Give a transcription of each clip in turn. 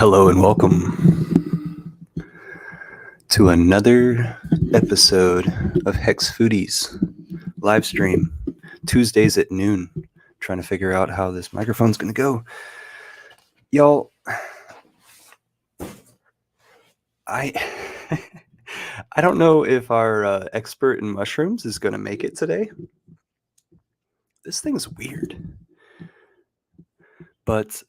Hello and welcome to another episode of Hex Foodies live stream, Tuesdays at noon. Trying to figure out how this microphone's going to go. Y'all, I I don't know if our expert in mushrooms is going to make it today. This thing's weird. But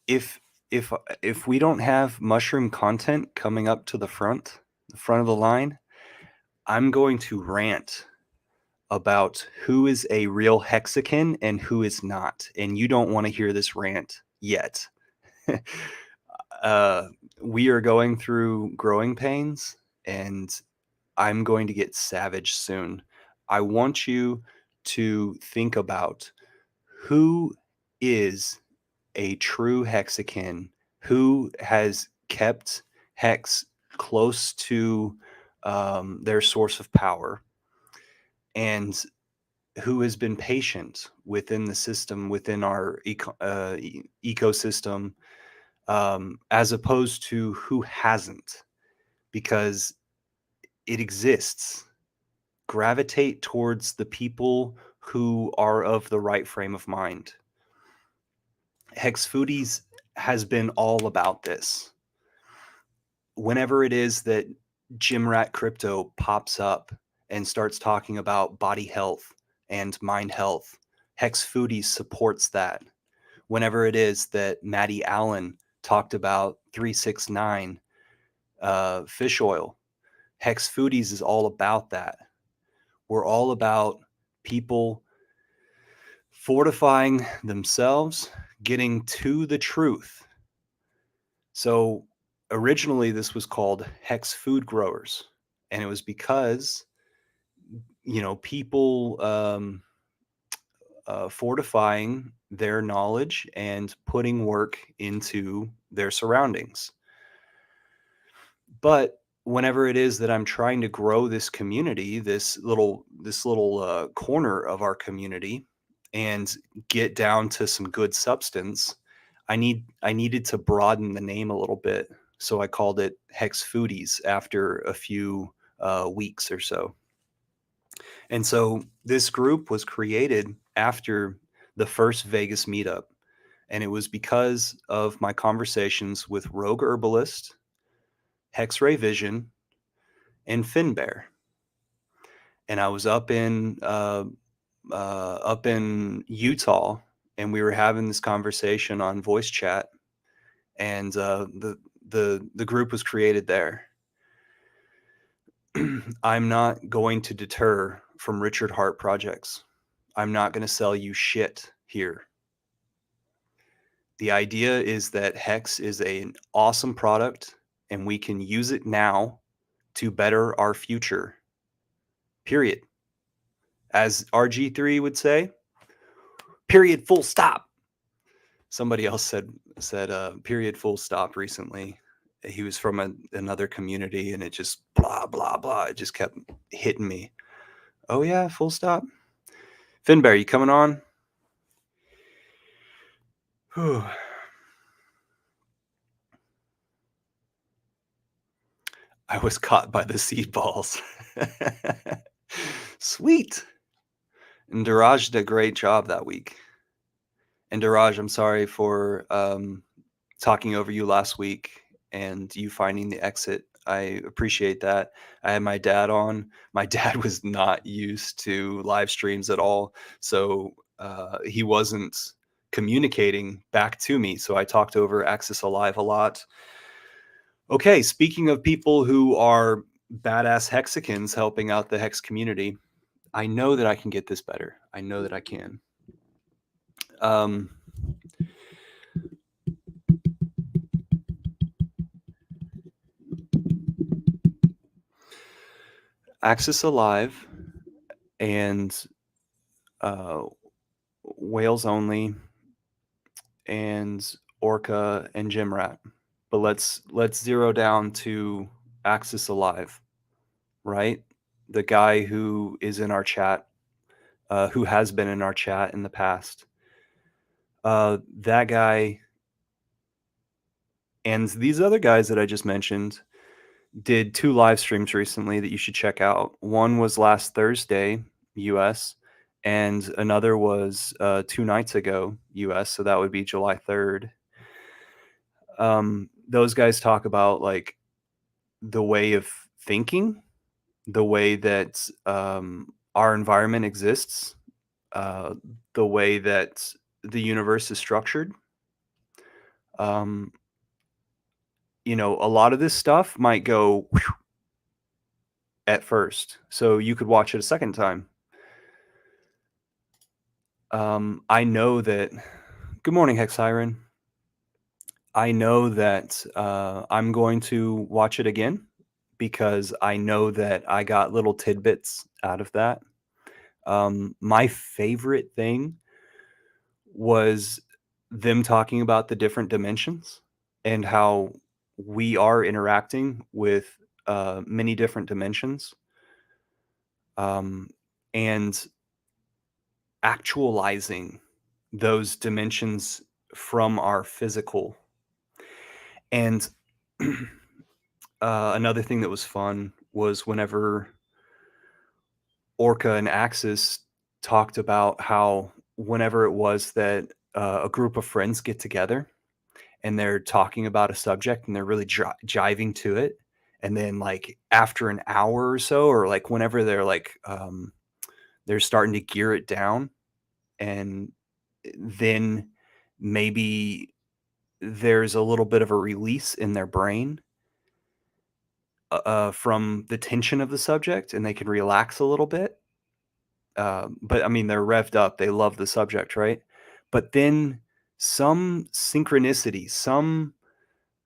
if if we don't have mushroom content coming up to the front of the line, I'm going to rant about who is a real Hexican and who is not. And you don't want to hear this rant yet. uh, we are going through growing pains, and I'm going to get savage soon. I want you to think about who is a true Hexican, who has kept Hex close to their source of power, and who has been patient within the system, within our ecosystem, as opposed to who hasn't, because it exists. Gravitate towards the people who are of the right frame of mind. Hex Foodies has been all about this. Whenever it is that Gym Rat Crypto pops up and starts talking about body health and mind health, Hex Foodies supports that. Whenever it is that Maddie Allen talked about 369 fish oil, Hex Foodies is all about that. We're all about people fortifying themselves, getting to the truth. So originally this was called Hex Food Growers, and it was because people fortifying their knowledge and putting work into their surroundings. But whenever it is that I'm trying to grow this community, this little corner of our community, and get down to some good substance, I needed to broaden the name a little bit. So I called it Hex Foodies after a few weeks or so. And so this group was created after the first Vegas meetup. And it was because of my conversations with Rogue Herbalist, Hex-Ray Vision, and Finbear. And I was up in Utah, and we were having this conversation on voice chat, and the group was created there. I'm not going to deter from Richard Hart projects. I'm not going to sell you shit here. The idea is that Hex is an awesome product, and we can use it now to better our future. Period. As RG3 would say, period, full stop. Somebody else said period, full stop recently. He was from another community, and it just blah, blah, blah. It just kept hitting me. Oh, yeah, full stop. Finbear, you coming on? Whew. I was caught by the seed balls. Sweet. And Daraj did a great job that week. And Daraj, I'm sorry for talking over you last week and you finding the exit. I appreciate that. I had my dad on. My dad was not used to live streams at all, so he wasn't communicating back to me. So I talked over Access Alive a lot. Okay, speaking of people who are badass Hexicans helping out the Hex community, I know that I can get this better. I know that I can. Access Alive and Whales Only and Orca and Gym Rat. But let's zero down to Access Alive, right? The guy who is in our chat, who has been in our chat in the past. That guy And these other guys that I just mentioned did 2 live streams recently that you should check out. One was last Thursday, US, and another was, 2 nights ago, US, so that would be July 3rd. Those guys talk about, like, the way of thinking, the way that, our environment exists, uh, the way that the universe is structured. Um, a lot of this stuff might go at first, so you could watch it a second time. I know that Good morning, Hex Siren. I know that, I'm going to watch it again because I know that I got little tidbits out of that. My favorite thing was them talking about the different dimensions and how we are interacting with, many different dimensions, um, and actualizing those dimensions from our physical. And another thing that was fun was whenever Orca and Axis talked about how whenever it was that a group of friends get together and they're talking about a subject and they're really jiving to it. And then, like, after an hour or so, or like whenever they're like, they're starting to gear it down, and then maybe there's a little bit of a release in their brain from the tension of the subject and they can relax a little bit. But I mean, they're revved up. They love the subject, right? But then some synchronicity, some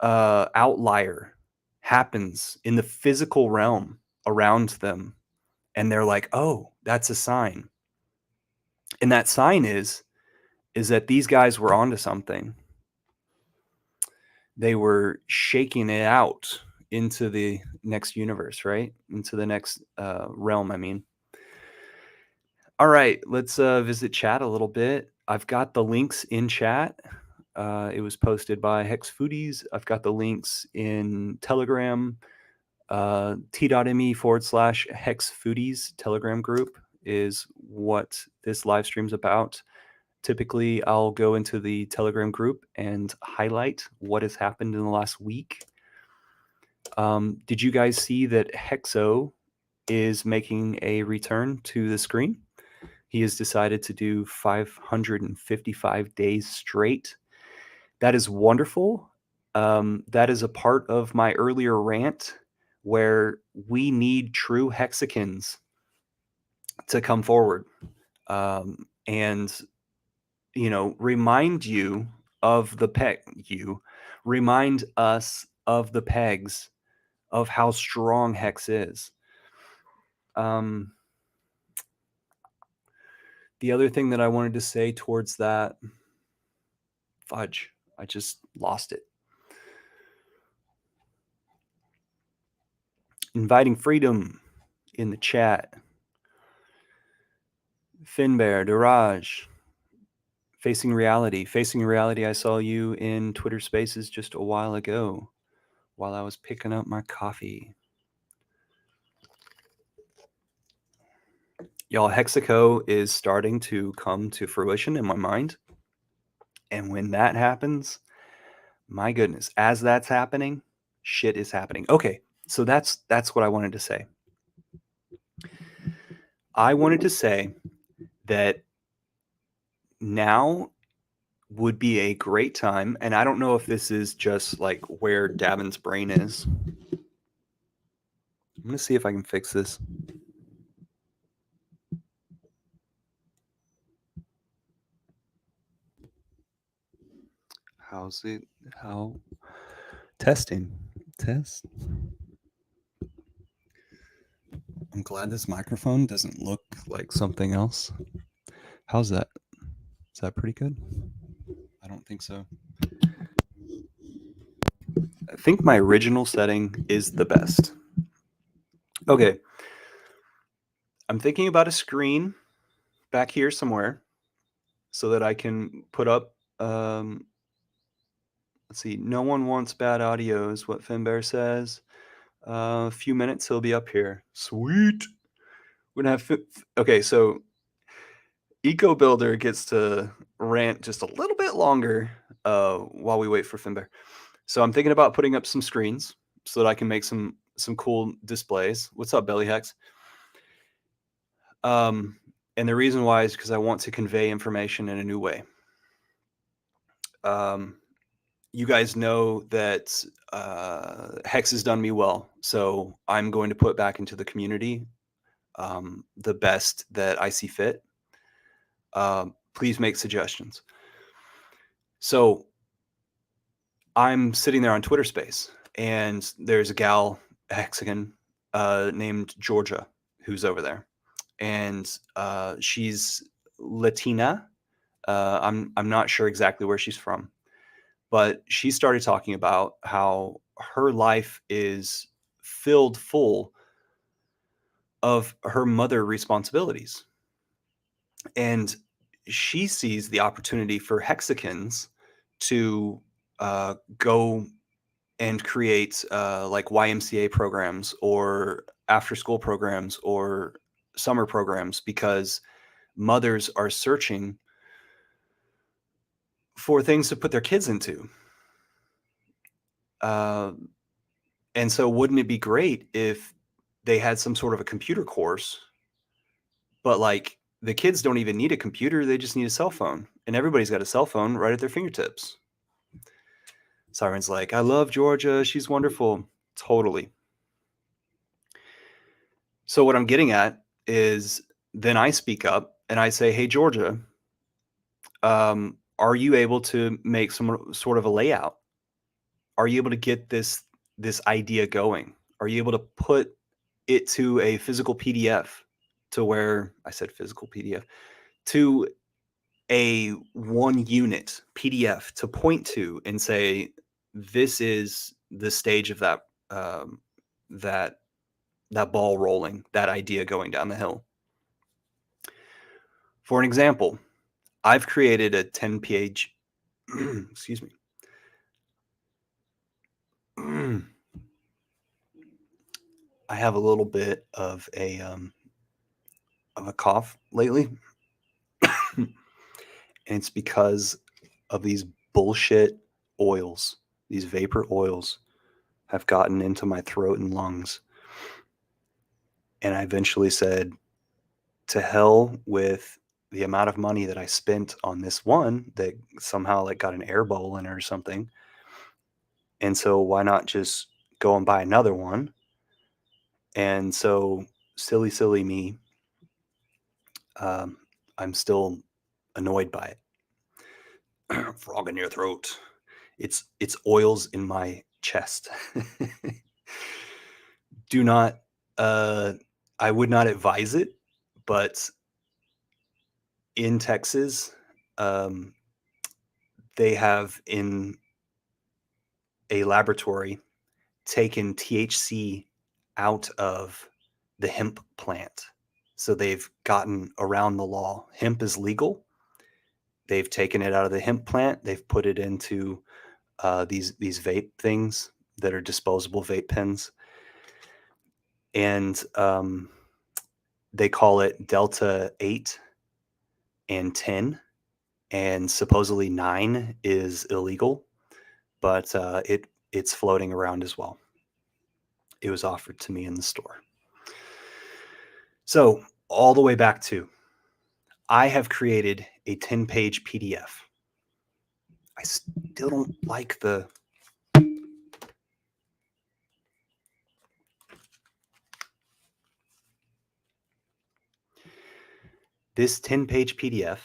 outlier happens in the physical realm around them. And they're like, oh, that's a sign. And that sign is that these guys were onto something. They were shaking it out into the next universe, right? Into the next realm, I mean. All right, let's visit chat a little bit. I've got the links in chat. It was posted by Hex Foodies. I've got the links in Telegram. T.me/Hex Foodies Telegram group is what this live stream's about. Typically, I'll go into the Telegram group and highlight what has happened in the last week. Did you guys see that Hexo is making a return to the screen? He has decided to do 555 days straight. That is wonderful. That is a part of my earlier rant where we need true Hexicans to come forward, and remind you of the peg. Remind us of the pegs of how strong Hex is. The other thing that I wanted to say towards that, fudge, I just lost it. Inviting freedom in the chat. Finbear, Duraj, Facing Reality. Facing Reality, I saw you in Twitter Spaces just a while ago while I was picking up my coffee. Y'all, Hexico is starting to come to fruition in my mind. And when that happens, my goodness, as that's happening, shit is happening. Okay, so that's what I wanted to say. I wanted to say that now would be a great time, and I don't know if this is just like where Davin's brain is. I'm gonna see if I can fix this. How's it? How? Testing. Test. I'm glad this microphone doesn't look like something else. How's that? Is that pretty good? I don't think so. I think my original setting is the best. Okay. I'm thinking about a screen back here somewhere so that I can put up Let's see. No one wants bad audio, is what Finbear says. A few minutes, he'll be up here. Sweet. We're gonna have. Okay, so Eco Builder gets to rant just a little bit longer while we wait for Finbear. So I'm thinking about putting up some screens so that I can make some cool displays. What's up, Belly Hex? And the reason why is because I want to convey information in a new way. You guys know that Hex has done me well, so I'm going to put back into the community the best that I see fit. Please make suggestions. So I'm sitting there on Twitter Space, and there's a gal, Hexican, named Georgia, who's over there, and she's Latina. I'm not sure exactly where she's from, but she started talking about how her life is filled full of her mother responsibilities, and she sees the opportunity for Hexicans to go and create like YMCA programs or after school programs or summer programs because mothers are searching for things to put their kids into. Uh, and so wouldn't it be great if they had some sort of a computer course, but like the kids don't even need a computer, they just need a cell phone. And everybody's got a cell phone right at their fingertips. Siren's like, I love Georgia. She's wonderful. Totally. So what I'm getting at is then I speak up and I say, hey, Georgia, are you able to make some sort of a layout? Are you able to get this idea going? Are you able to put it to a physical PDF to where I said physical PDF to a 1 unit PDF to point to and say, this is the stage of that that ball rolling, that idea going down the hill. For an example, I've created a 10-page excuse me. I have a little bit of a cough lately. And it's because of these bullshit oils. These vapor oils have gotten into my throat and lungs. And I eventually said, to hell with the amount of money that I spent on this one that somehow like got an air bubble in it or something. And so why not just go and buy another one? And so silly me, I'm still annoyed by it. Frog in your throat. It's oils in my chest. Do not I would not advise it, but in Texas, um, they have in a laboratory taken THC out of the hemp plant. So they've gotten around the law. Hemp is legal. They've taken it out of the hemp plant. They've put it into these vape things that are disposable vape pens, and they call it Delta 8 and 10, and supposedly 9 is illegal, but it's floating around as well. It was offered to me in the store. So all the way back to, I have created a 10-page PDF. I still don't like this 10-page PDF.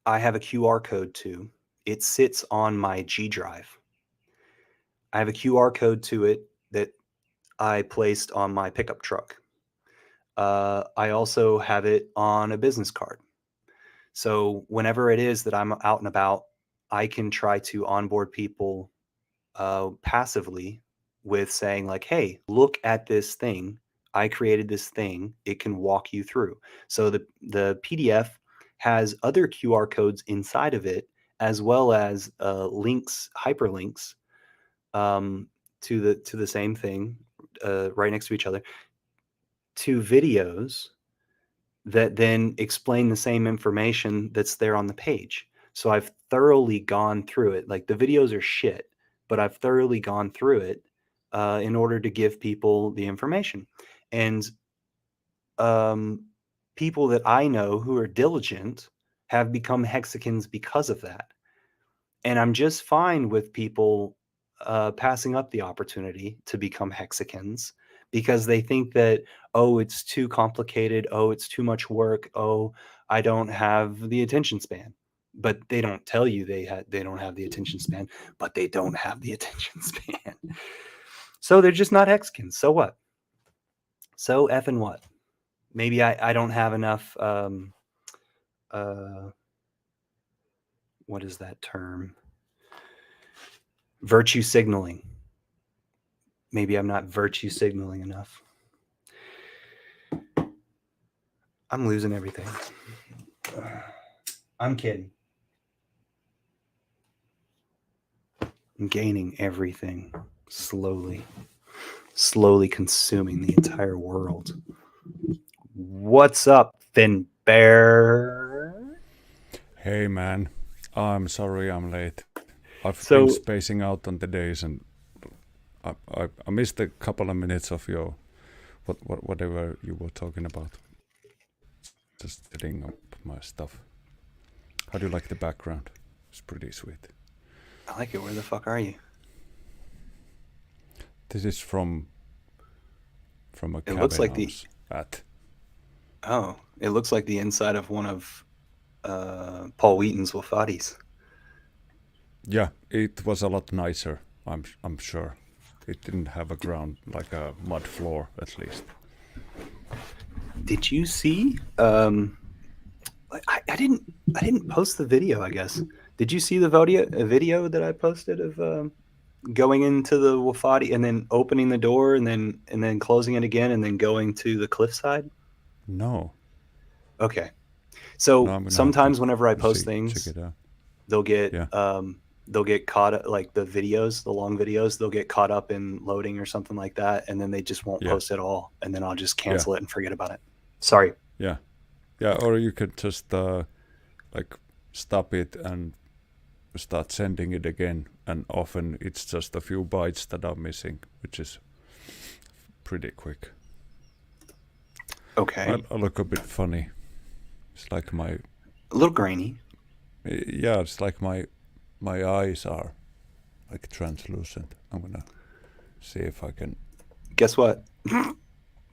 I have a QR code to. It sits on my G drive. I have a QR code to it that I placed on my pickup truck. I also have it on a business card. So whenever it is that I'm out and about, I can try to onboard people passively with saying like, hey, look at this thing. I created this thing. It can walk you through. So the PDF has other QR codes inside of it as well as links, hyperlinks, to the same thing, right next to each other, to videos that then explain the same information that's there on the page. So I've thoroughly gone through it. Like the videos are shit, but I've thoroughly gone through it in order to give people the information. And um, people that I know who are diligent have become Hexicans because of that. And I'm just fine with people passing up the opportunity to become Hexicans because they think that, oh, it's too complicated. Oh, it's too much work. Oh, I don't have the attention span. But they don't tell you they don't have the attention span, but they don't have the attention span. So they're just not Hexicans. So what? So effing what? Maybe I don't have enough. Uh, what is that term? Virtue signaling. Maybe I'm not virtue signaling enough. I'm losing everything. I'm kidding. I'm gaining everything slowly, slowly consuming the entire world. What's up, Finn Bear? Hey man, I'm sorry I'm late. I've been So spacing out on the days and I missed a couple of minutes of your whatever you were talking about. Just setting up my stuff. How do you like the background? It's pretty sweet. I like it. Where the fuck are you? This is from a It looks cabin like I the was at. it looks like the inside of one of Paul Wheaton's Wafatis. Yeah, it was a lot nicer. I'm sure. It didn't have a ground like a mud floor at least. Did you see? I didn't post the video. I guess. Did you see the video that I posted of going into the Wafati and then opening the door and then closing it again and then going to the cliffside? No, Okay. no, So I'm gonna have to sometimes whenever I post check things, it out. they'll get Yeah, they'll get caught like the videos, the long videos, they'll get caught up in loading or something like that, and then they just won't yeah, post at all, and then I'll just yeah, cancel it and forget about it. Sorry. yeah. Yeah, or you could just like stop it and start sending it again. And often it's just a few bytes that are missing, which is pretty quick. Okay. I look a bit funny. It's like my A little grainy. yeah, it's like my eyes are like translucent. I'm gonna see if I can. Guess what?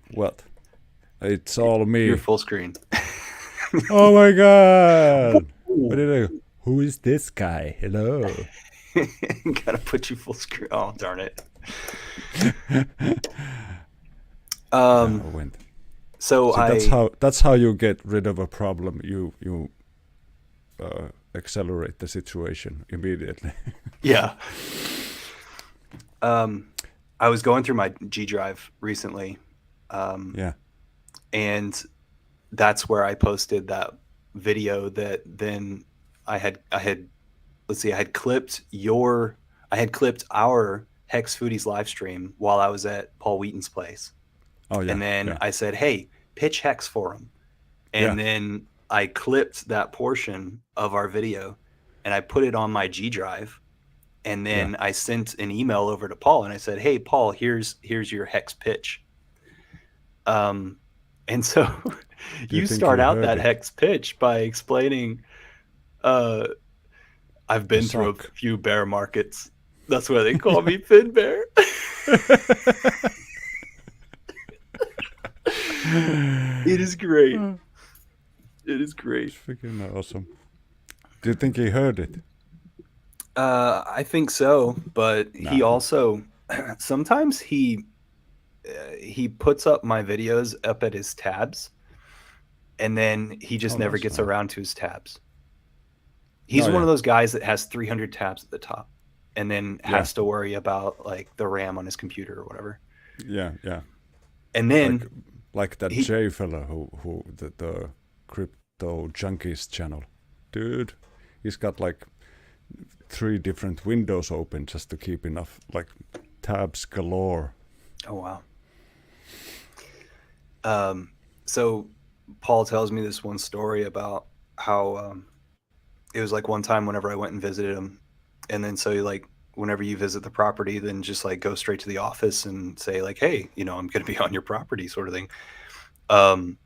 What? It's all You're me. full screen. Oh my god! What did I? Who is this guy? Hello. Gotta put you full screen. Oh, darn it. Yeah, I Um, went. so See, I that's how you get rid of a problem. You accelerate the situation immediately. yeah. Um, I was going through my G Drive recently, um, Yeah, and that's where I posted that video that then I had let's see, I had clipped our Hex Foodies live stream while I was at Paul Wheaton's place. oh And yeah, then yeah, I said, "Hey, pitch Hex for him." yeah, And then I clipped that portion of our video and I put it on my G Drive. And yeah. then I sent an email over to Paul and I said, "Hey, Paul, here's your Hex pitch." Um, and so Do you you think start he out heard that it? Hex pitch by explaining, uh, "I've I been through a suck. few bear markets. That's why they call me Fin Bear." It is great. It's It is great. freaking awesome. Do you think he heard it? I think so, but he Nah. also sometimes he puts up my videos up at his tabs, and then he just Oh, never that's gets nice. around to his tabs. No, He's one yeah, of those guys that has 300 tabs at the top, and then yeah, has to worry about like the RAM on his computer or whatever. yeah, yeah. And Like then that he J fella who the crypto junkies channel, dude. He's got like 3 different windows open just to keep enough, like tabs galore. Oh wow. So Paul tells me this one story about how it was like one time whenever I went and visited him, and then so like whenever you visit the property, then just like go straight to the office and say like, hey, I'm going to be on your property, sort of thing. Um,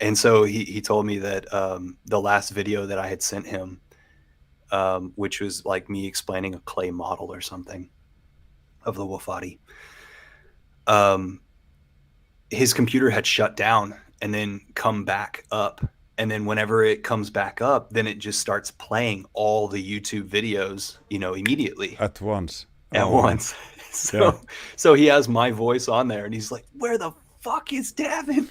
and so he told me that the last video that I had sent him, which was like me explaining a clay model or something of the Wofati, um, his computer had shut down and then come back up. And then whenever it comes back up, then it just starts playing all the YouTube videos, immediately At once. at Oh wow. once. Yeah. So he has my voice on there and he's like, where the fuck is Davin?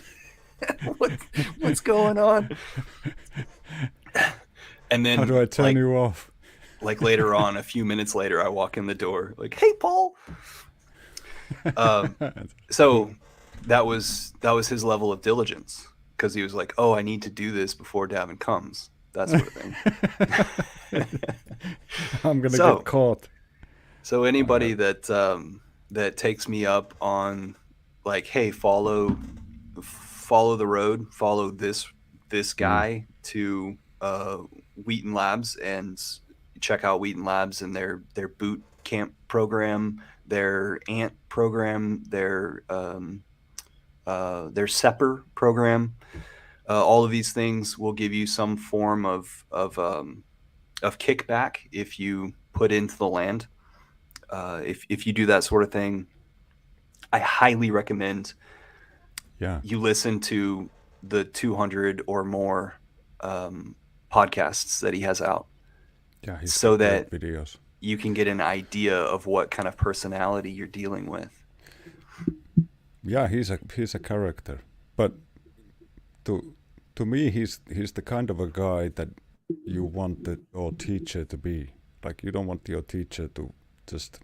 what, what's going on? And How do then I turn you off? like later on, a few minutes later, I walk in the door like, hey, Paul. Um, so that was his level of diligence, because he was like, oh, I need to do this before Davin comes, that sort of thing. I'm gonna so get caught. so anybody that takes me up on like, hey, follow the road, follow this Mm. guy to Wheaton Labs, and check out Wheaton Labs and their boot camp program, their ant program, their SEPR program. All of these things will give you some form of kickback if you put into the land. If you do that sort of thing, I highly recommend Yeah. you listen to the 200 or more podcasts that he has out, Yeah, he's so got great that videos. you can get an idea of what kind of personality you're dealing with. Yeah, he's a character. But to to me he's the kind of a guy that you want your teacher to be. Like you don't want your teacher to just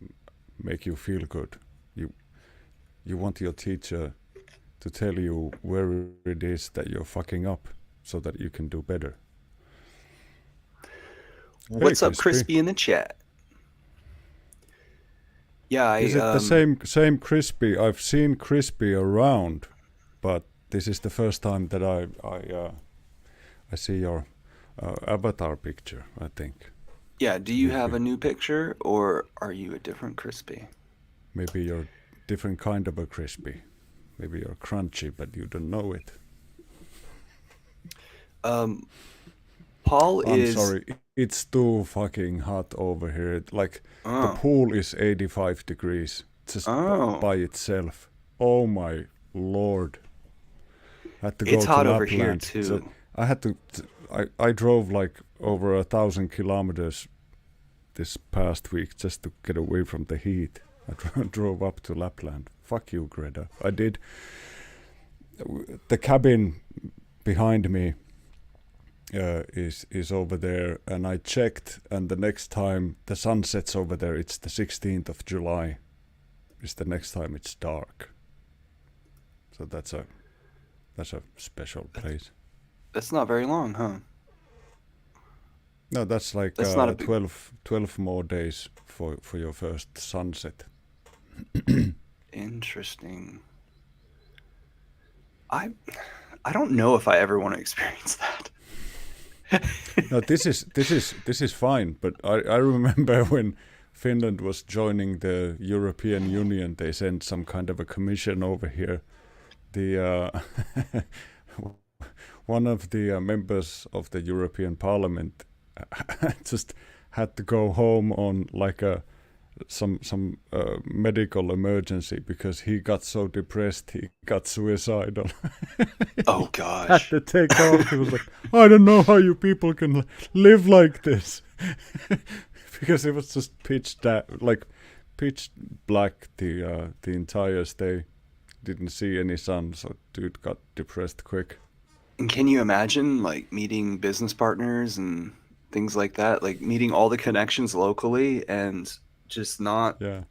make you feel good. You you want your teacher to tell you where it is that you're fucking up so that you can do better. Hey, What's up, Crispy. Crispy, in the chat? Yeah, I Is it the same Crispy? I've seen Crispy around, but this is the first time that I see your avatar picture, I think. yeah. Do you have Maybe a new picture, or are you a different Crispy? maybe you're different kind of a crispy. Maybe you're crunchy, but you don't know it. Um, Paul I'm is. sorry, it's too fucking hot over here. Like the Oh, pool is 85 degrees just oh, by itself. Oh my lord! I had to it's go to hot over here Lapland. So too. I had to. I drove like over 1,000 kilometers this past week just to get away from the heat. I drove up to Lapland. Fuck you, Greta. I did. The cabin behind me is over there, and I checked, and the next time the sun sets over there, it's the 16th of July. Is the next time it's dark. So that's a special place. That's not very long, huh? No, that's like That's not a big. 12 more days for your first sunset. Interesting. I I don't know if I ever want to experience that. No, this is fine. But I remember when Finland was joining the European Union, they sent some kind of a commission over here. The one of the members of the European Parliament just had to go home on like a some medical emergency because he got so depressed he got suicidal. Oh Had gosh. to take off. He was like, I don't know how you people can live like this, because it was just like pitch black the entire stay. Didn't see any sun, so dude got depressed quick. And can you imagine like meeting business partners and things like that? Like meeting all the connections locally and just Yeah,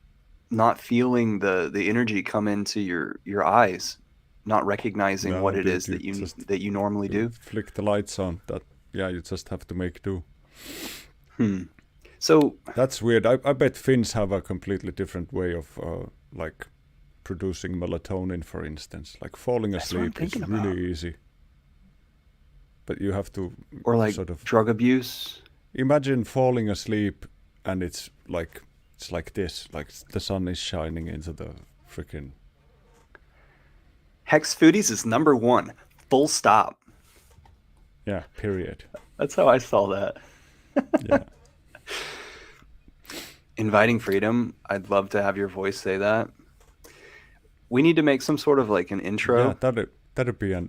not feeling the energy come into your eyes, not recognizing no, what it dude, is you just that you normally you do. flick the lights on. That, yeah, you just have to make do. Hmm. So That's weird. I bet Finns have a completely different way of like producing melatonin, for instance. Like falling that's what I'm asleep is thinking about. really easy, but you have to Or like sort of drug abuse. imagine falling asleep and it's like this, like the sun is shining into the freaking Hex Foodies is number one. Full stop. yeah, period. That's how I saw that. Yeah, Inviting freedom. I'd love to have your voice say that. We need to make some sort of like an yeah, intro. that'd be a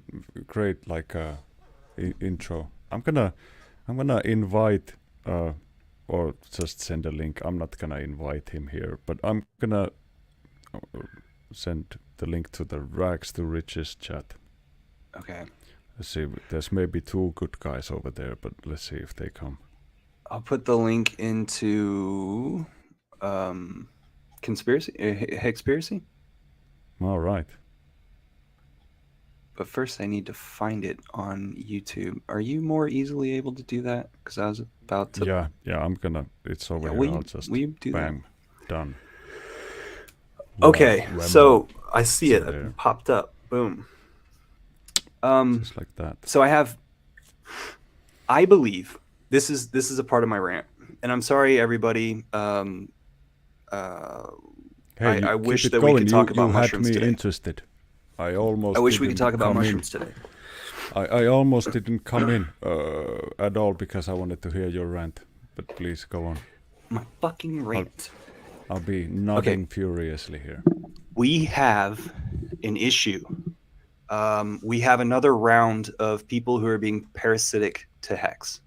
great like intro. I'm gonna invite or just send a link. I'm not gonna invite him here, but I'm gonna uh, send the link to the Rags to Riches chat. Okay. Let's see. There's maybe two good guys over there, but let's see if they come. I'll put the link into conspiracy, Hexpiracy. All right. But first, I need to find it on YouTube. Are you more easily able to do that? Because I was about to. Yeah, yeah. I'm gonna. It's over Yeah, here. I'll just will you do that? bang, done. Okay, Wemo. so I see So it. there, It popped up. Boom. just like that. So I have. I believe this is a part of my rant, and I'm sorry, everybody. Uh, Hey, you I keep wish it that we going. could talk You about had mushrooms me today. interested. I I almost wish we could didn't talk about come in. mushrooms today. I almost didn't come in at all because I wanted to hear your rant. But please go on. My fucking rant. I'll be Okay, nodding furiously here. we have an issue. We have another round of people who are being parasitic to Hex.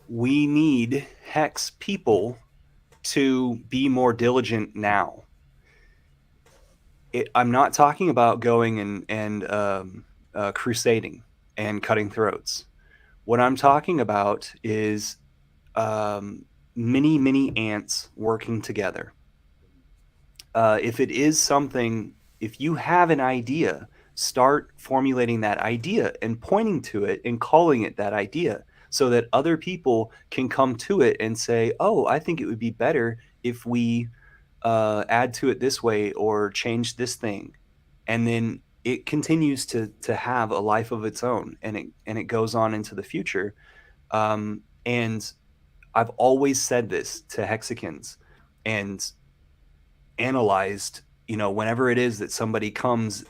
We need Hex people to be more diligent now. I'm not talking about going and crusading and cutting throats. What I'm talking about is many ants working together. If it is something, if you have an idea, start formulating that idea and pointing to it and calling it that idea so that other people can come to it and say, oh, I think it would be better if we add to it this way or change this thing. And then it continues to have a life of its own, and it goes on into the future. And I've always said this to Hexicans and analyzed, whenever it is that somebody comes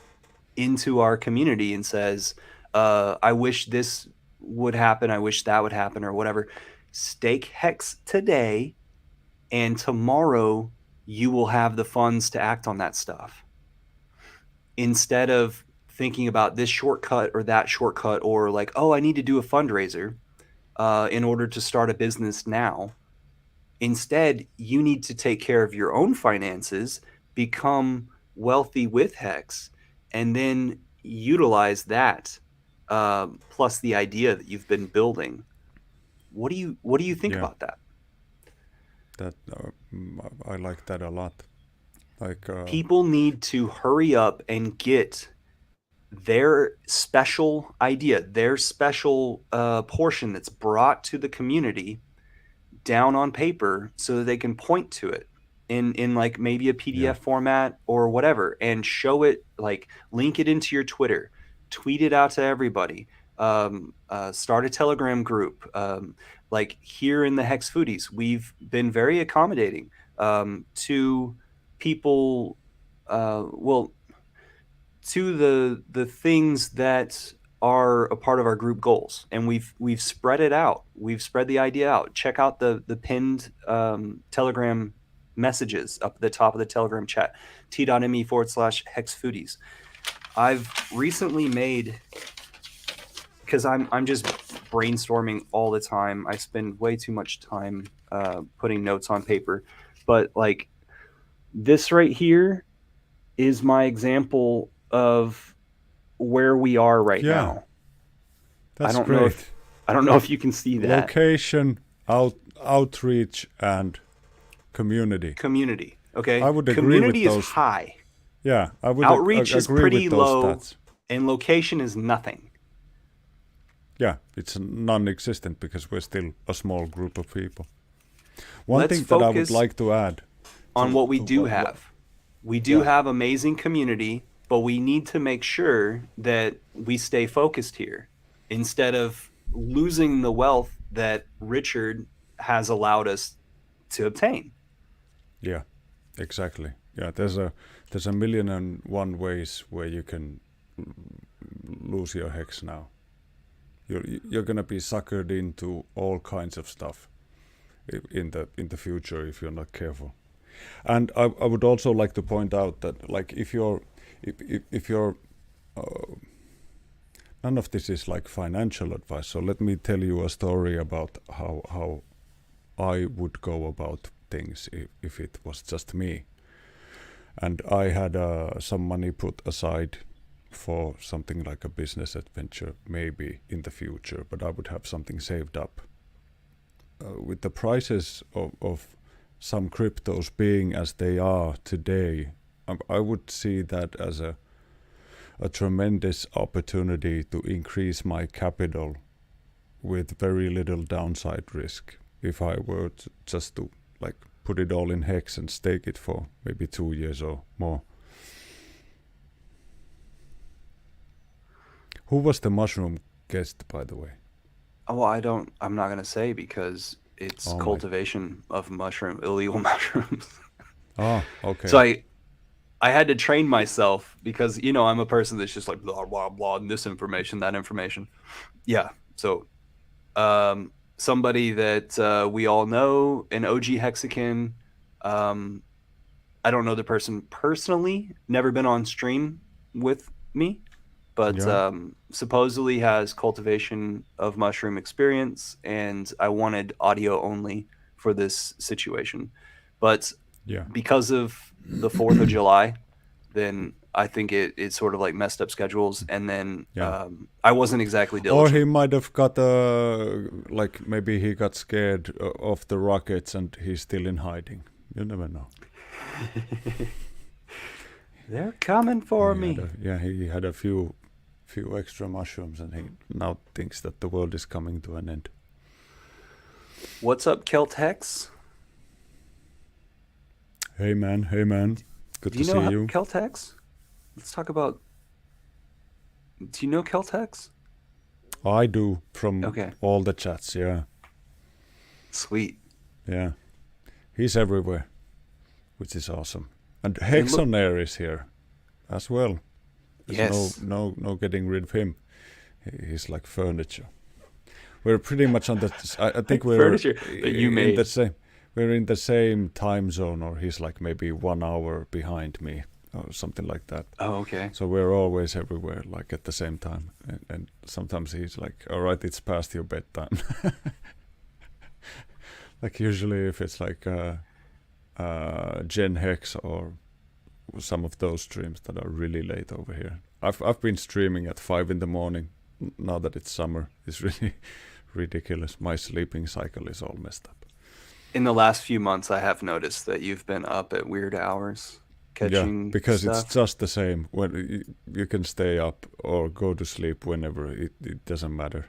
into our community and says, I wish this would happen, I wish that would happen, or whatever, stake Hex today, and tomorrow you will have the funds to act on that stuff. Instead of thinking about this shortcut or that shortcut, or like, oh, I need to do a fundraiser in order to start a business now. Instead, you need to take care of your own finances, become wealthy with Hex, and then utilize that plus the idea that you've been building. What do you think Yeah, about that? that I like that a lot. Like, People need to hurry up and get their special idea, their special portion that's brought to the community down on paper so that they can point to it in like maybe a yeah, PDF format or whatever, and show it, like link it into your Twitter, tweet it out to everybody, start a Telegram group. Like here in the Hex Foodies, we've been very accommodating to people, well, to the things that are a part of our group goals, and we've spread it out. We've spread the idea out. Check out the pinned Telegram messages up at the top of the Telegram chat, t.me/Hex Foodies. I've recently made, because I'm just brainstorming all the time. I spend way too much time putting notes on paper, but like this right here is my example of where we are right yeah. now. I That's don't know great. if I don't know if you can see that. Location, outreach, and community. Community, okay? I would agree with Community is those. high. Yeah, I would Outreach is agree pretty with those low, stats. and location is nothing. yeah, it's non-existent because we're still a small group of people. One Let's thing that I would focus like to add on what we to do have. We do yeah, have amazing community, but we need to make sure that we stay focused here instead of losing the wealth that Richard has allowed us to obtain. yeah, exactly. Yeah, there's a million and one ways where you can lose your hex now. You're gonna be suckered into all kinds of stuff in the future if you're not careful. And I would also like to point out that like if you're none of this is like financial advice. So let me tell you a story about how I would go about things if it was just me. And I had some money put aside for something like a business adventure, maybe in the future, but I would have something saved up. With the prices of some cryptos being as they are today, I would see that as a tremendous opportunity to increase my capital with very little downside risk if I were just to like put it all in hex and stake it for maybe 2 years or more. Who was the mushroom guest, by the way? Oh, well, I'm not going to say because it's Oh my. cultivation of illegal mushrooms. Ah, So okay. I had to train myself because, I'm a person that's just like blah, blah, blah, and this information, that information. Yeah. So somebody that we all know, an OG Hexican. Um, I don't know the person personally, never been on stream with me, but Yeah, supposedly has cultivation of mushroom experience, and I wanted audio only for this situation. But yeah, because of the 4th of July, then I think it sort of like messed up schedules, and then yeah. I wasn't exactly Or he diligent. might have got like maybe he got scared of the rockets and he's still in hiding. You never know. They're coming for me. He had a few extra mushrooms and he now thinks that the world is coming to an end. What's up, Kelt Hex? Hey man, good Do to you know see you. Kelt Hex? Let's talk about. Do you know Kelt Hex? I do from Okay, all the chats. Yeah, sweet. yeah. He's everywhere, which is awesome. And And look, Hexonair is here as well. There's yes, no getting rid of him. He's like furniture. We're pretty much on the. I think we're furniture that you in the made. same. We're in the same time zone, or he's like maybe 1 hour behind me, or something like that. Oh, okay. So we're always everywhere, like at the same time. And sometimes he's like, "All right, it's past your bedtime." Like usually, if it's like Gen Hex or some of those streams that are really late over here. I've been streaming at 5 in the morning. Now that it's summer, it's really ridiculous. My sleeping cycle is all messed up. In the last few months, I have noticed that you've been up at weird hours Yeah, catching because it's stuff. just the same. When you can stay up or go to sleep whenever, it doesn't matter.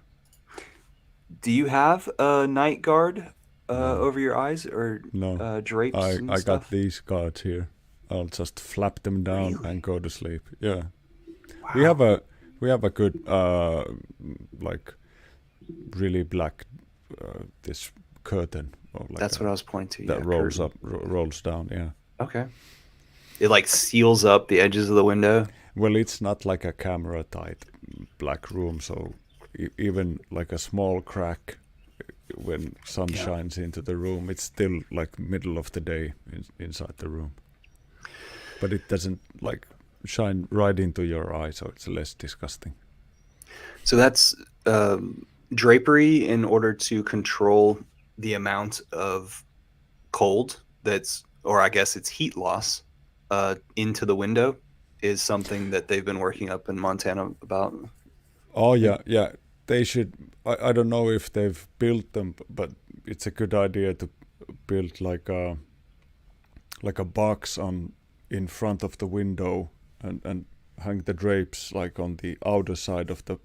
Do you have a night guard No, over your eyes or no. drapes and I got stuff? these cards here. I'll just flap them down and Really? go to sleep. Yeah, we have Wow. a we have a good like really black this curtain or like That's a what I was pointing to. that Yeah, rolls curtain. up rolls down. Yeah. Okay. It like seals up the edges of the window. Well, it's not like a camera tight black room, so even like a small crack when sun Yeah. shines into the room, it's still like middle of the day inside the room. But it doesn't like shine right into your eye, so it's less disgusting. So that's drapery in order to control the amount of cold that's, or I guess it's heat loss, into the window is something that they've been working up in Montana about. Oh Yeah. yeah, yeah. They should. I don't know if they've built them, but it's a good idea to build like a box on in front of the window and hang the drapes like on the outer side of the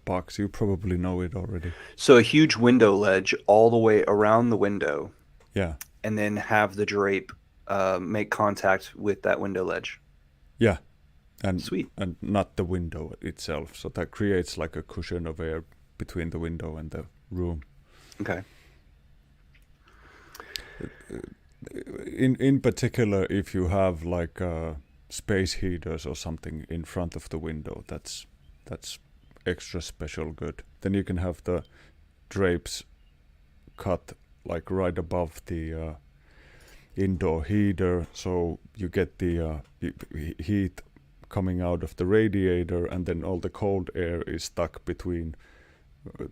box? You probably know it already. So a huge window ledge all the way around the window, Yeah, and then have the drape make contact with that window ledge. yeah, and Sweet. and not the window itself. So that creates like a cushion of air between the window and the room. Okay. In particular, if you have like space heaters or something in front of the window, that's extra special good. Then you can have the drapes cut like right above the indoor heater, so you get the heat coming out of the radiator, and then all the cold air is stuck between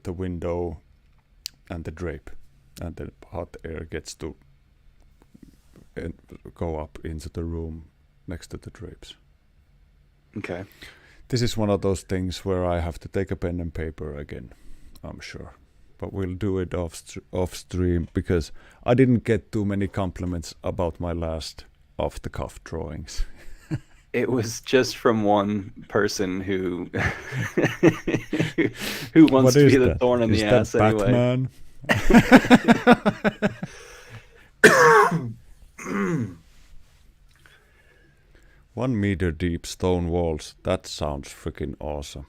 the window and the drape, and the hot air gets to go up into the room next to the drapes. Okay. This is one of those things where I have to take a pen and paper again, I'm sure. But we'll do it off stream, because I didn't get too many compliments about my last off the cuff drawings. It was just from one person who who wants What to is be the that? thorn in Is the that ass anyway. Batman? 1 meter deep stone walls. That sounds freaking awesome.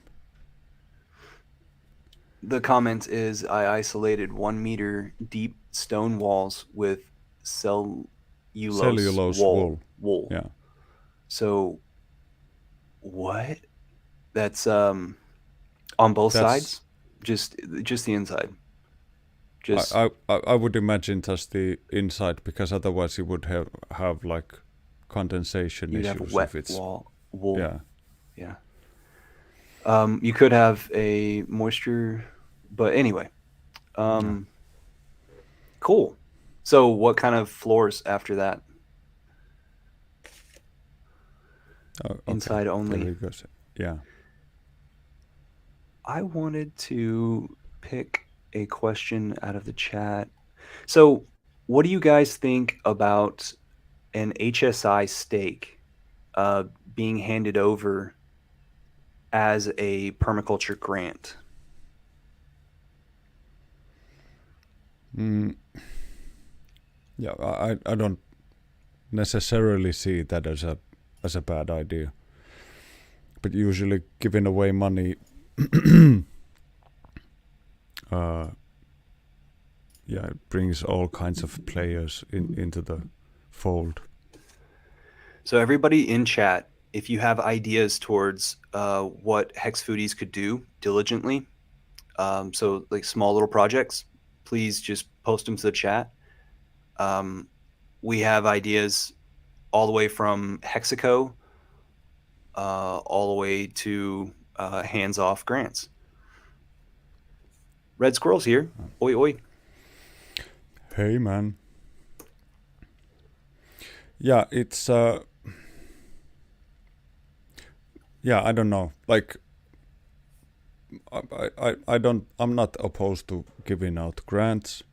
The comment is I isolated 1 meter deep stone walls with cellulose Cellulose wool. wool. Yeah. So what? That's on both That's sides? Just the inside. Just I would imagine just the inside, because otherwise you would have like condensation you'd have issues wet if it's wall wool. yeah. Yeah. You could have a moisture, but anyway. Yeah. Um, cool. So what kind of floors after that? Oh, okay. Inside There only. we go. Yeah. I wanted to pick a question out of the chat. So, what do you guys think about an HSI stake uh, being handed over as a permaculture grant? Mm, yeah. I don't necessarily see that as a bad idea. But usually giving away money uh yeah, it brings all kinds of players into the fold. So, everybody in chat, if you have ideas towards what Hex Foodies could do diligently, so like small little projects, please just post them to the chat. We have ideas all the way from Hexico, all the way to hands-off grants. Red Squirrel's here. Oi, oi. Hey man. Yeah, it's yeah, I don't know. Like I'm not opposed to giving out grants.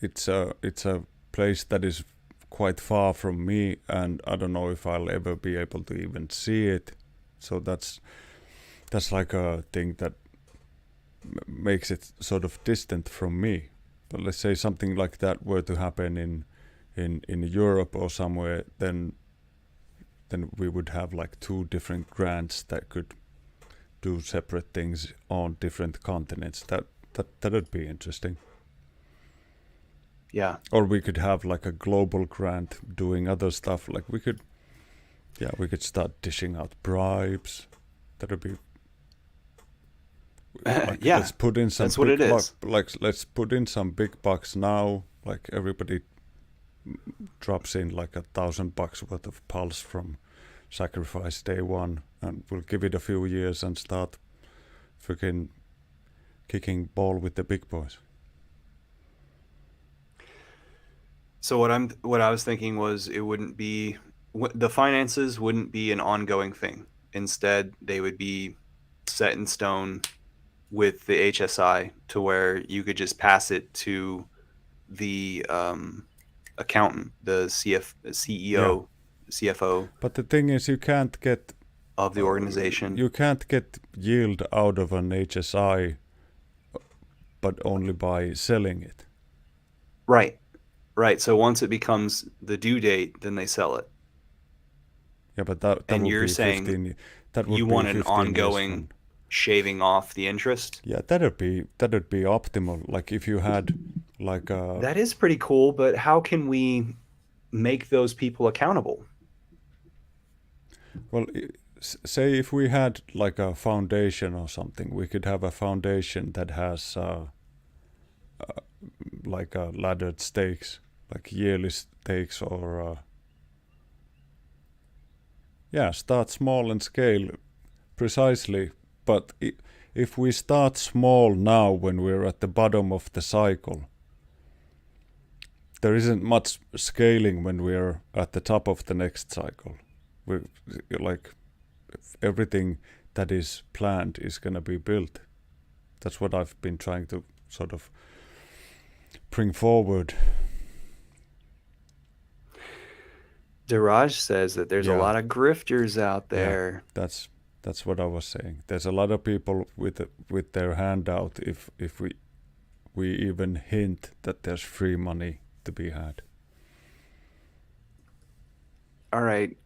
It's a place that is quite far from me, and I don't know if I'll ever be able to even see it. So that's like a thing that makes it sort of distant from me. But let's say something like that were to happen in Europe or somewhere, then we would have like two different grants that could do separate things on different continents. That'd be interesting. Yeah. Or we could have like a global grant doing other stuff. Like we could start dishing out bribes. That'd be like, Yeah, let's put in some that's what it big is. like let's put in some big bucks now. Like everybody drops in like $1,000 worth of pulse from sacrifice day one, and we'll give it a few years and start freaking kicking ball with the big boys. So what I was thinking was it wouldn't be the finances wouldn't be an ongoing thing. Instead, they would be set in stone with the HSI to where you could just pass it to the accountant, the Yeah. CEO, CFO. But the thing is, you can't get of the organization. You can't get yield out of an HSI, but only by selling it. Right. Right. So once it becomes the due date, then they sell it. Yeah, but that And would you're be saying 15. That you would be want an 15 years ongoing from. shaving off the interest. Yeah, that'd be optimal. Like if you had like That is pretty cool, but how can we make those people accountable? well, say if we had like a foundation or something, we could have a foundation that has like laddered stakes, like yearly stakes, or yeah, start small and scale precisely. But if we start small now when we're at the bottom of the cycle, there isn't much scaling when we're at the top of the next cycle. We like everything that is planned is going to be built. That's what I've been trying to sort of bring forward. Diraj says that there's a Yeah, lot of grifters out yeah. there. That's what I was saying. There's a lot of people with their hand out if we even hint that there's free money to be had. All right,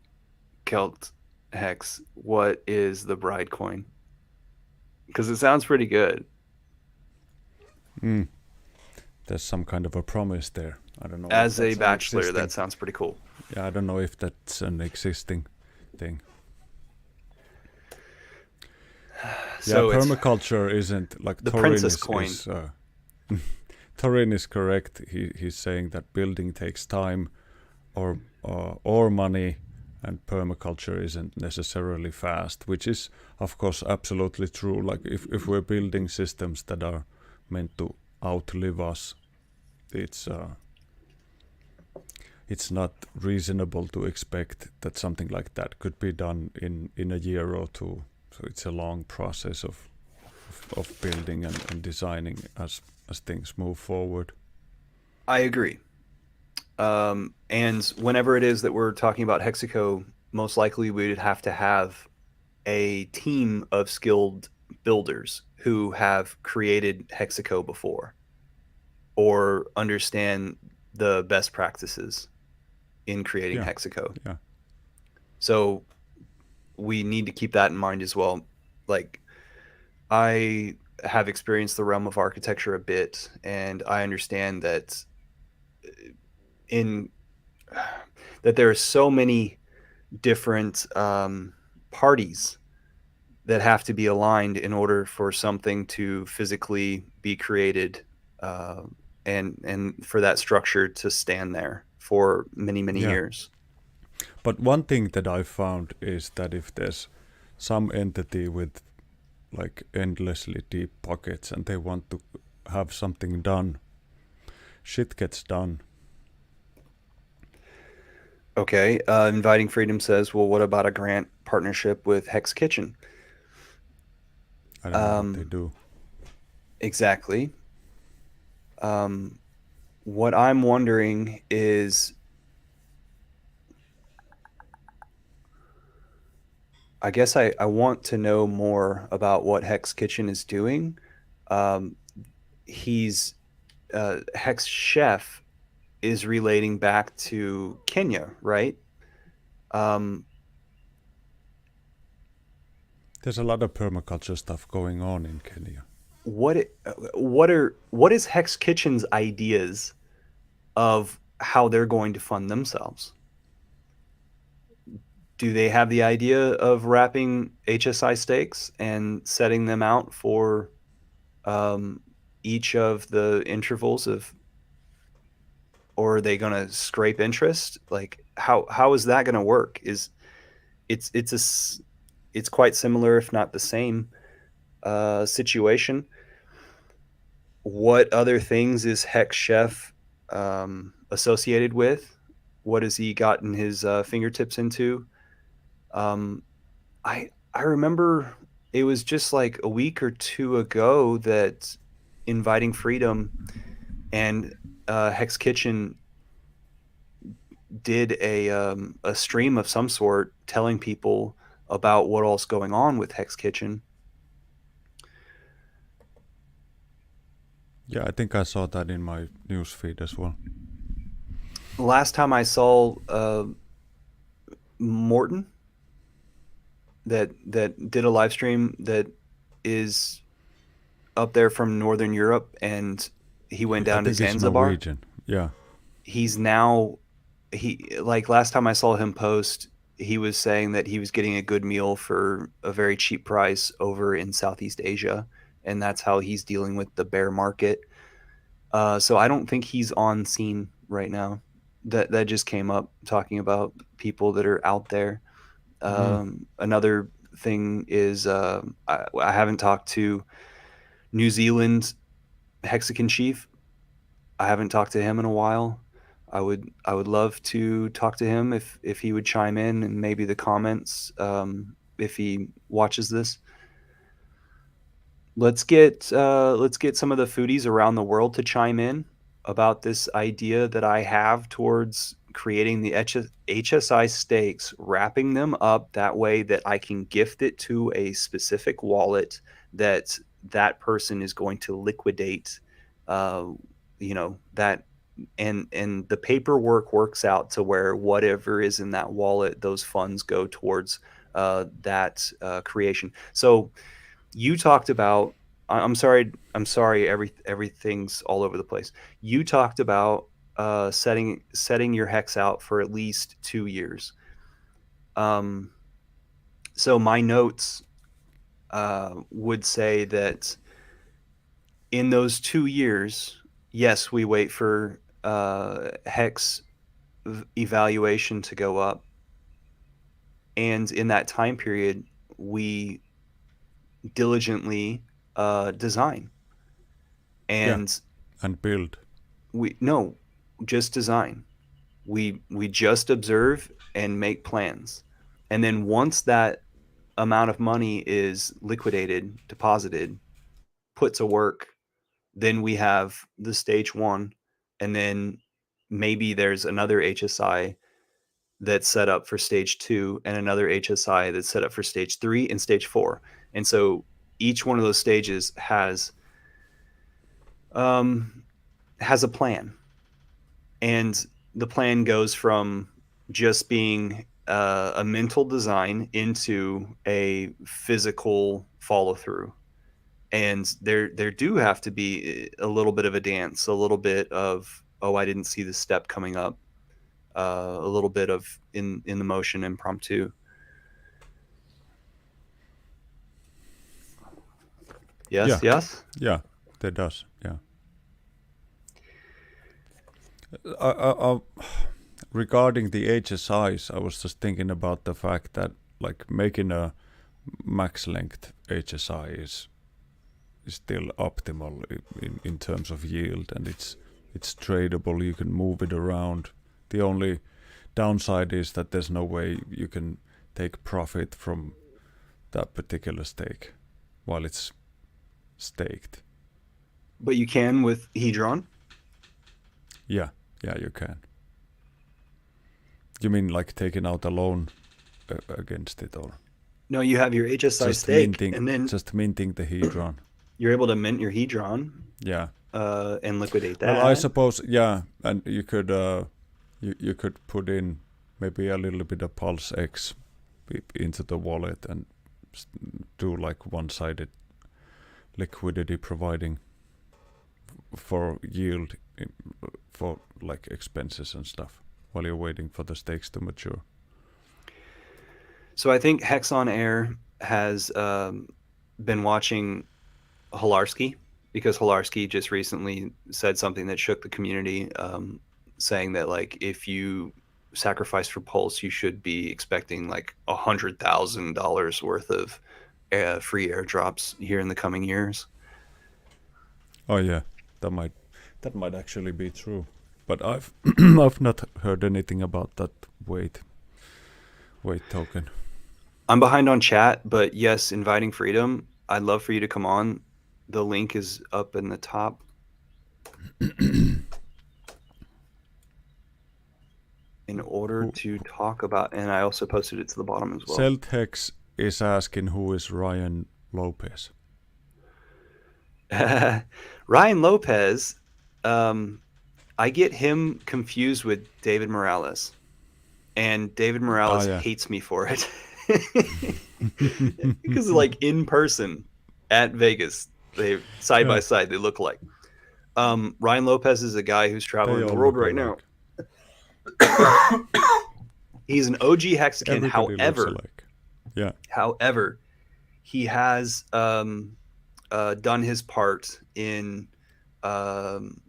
Kelt Hex, what is the bride coin? Because it sounds pretty good. Mm. There's some kind of a promise there. I don't know if As a that's an bachelor, that existing. sounds pretty cool. Yeah, I don't know if that's an existing thing. Yeah, So it's permaculture isn't like the Thorin princess is coin. Thorin is correct. He's saying that building takes time or money, and permaculture isn't necessarily fast, which is of course absolutely true. Like if we're building systems that are meant to outlive us, it's not reasonable to expect that something like that could be done in a year or two. So it's a long process of building and designing as things move forward. I agree. And whenever it is that we're talking about Hexico, most likely we would have to have a team of skilled builders who have created Hexico before or understand the best practices in creating Yeah, Hexico. yeah, So we need to keep that in mind as well. Like, I have experienced the realm of architecture a bit, and I understand that in that there are so many different parties that have to be aligned in order for something to physically be created, uh, and for that structure to stand there for many yeah. years. But one thing that I found is that if there's some entity with like endlessly deep pockets and they want to have something done, shit gets done. Okay, Inviting Freedom says, well, what about a grant partnership with Hex Kitchen? I don't know what they Um, do. exactly. Um, what I'm wondering is, I guess I want to know more about what Hex Kitchen is doing. Um, he's Hex Chef is relating back to Kenya, right? Um, There's a lot of permaculture stuff going on in Kenya. what is Hex Kitchen's ideas of how they're going to fund themselves? Do they have the idea of wrapping HSI stakes and setting them out for um, each of the intervals of, or are they going to scrape interest? Like how is that going to work? Is it's quite similar, if not the same, situation. What other things is Hex Chef associated with? What has he gotten his fingertips into? Um, I remember it was just like a week or two ago that Inviting Freedom and Hex Kitchen did a stream of some sort telling people about what all's going on with Hex Kitchen. Yeah, I think I saw that in my news feed as well. Last time I saw Morton that did a live stream that is up there from Northern Europe, and he went I down to think it's Zanzibar. Norwegian. Yeah, He's now he like last time I saw him post, he was saying that he was getting a good meal for a very cheap price over in Southeast Asia, and that's how he's dealing with the bear market. So I don't think he's on scene right now. That just came up talking about people that are out there. mm, Another thing is I haven't talked to New Zealand Hexican chief. I haven't talked to him in a while. I would love to talk to him if he would chime in and maybe the comments if he watches this. Let's get some of the foodies around the world to chime in about this idea that I have towards creating the HSI stakes, wrapping them up that way that I can gift it to a specific wallet that that person is going to liquidate. Uh, that and the paperwork works out to where whatever is in that wallet, those funds go towards that creation. So you talked about I'm sorry, everything's all over the place. You talked about setting your hex out for at least 2 years. um so my notes would say that in those 2 years, yes, we wait for hex evaluation to go up, and in that time period we diligently design. yeah, And and build. we no just design. We just observe and make plans, and then once that amount of money is liquidated, deposited, put to work, then we have the stage one, and then maybe there's another HSI that's set up for stage two, and another HSI that's set up for stage three and stage four. And so each one of those stages um, has a plan, and the plan goes from just being a mental design into a physical follow through. And there do have to be a little bit of a dance, a little bit of, oh, I didn't see the step coming up, a little bit of in the motion impromptu. Yeah, Yes, yes. yeah, that does. Yeah. I, regarding the HSIs, I was just thinking about the fact that like making a max length HSI is still optimal in terms of yield, and it's tradable. You can move it around. The only downside is that there's no way you can take profit from that particular stake while it's staked. But you can with Hedron. Yeah, yeah, you can. You mean like taking out a loan against it, or No, you have your HSI just stake, and then minting the Hedron? you're able to mint your Hedron Yeah. and liquidate Well, I that. suppose, yeah, and you could you could put in maybe a little bit of Pulse X into the wallet and do like one-sided liquidity providing for yield for like expenses and stuff while you're waiting for the stakes to mature. So I think Hex on Air has been watching Hilarski, because Hilarski just recently said something that shook the community, saying that like if you sacrifice for Pulse, you should be expecting like $100,000 worth of free airdrops here in the coming years. Oh yeah, that might that might actually be true, but I've I've not heard anything about that weight token. I'm behind on chat, but yes, inviting freedom. I'd love for you to come on. The link is up in the top. in order Who, to talk about, and I also posted it to the bottom as well. Celthex is asking who is Ryan Lopez. Ryan Lopez, um, I get him confused with David Morales, and David Ah, Morales yeah. hates me for it because like in person at Vegas, they side by Yeah, side they look like. Ryan Lopez is a guy who's they traveling the all world look right now. alike. He's an OG Hexican. Everybody looks However, alike. Yeah. however, he has done his part in um,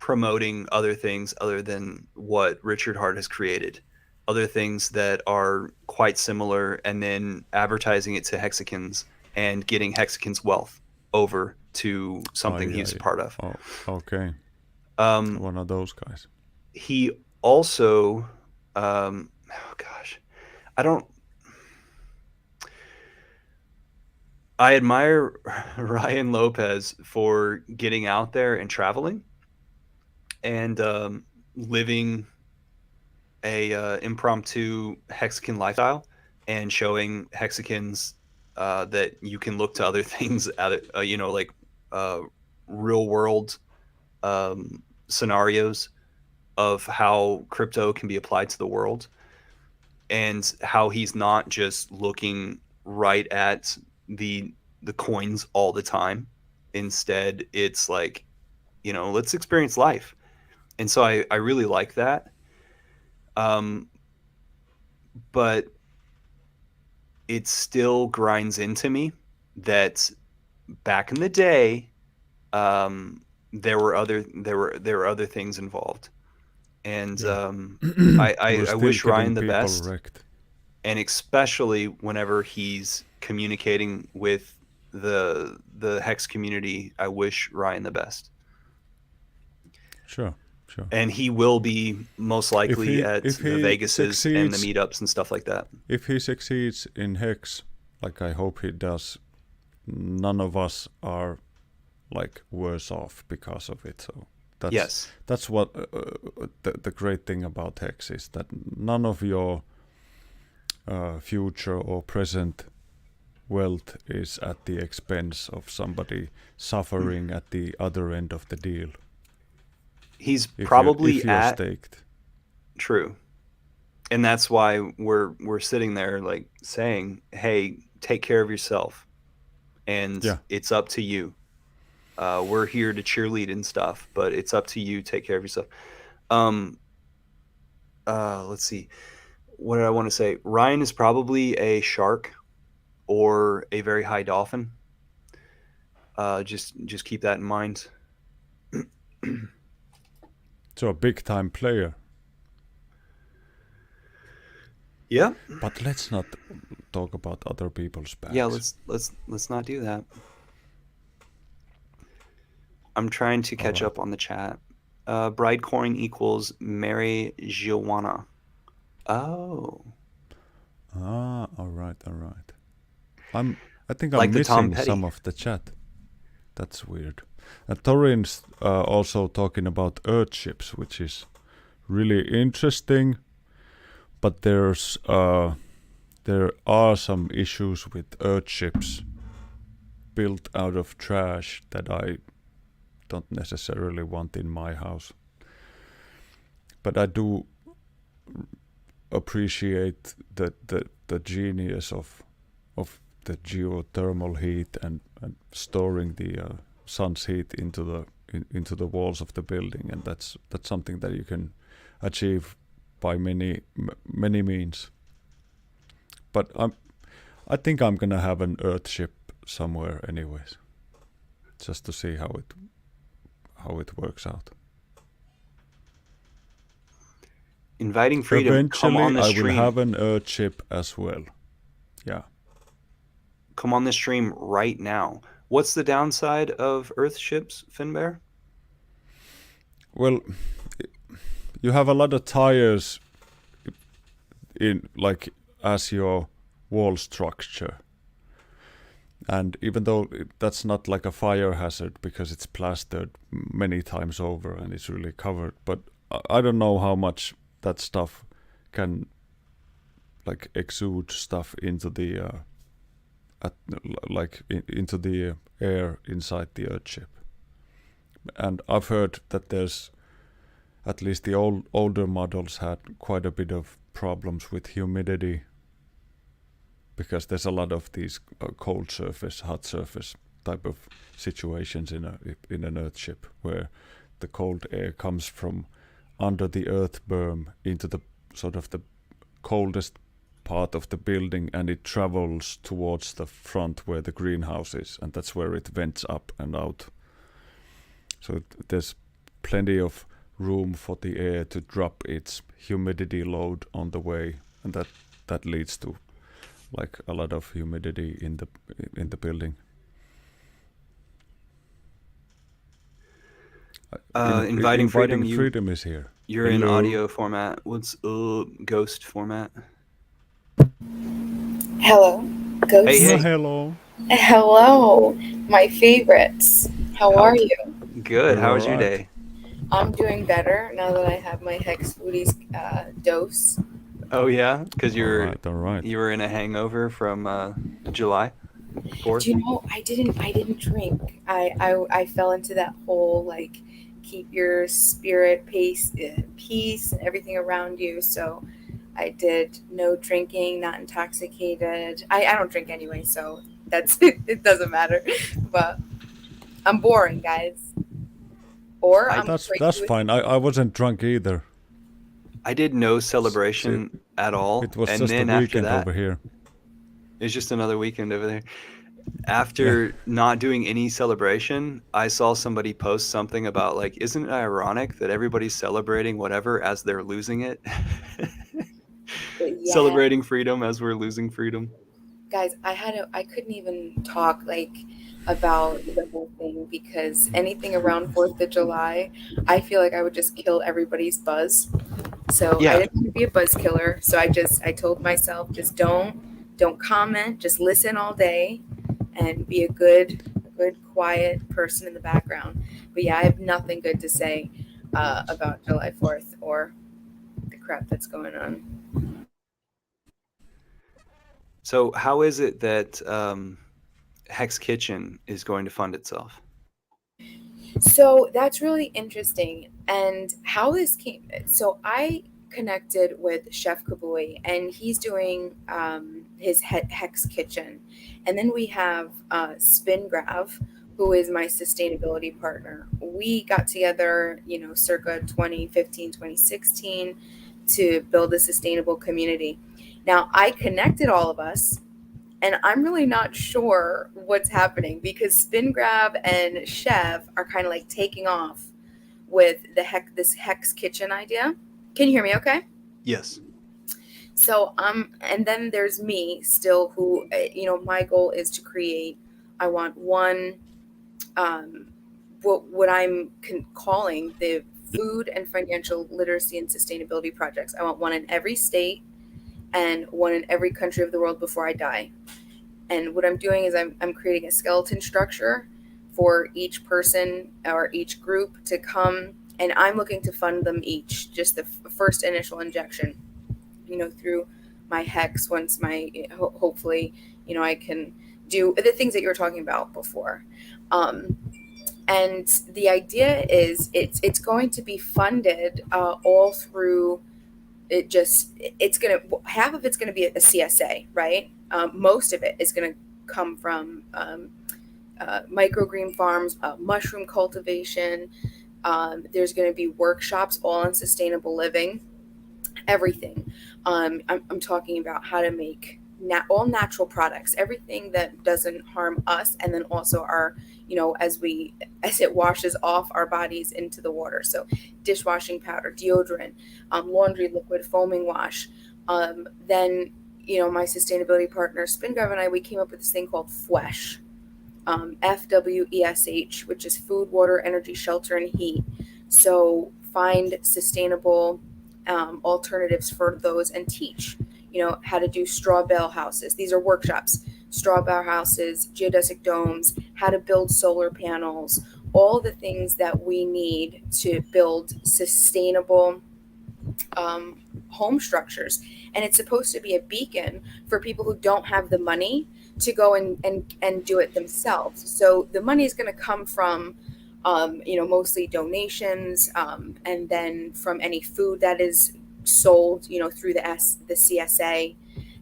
promoting other things other than what Richard Hart has created, other things that are quite similar, and then advertising it to Hexicans and getting Hexicans wealth over to Oh, something yeah, he's a yeah. part of. Oh, okay. Um, One of those guys. he also, oh gosh, I don't. I admire Ryan Lopez for getting out there and traveling and living a impromptu Hexican lifestyle and showing Hexicans that you can look to other things at it, like uh, real world scenarios of how crypto can be applied to the world and how he's not just looking right at the the coins all the time. Instead, it's like, let's experience life. And so I really like that. Um, but it still grinds into me that back in the day, there were other things involved, and Yeah. I, He I was I still wish getting Ryan the people best, wrecked. and especially whenever he's communicating with the Hex community, I wish Ryan the best, Sure, sure. and he will be most likely at If the he Vegases and the succeeds meetups and stuff like that. if he succeeds in Hex, like I hope he does, none of us are like worse off because of it. So Yes. that's what the great thing about Hex is that none of your future or present wealth is at the expense of somebody suffering at the other end of the deal. He's If probably you're at staked, true. And that's why we're sitting there like saying, "Hey, take care of yourself, and yeah, it's up to you. We're here to cheerlead and stuff, but it's up to you. Take care of yourself." Um, let's see. What did I want to say? Ryan is probably a shark or a very high dolphin. Just keep that in mind. so a big time player. Yeah, But let's not talk about other people's yeah. backs. Let's not do that. I'm trying to All catch right. up on the chat. Bridecoin equals Mary Joanna. Oh, All right, all right. I'm. I think I'm like the Tom missing some Petty. of the chat. That's weird. And Torin's also talking about Earthships, which is really interesting. But there are some issues with Earthships built out of trash that I don't necessarily want in my house. But I do appreciate the genius of the geothermal heat and storing the sun's heat into the walls of the building, and that's something that you can achieve by many means. But I think I'm gonna have an Earthship somewhere, anyways, just to see how it works out. Inviting Freedom, come Eventually, on the I will stream. have an Earthship as well. Yeah. Come on the stream right now. What's the downside of Earth ships, Finbear? Well, you have a lot of tires in like as your wall structure. And even though that's not like a fire hazard because it's plastered many times over and it's really covered, but I don't know how much that stuff can like exude stuff into the at, into the air inside the Earthship. And I've heard that there's at least the older models had quite a bit of problems with humidity because there's a lot of these cold surface, hot surface type of situations in an Earthship where the cold air comes from under the earth berm into the sort of the coldest part of the building, and it travels towards the front where the greenhouse is, and that's where it vents up and out. So there's plenty of room for the air to drop its humidity load on the way, and that leads to like a lot of humidity in the building. Inviting freedom. Freedom is here. You're in audio format. What's ghost format? Hello, ghost. Hey. Hello. Hello, my favorites. How are you? Good. How was All your right. day? I'm doing better now that I have my Hex Foodies dose. Oh yeah, because All right. you were in a hangover from July 4th. Do you know I didn't drink. I fell into that whole like keep your spirit peace and everything around you. So I did no drinking, not intoxicated. I don't drink anyway, so that's it doesn't matter. But I'm boring, guys. Or I'm That's crazy with fine. I wasn't drunk either. I did no celebration at all, It was and just a then after weekend that, over here. it's just another weekend over there. After not doing any celebration, I saw somebody post something about like, isn't it ironic that everybody's celebrating whatever as they're losing it? Yeah. Celebrating freedom as we're losing freedom. Guys, I couldn't even talk like about the whole thing because anything around 4th of July, I feel like I would just kill everybody's buzz. So Yeah. I didn't want to be a buzz killer. So I told myself just don't comment, just listen all day and be a good quiet person in the background. But yeah, I have nothing good to say about July 4th or the crap that's going on. So how is it that Hex Kitchen is going to fund itself? So that's really interesting. And how this came, so I connected with Chef Kabui, and he's doing his Hex Kitchen. And then we have Spingrav, who is my sustainability partner. We got together, circa 2015, 2016 to build a sustainable community. Now, I connected all of us, and I'm really not sure what's happening because Spin Grab and Chef are kind of like taking off with this Hex Kitchen idea. Can you hear me okay? Yes. So and then there's me still who my goal is to create, I want one what I'm calling the food and financial literacy and sustainability projects. I want one in every state and one in every country of the world before I die. And what I'm doing is I'm creating a skeleton structure for each person or each group to come, and I'm looking to fund them each, just the first initial injection, through my Hex. Once hopefully, I can do the things that you were talking about before. And the idea is it's going to be funded all through it's gonna half of it's gonna be a CSA, right? Most of it is gonna come from microgreen farms, mushroom cultivation. There's gonna be workshops all on sustainable living, everything. I'm talking about how to make all natural products, everything that doesn't harm us, and then also our, as it washes off our bodies into the water. So dishwashing powder, deodorant, laundry liquid, foaming wash. Then, my sustainability partner, Spingrove, and we came up with this thing called FWESH, FWESH, which is food, water, energy, shelter, and heat. So find sustainable alternatives for those and teach, how to do straw bale houses. These are workshops, straw bale houses, geodesic domes, how to build solar panels, all the things that we need to build sustainable home structures, and it's supposed to be a beacon for people who don't have the money to go and do it themselves. So the money is going to come from mostly donations, and then from any food that is sold, through the CSA,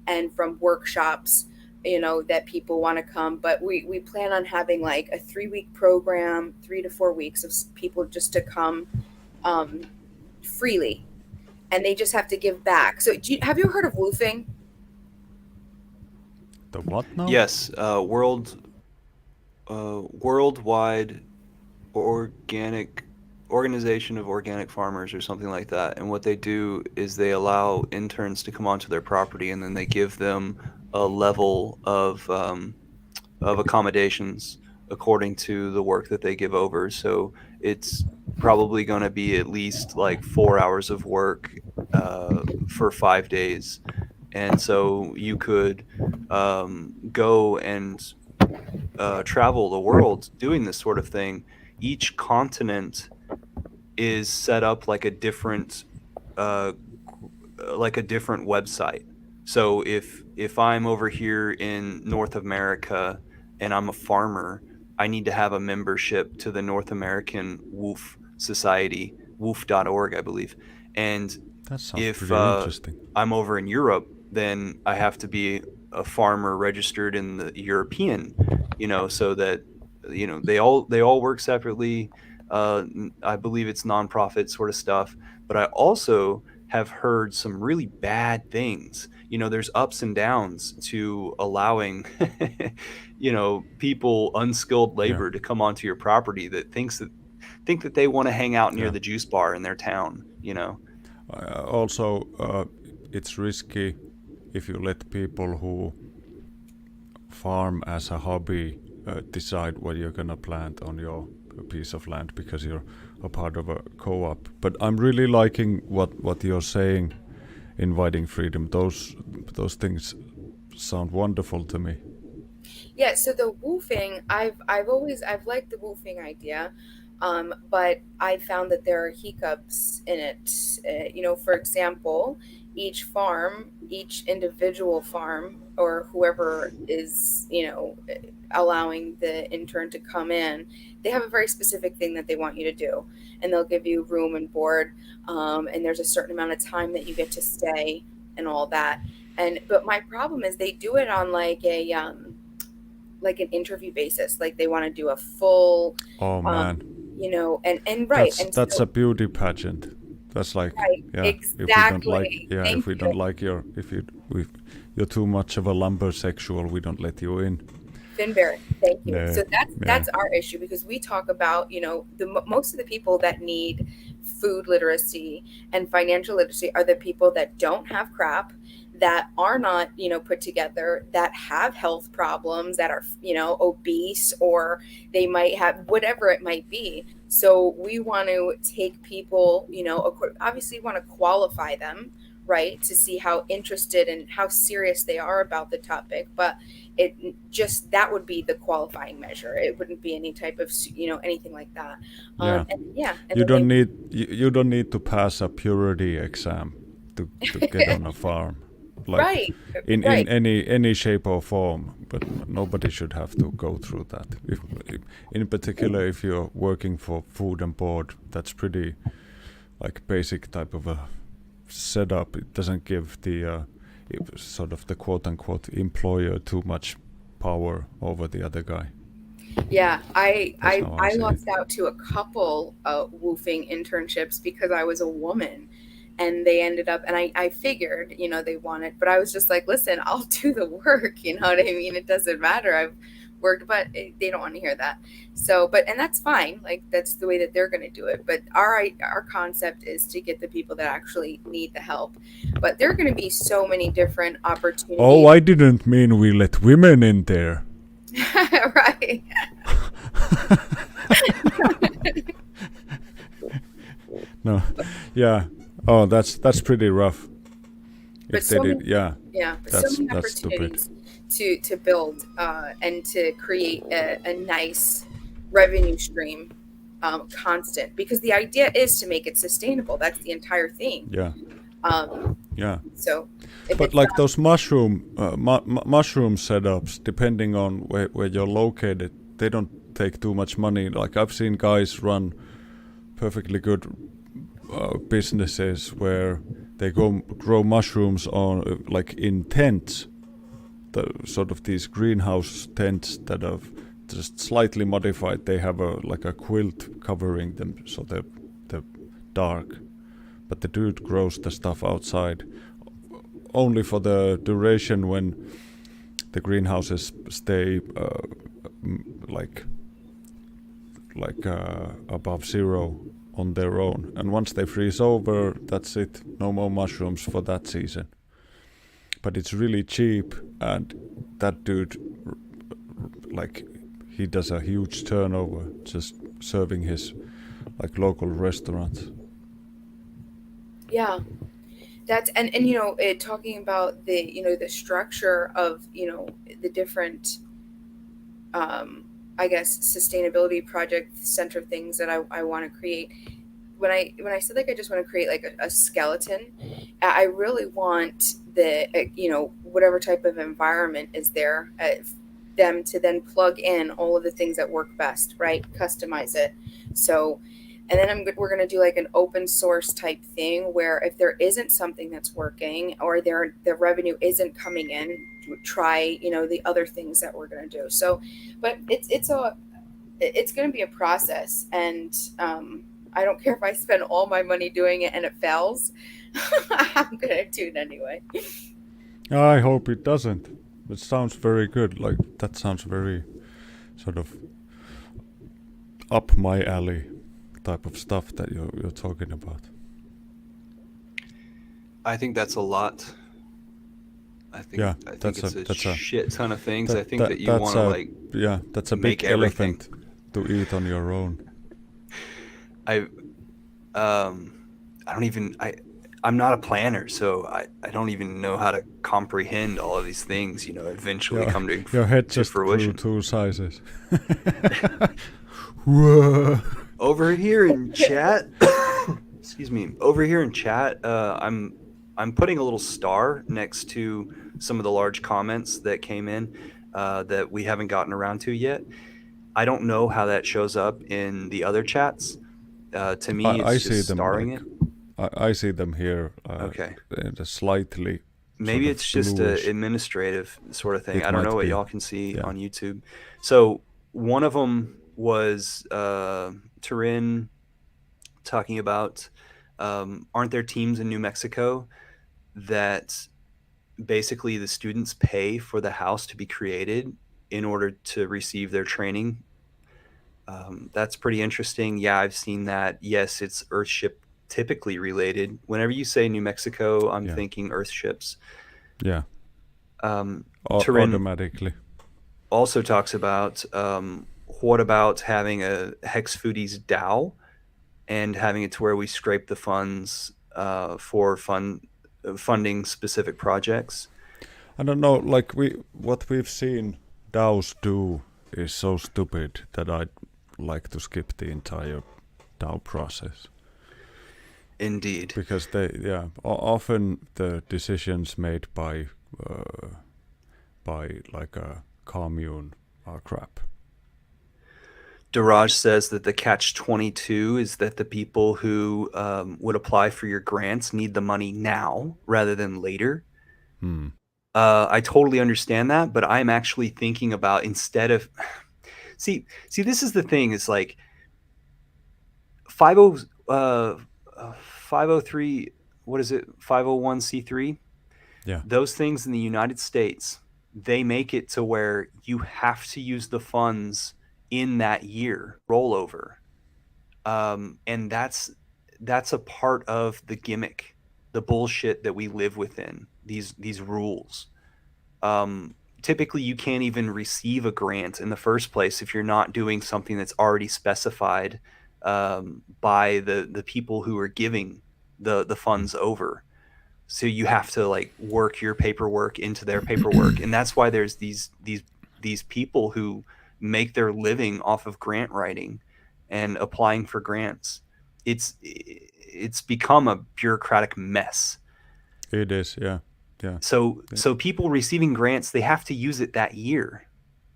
and from workshops, that people want to come. But we plan on having like a 3-week program, 3 to 4 weeks of people just to come freely, and they just have to give back. So have you heard of woofing? The what now? Yes, worldwide organic organization of organic farmers or something like that. And what they do is they allow interns to come onto their property, and then they give them a level of accommodations according to the work that they give over. So it's probably going to be at least like 4 hours of work for 5 days. And so you could go and travel the world doing this sort of thing. Each continent is set up uh, like a different website. So if I'm over here in North America and I'm a farmer, I need to have a membership to the North American Wolf Society, wolf.org, I believe. And That sounds if pretty interesting. I'm over in Europe, then I have to be a farmer registered in the European, so that they all work separately. I believe it's nonprofit sort of stuff, but I also have heard some really bad things. There's ups and downs to allowing, people, unskilled Yeah, labor to come onto your property that think that they want to hang out near yeah. the juice bar in their town. Also, it's risky if you let people who farm as a hobby decide what you're gonna plant on your piece of land because you're a part of a co-op. But I'm really liking what you're saying, inviting freedom. Those things sound wonderful to me. Yeah, so the woofing, I've liked the woofing idea, but I found that there are hiccups in it. For example, each individual farm, or whoever is, allowing the intern to come in, they have a very specific thing that they want you to do, and they'll give you room and board, and there's a certain amount of time that you get to stay and all that. But my problem is they do it on like an interview basis. Like they want to do a full, Oh um, man, and right. that's And so, a beauty pageant. That's like, right, yeah, exactly. if Thank we don't you, like if you're too much of a lumber sexual, we don't let you in. Finbarr. Thank you. No, So that's yeah, that's our issue, because we talk about, most of the people that need food literacy and financial literacy are the people that don't have crap, that are not, put together, that have health problems, that are, obese, or they might have whatever it might be. So we want to take people, obviously want to qualify them, right, to see how interested and how serious they are about the topic. But it just, that would be the qualifying measure. It wouldn't be any type of, anything like that. yeah. And yeah, and You then they, don't need you don't need to pass a purity exam to get on a farm, like right, in right. any shape or form. But nobody should have to go through that. In particular, if you're working for food and board, that's pretty like basic type of a setup. It doesn't give the sort of the quote unquote employer too much power over the other guy. Yeah, I That's I how I I see it. lost out to a couple woofing internships because I was a woman, and they ended up, and I figured, they wanted, but I was just like, listen, I'll do the work, you know what I mean? It doesn't matter. I've worked, but they don't want to hear that. So, and that's fine. Like that's the way that they're going to do it. But our concept is to get the people that actually need the help. But there are going to be so many different Oh, opportunities. I didn't mean we let women in there. Right. No, yeah. Oh, that's pretty rough. But If they so did, many, yeah, yeah, but so many that's stupid. opportunities to build, and to create a nice revenue stream constant, because the idea is to make it sustainable. That's the entire thing. Yeah. Yeah. So if But it's like not, those mushroom setups, depending on where you're located, they don't take too much money. Like I've seen guys run perfectly good businesses where they go grow mushrooms on like in tents, the sort of these greenhouse tents that are just slightly modified. They have a quilt covering them, so they're dark. But the dude grows the stuff outside only for the duration when the greenhouses stay like above zero on their own. And once they freeze over, that's it. No more mushrooms for that season. But it's really cheap, and that dude, like, he does a huge turnover just serving his like local restaurants. yeah, that's and talking about the structure of the different I guess sustainability project center things that I want to create. When I said like I just want to create like a skeleton, I really want the whatever type of environment is there, them to then plug in all of the things that work best, right? Customize it. So, and then we're going to do like an open source type thing where if there isn't something that's working or the revenue isn't coming in, try the other things that we're going to do. So, but it's going to be a process, and I don't care if I spend all my money doing it and it fails. I'm going to do it anyway. I hope it doesn't. It sounds very good. Like that sounds very sort of up my alley type of stuff that you're talking about. I think that's a lot. I think it's a shit ton of things. I think that you want to like that's a big elephant to eat on your own. I'm not a planner, so I don't even know how to comprehend all of these things, eventually come to your head just fruition. Grew 2 sizes. Over here in chat, excuse me. Over here in chat, I'm putting a little star next to some of the large comments that came in that we haven't gotten around to yet. I don't know how that shows up in the other chats. To me, it's just starring it. I see them here. Okay. Slightly. Maybe it's just an administrative sort of thing. I don't know what y'all can see on YouTube. So one of them was Turin talking about aren't there teams in New Mexico that basically the students pay for the house to be created in order to receive their training? That's pretty interesting. Yeah, I've seen that. Yes, it's Earthship typically related. Whenever you say New Mexico, I'm thinking Earthships. Yeah. Turin automatically also talks about what about having a Hex Foodies DAO and having it to where we scrape the funds for funding specific projects. I don't know, like what we've seen DAOs do is so stupid that I'd like to skip the entire DAO process. Indeed. Because often the decisions made by like a commune are crap. Daraj says that the catch-22 is that the people who would apply for your grants need the money now rather than later. I totally understand that, but I'm actually thinking about instead of see this is the thing. It's like 503, what is it? 501c3. Yeah. Those things in the United States, they make it to where you have to use the funds in that year rollover. And that's a part of the gimmick, the bullshit that we live within, these rules. Typically you can't even receive a grant in the first place if you're not doing something that's already specified by the people who are giving the funds over. So you have to like work your paperwork into their paperwork. And that's why there's these people who make their living off of grant writing and applying for grants. It's become a bureaucratic mess. It is, yeah, yeah. So people receiving grants, they have to use it that year.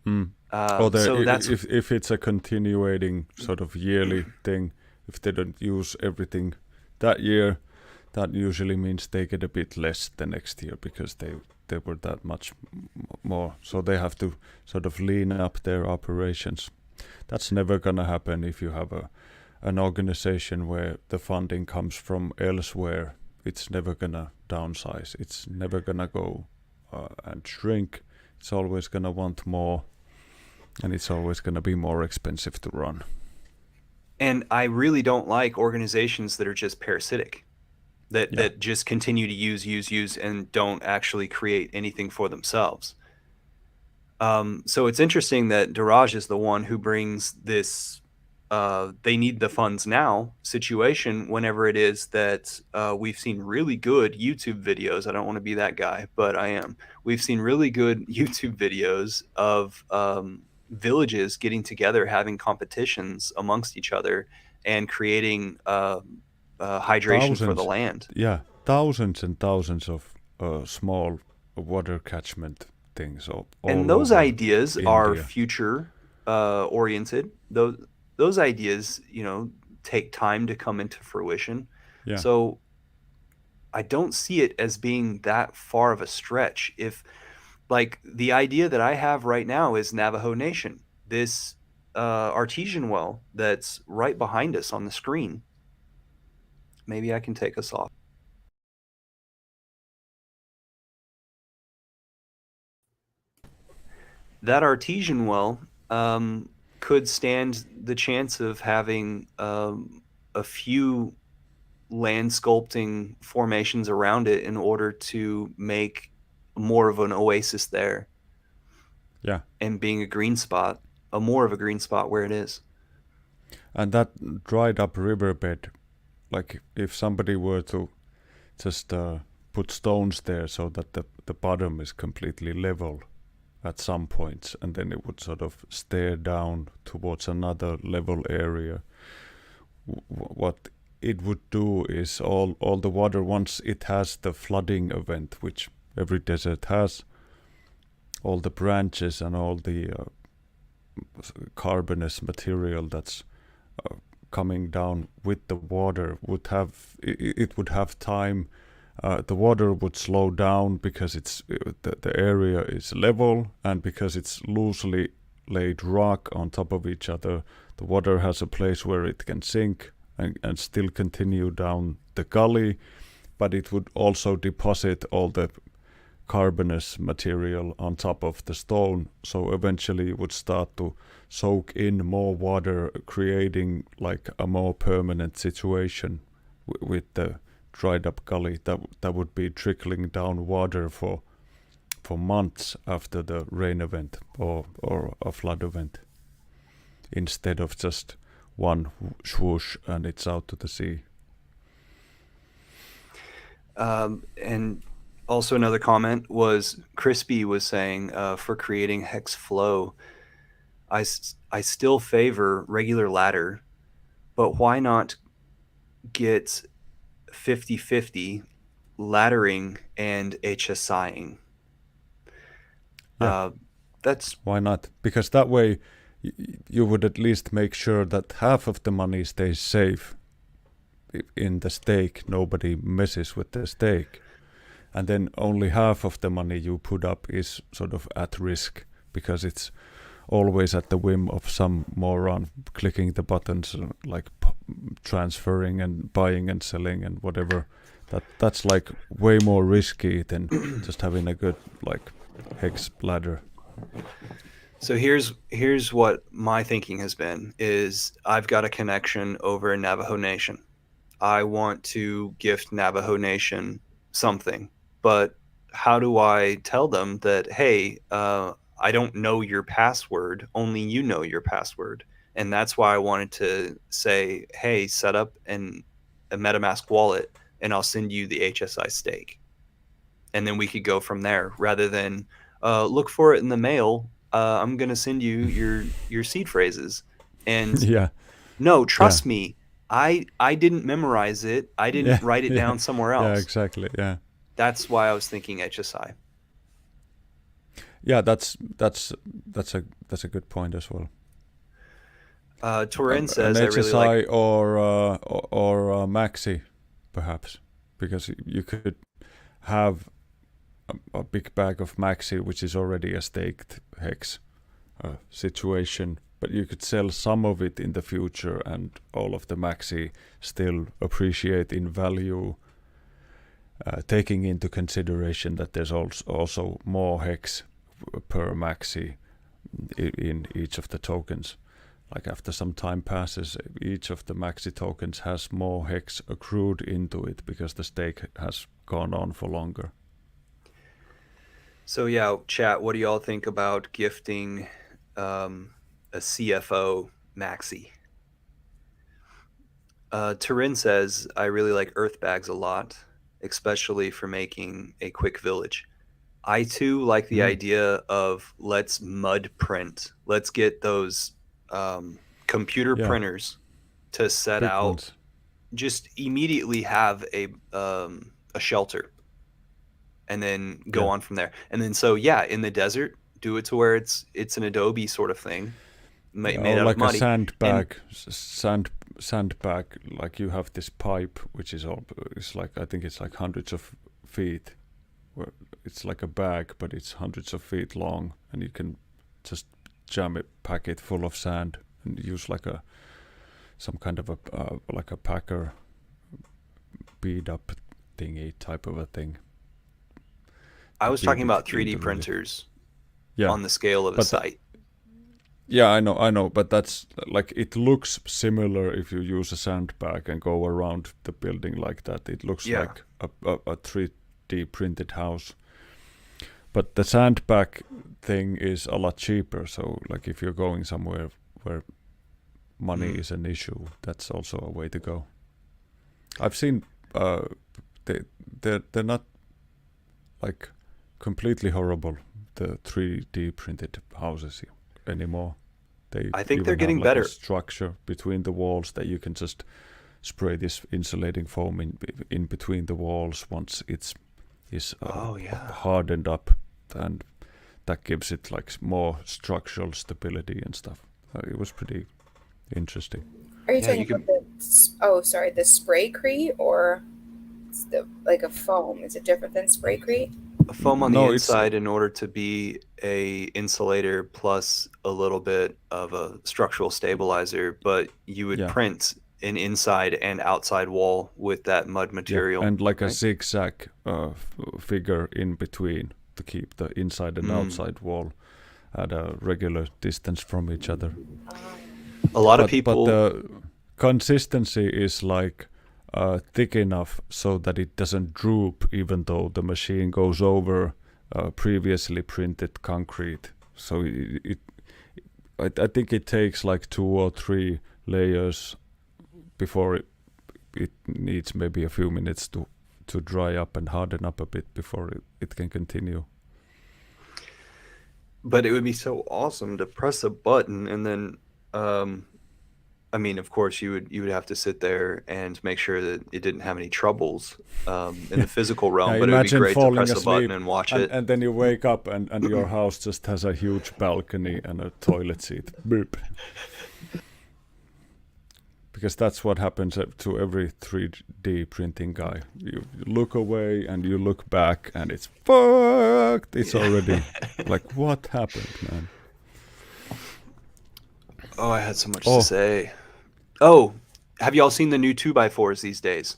Mm. Or So that's if it's a continuing sort of yearly thing, if they don't use everything that year, that usually means they get a bit less the next year because they were that much more. So they have to sort of lean up their operations. That's never gonna happen if you have an organization where the funding comes from elsewhere. It's never gonna downsize. It's never gonna go and shrink. It's always gonna want more, and it's always gonna be more expensive to run. And I really don't like organizations that are just parasitic, that just continue to use, and don't actually create anything for themselves. So it's interesting that Daraj is the one who brings this they need the funds now situation whenever it is that we've seen really good YouTube videos. I don't want to be that guy, but I am. We've seen really good YouTube videos of villages getting together, having competitions amongst each other, and creating hydration for the Thousands, land. yeah, thousands and thousands of small water catchment things And all those over ideas are India. future oriented. Those ideas, take time to come into fruition. Yeah, So I don't see it as being that far of a stretch. If, like, the idea that I have right now is Navajo Nation, this artesian well that's right behind us on the screen. Maybe I can take us off. That artesian well could stand the chance of having a few land sculpting formations around it in order to make more of an oasis there, yeah. and being a green spot, more of a green spot where it is. And that dried up riverbed, like if somebody were to just put stones there so that the bottom is completely level at some points, and then it would sort of stare down towards another level area. What it would do is all the water, once it has the flooding event, which every desert has, all the branches and all the carbonous material that's coming down with the water would have it would have time. The water would slow down because the area is level, and because it's loosely laid rock on top of each other, the water has a place where it can sink and still continue down the gully, but it would also deposit all the carbonous material on top of the stone, so eventually it would start to soak in more water, creating like a more permanent situation with the dried up gully that would be trickling down water for months after the rain event or a flood event, instead of just one swoosh and it's out to the sea. And also another comment was Crispy was saying for creating hex flow, I still favor regular ladder, but why not get 50-50 laddering and HSIing? Yeah. That's Why not? Because that way you would at least make sure that half of the money stays safe in the stake. Nobody messes with the stake. And then only half of the money you put up is sort of at risk, because it's always at the whim of some moron clicking the buttons, like transferring and buying and selling and whatever. That's like way more risky than just having a good like hex ladder. So here's what my thinking has been is I've got a connection over in Navajo Nation. I want to gift Navajo Nation something, but how do I tell them that, hey, I don't know your password, only you know your password? And that's why I wanted to say, hey, set up a MetaMask wallet and I'll send you the HSI stake. And then we could go from there rather than look for it in the mail. I'm going to send you your seed phrases. And Yeah. No, Yeah, trust me. I didn't memorize it. I didn't yeah, write it yeah, down somewhere yeah. else. Exactly. Yeah, That's why I was thinking HSI. yeah. That's a good point as well. Turin An says I really like. HSI or Maxi, perhaps, because you could have a big bag of Maxi, which is already a staked hex situation, but you could sell some of it in the future, and all of the Maxi still appreciate in value, taking into consideration that there's also more hex per Maxi in each of the tokens. Like after some time passes, each of the Maxi tokens has more hex accrued into it because the stake has gone on for longer. So yeah, chat. What do y'all think about gifting a CFO maxi? Turin says I really like earth bags a lot, especially for making a quick village. I too like the Mm. idea of let's mud print. Let's get those computer Yeah, printers to set big out. ones. Just immediately have a shelter, and then go Yeah. on from there. And then so yeah, in the desert, do it to where it's an Adobe sort of thing, Yeah, made or out of like a muddy. And sandbag. Like you have this pipe, which is all. It's like I think it's like hundreds of feet. Where it's like a bag, but it's hundreds of feet long, and you can just jam it, pack it full of sand, and use like some kind of a like a packer bead up thingy type of a thing I to was bead talking it about 3D into really. printers Yeah, on the scale of a but site. yeah, I know, but that's like it looks similar if you use a sandbag and go around the building like that. It looks Yeah. like a 3D printed house. But the sandbag thing is a lot cheaper. So like if you're going somewhere where money Mm. is an issue, that's also a way to go. I've seen they they're not like completely horrible, the 3D printed houses anymore. They I think they're even have getting like a better. structure between the walls that you can just spray this insulating foam in between the walls once it's is Oh yeah. hardened up, and that gives it like more structural stability and stuff. It was pretty interesting. Are you Yeah, talking you about could. the spray-crete, or it's like a foam? Is it different than spray-crete? Foam on the No, it's inside in order to be a insulator plus a little bit of a structural stabilizer, but you would yeah, print an inside and outside wall with that mud yeah, material, and like a right? zigzag figure in between to keep the inside and Mm. outside wall at a regular distance from each other. A lot of But people, the consistency is like thick enough so that it doesn't droop, even though the machine goes over previously printed concrete. So I think it takes like 2 or 3 layers before it needs maybe a few minutes to dry up and harden up a bit before it can continue. but it would be so awesome to press a button and then, I mean, of course, you would have to sit there and make sure that it didn't have any troubles in the physical Yeah, realm, but it would be imagine great to falling press a button asleep and watch it. and then you wake up and your house just has a huge balcony and a toilet seat. Boop. Because that's what happens to every 3D printing guy. You look away and you look back and it's fucked. It's already like, what happened, man? Oh, I had so much to Oh, say. Oh, have y'all seen the new 2x4s these days?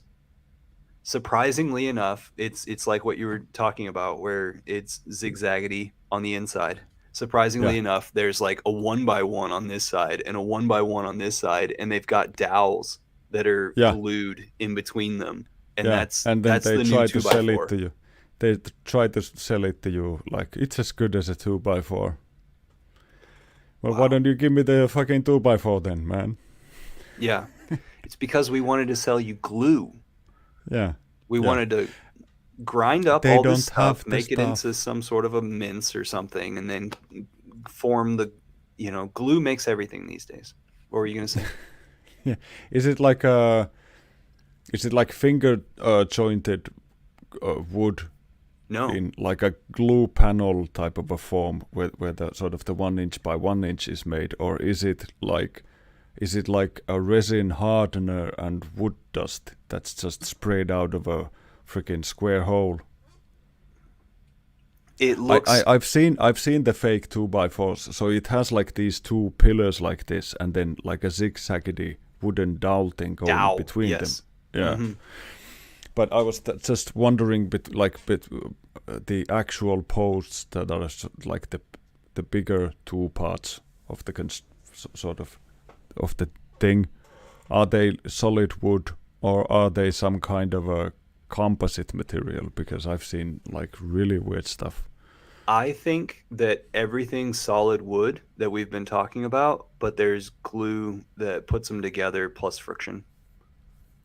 Surprisingly enough, it's like what you were talking about, where it's zigzaggedy on the inside. yeah, Surprisingly enough, there's like a 1x1 on this side and a 1x1 on this side, and they've got dowels that are yeah, glued in between them, and yeah. that's And then that's they the new try two to by sell it four. to you. They try to sell it to you like it's as good as a 2x4. Well, why Wow. don't you give me the fucking 2x4 then, man? Yeah. It's because we wanted to sell you glue. Yeah, We yeah. wanted to grind up They all this don't have stuff, the make it into stuff. some sort of a mince or something, and then form the, glue makes everything these days. What were you going to say? Is it like finger jointed wood No. in like a glue panel type of a form where the sort of the 1 inch by 1 inch is made, or is it like a resin hardener and wood dust that's just sprayed out of a freaking square hole? It looks I've seen the fake 2x4s, so it has like these two pillars like this, and then like a zigzaggedy wooden dowel thing going dowel. between Yes. them. Yeah, Mhm. but I was just wondering, the actual posts that are like the bigger two parts of the sort of the thing. Are they solid wood, or are they some kind of a composite material? Because I've seen like really weird stuff. I think that everything's solid wood that we've been talking about, but there's glue that puts them together plus friction.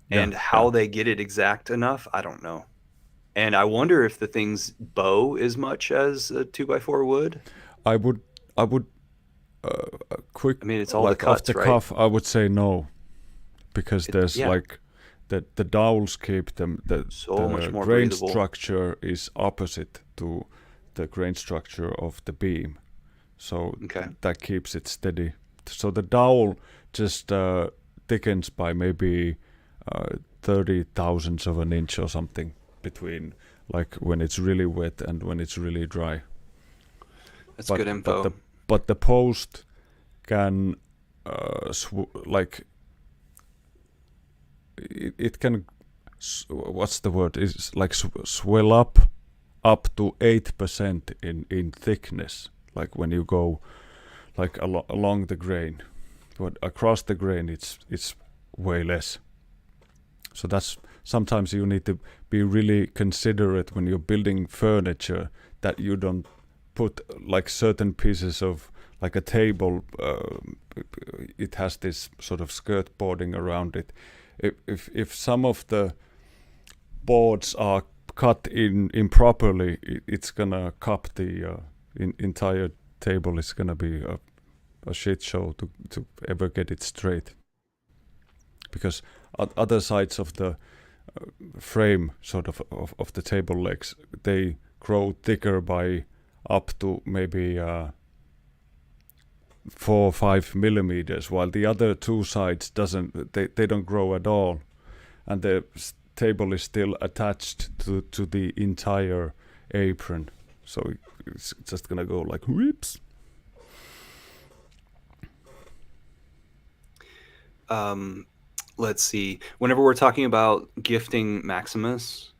Yeah, And yeah. how they get it exact enough, I don't know. And I wonder if the things bow as much as a 2x4 would. I would, I would, quick, I mean, it's all the like off the cuts, right? cuff, I would say no, because there's Yeah, like the dowels keep them. so much The more grain breathable. structure is opposite to the grain structure of the beam, so Okay. that keeps it steady. So the dowel just thickens by maybe 30 thousandths of an inch or something between like when it's really wet and when it's really dry. That's good info. But the post can like it can what's the word, is like swell up to 8% in thickness, like when you go like along the grain, but across the grain it's way less. So that's sometimes you need to be really considerate when you're building furniture, that you don't put like certain pieces of like a table. It has this sort of skirt boarding around it. If some of the boards are cut in improperly, it's gonna cup the entire table. Is gonna be a shit show to ever get it straight, because other sides of the frame sort of the table legs, they grow thicker by up to maybe 4 or 5 millimeters, while the other two sides they don't grow at all, and the table is still attached to the entire apron, so it's just gonna go like whoops. Let's see. Whenever we're talking about gifting Maximus,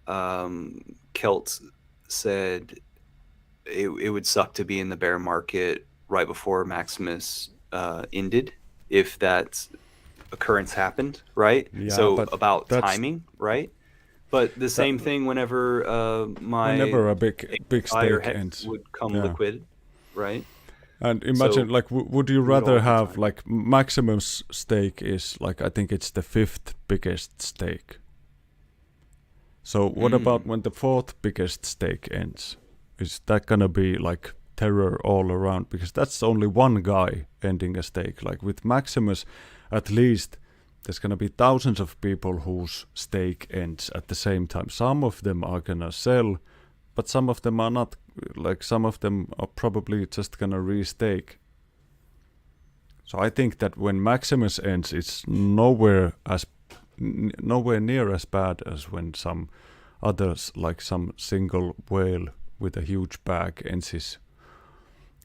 Kelt said it would suck to be in the bear market right before Maximus ended, if that occurrence happened, right? Yeah, So but about that's timing, right? But the same thing whenever my whenever a big fire stake hex ends. would come Yeah. liquid, right? And imagine, So like, would you we would all rather be have time. like Maximum's stake is like, I think it's the 5th biggest stake. So what about when the 4th biggest stake ends? Is that gonna be like terror all around? Because that's only one guy ending a stake. Like with Maximus, at least there's gonna be thousands of people whose stake ends at the same time. Some of them are gonna sell, but some of them are not. Like some of them are probably just gonna restake. So I think that when Maximus ends, it's nowhere near as bad as when some others, like some single whale with a huge bag, ends his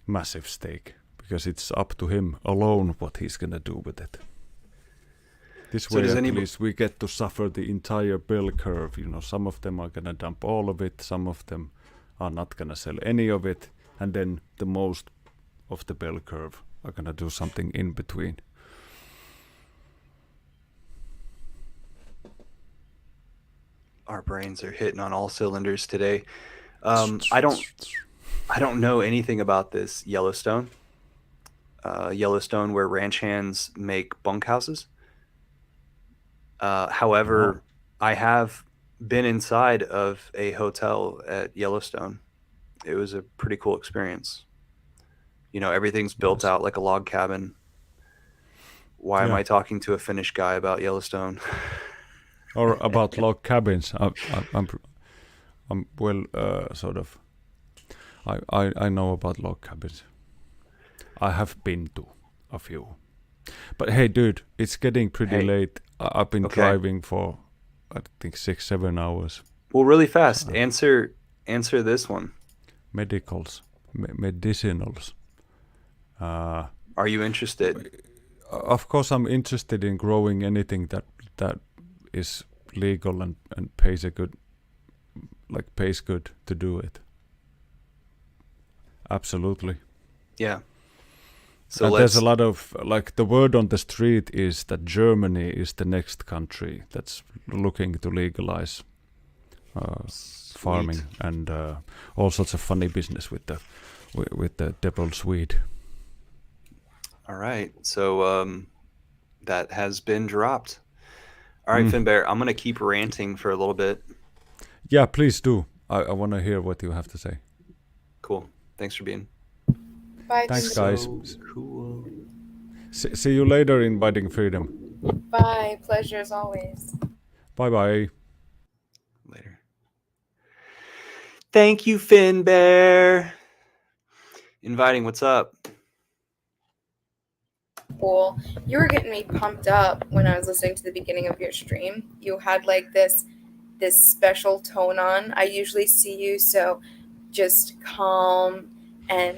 massive stake, because it's up to him alone what he's gonna do with it. This So way, does at anybody? least we get to suffer the entire bell curve. You know, some of them are gonna dump all of it, some of them are not gonna sell any of it, and then the most of the bell curve are gonna do something in between. Our brains are hitting on all cylinders today. I don't know anything about this Yellowstone. Yellowstone, where ranch hands make bunkhouses. No. However, I have been inside of a hotel at Yellowstone. It was a pretty cool experience. You know, everything's built Yes. out like a log cabin Why am Yeah. I talking to a Finnish guy about Yellowstone? Or about log cabins. I'm well, sort of. I know about log cabins. I have been to a few. But hey, dude, it's getting pretty Hey, late. I've been okay. driving for I think 6-7 hours. Well, really fast. Answer this one. Medicals, medicinals. Uh, Are you interested? of course, I'm interested in growing anything that is legal and pays a good, like pays good to do it. Absolutely. Yeah. So And there's a let's. lot of, like, the word on the street is that Germany is the next country that's looking to legalize farming Sweet. and all sorts of funny business with the devil's weed. All right. So that has been dropped. All right, Finbear, I'm gonna keep ranting for a little bit. Yeah, please do. I want to hear what you have to say. Cool. Thanks for being Bye, Thanks, Timothy. guys. so cool. See you later in Biting Freedom. Bye. Pleasure as always. Bye bye. Later. Thank you, Finbear. Inviting, what's up? Cool. You were getting me pumped up when I was listening to the beginning of your stream. You had like this special tone on. I usually see you so just calm and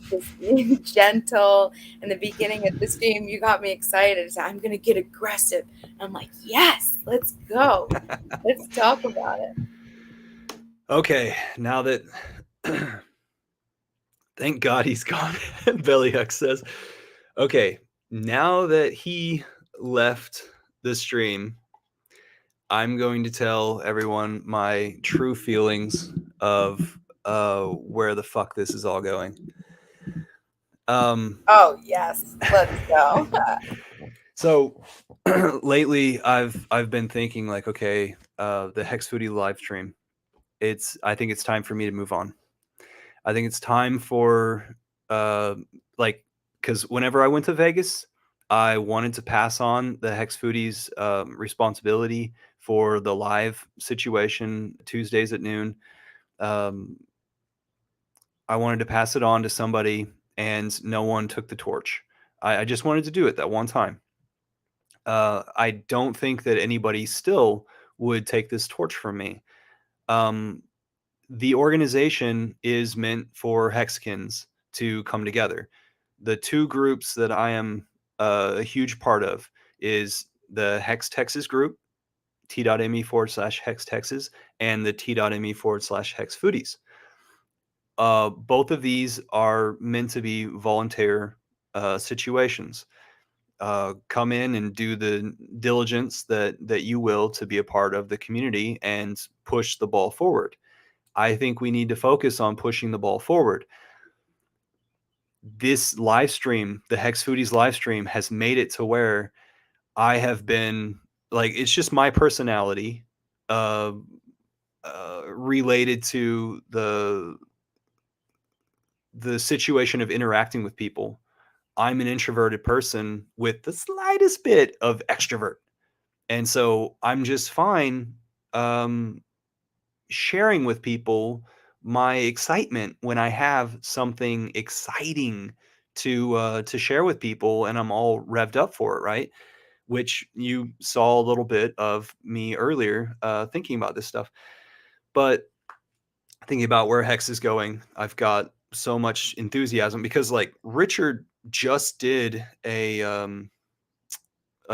just being gentle. In the beginning of the stream, you got me excited. So I'm gonna get aggressive. I'm like, yes, let's go. Let's talk about it. Okay, now that thank God he's gone, Bellyhuck says. Okay, now that he left the stream, I'm going to tell everyone my true feelings of where the fuck this is all going. Oh yes, let's go. So lately I've been thinking like, okay, the Hex Foodie live stream. I think it's time for me to move on. I think it's time for like, because whenever I went to Vegas, I wanted to pass on the Hex Foodies responsibility for the live situation Tuesdays at noon. Um, I wanted to pass it on to somebody, and no one took the torch. I just wanted to do it that one time. I don't think that anybody still would take this torch from me. The organization is meant for Hexicans to come together. The two groups that I am a huge part of is the Hex Texas group, t.me/Hex Texas, and the t.me/Hex Foodies. Both of these are meant to be volunteer situations. Come in and do the diligence that you will to be a part of the community and push the ball forward. I think we need to focus on pushing the ball forward. This live stream, the Hex Foodies live stream, has made it to where I have been like, it's just my personality related to the situation of interacting with people. I'm an introverted person with the slightest bit of extrovert. And so I'm just fine sharing with people my excitement when I have something exciting to share with people, and I'm all revved up for it, right? Which you saw a little bit of me earlier thinking about this stuff. But thinking about where Hex is going, I've got so much enthusiasm because like Richard just did a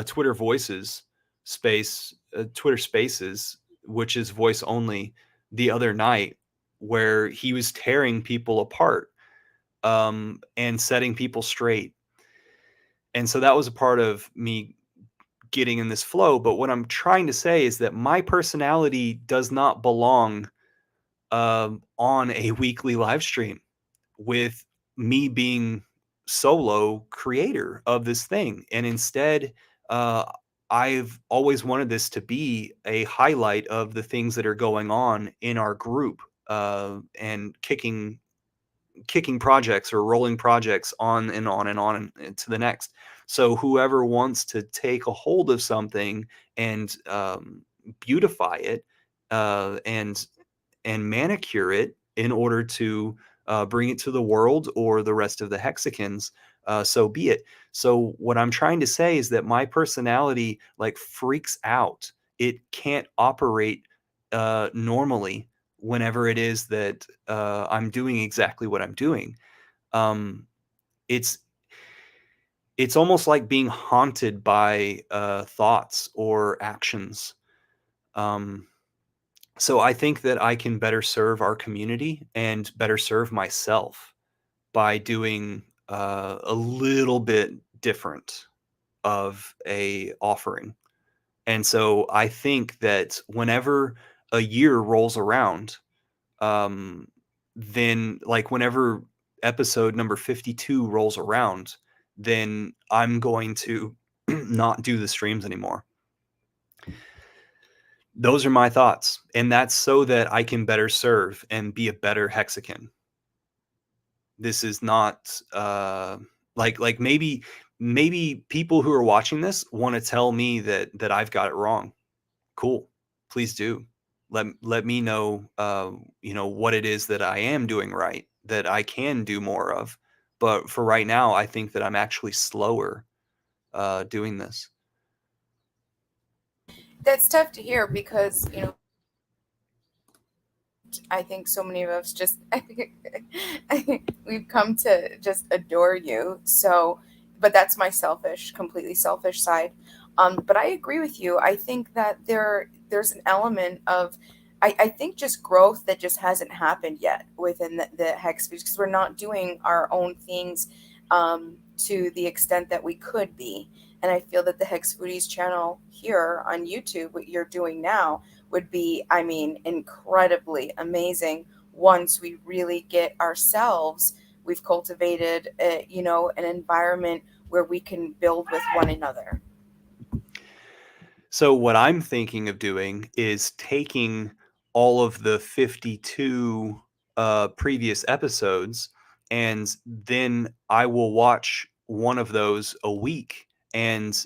Twitter Voices space, Twitter Spaces, which is voice only, the other night, where he was tearing people apart and setting people straight. And so that was a part of me getting in this flow. But what I'm trying to say is that my personality does not belong on a weekly live stream with me being solo creator of this thing. And instead, uh, I've always wanted this to be a highlight of the things that are going on in our group and kicking kicking projects or rolling projects on and on and on and to the next. So whoever wants to take a hold of something and beautify it and manicure it in order to bring it to the world or the rest of the Hexicans, so be it. So what I'm trying to say is that my personality like freaks out. It can't operate normally whenever it is that I'm doing exactly what I'm doing. Um, it's it's almost like being haunted by thoughts or actions. Um, so I think that I can better serve our community and better serve myself by doing a little bit different of a offering. And so I think that whenever a year rolls around, um, then like whenever episode number 52 rolls around, then I'm going to not do the streams anymore. Those are my thoughts. And that's so that I can better serve and be a better Hexican. This is not like maybe people who are watching this want to tell me that I've got it wrong. Cool. Please do. Let me know what it is that I am doing right, that I can do more of. But for right now, I think that I'm actually slower doing this. That's tough to hear because, I think so many of us just we've come to just adore you. So, but that's my completely selfish side. But I agree with you. I think that there's an element of I think just growth that just hasn't happened yet within the Hex because we're not doing our own things to the extent that we could be. And I feel that the Hex Foodies channel here on YouTube, what you're doing now, would be, I mean, incredibly amazing once we really get ourselves, we've cultivated, an environment where we can build with one another. So what I'm thinking of doing is taking all of the 52 previous episodes, and then I will watch one of those a week and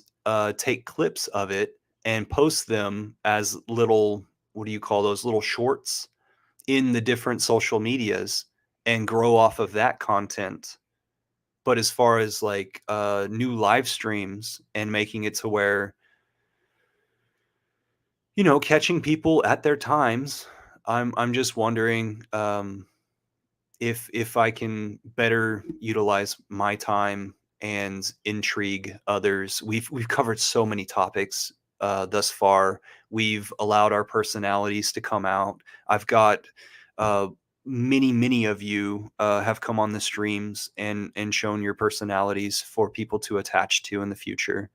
take clips of it and post them as little, what do you call those, little shorts in the different social medias and grow off of that content. But as far as like new live streams and making it to where catching people at their times. I'm just wondering if I can better utilize my time and intrigue others. We've covered so many topics thus far. We've allowed our personalities to come out. I've got uh, many of you have come on the streams and shown your personalities for people to attach to in the future.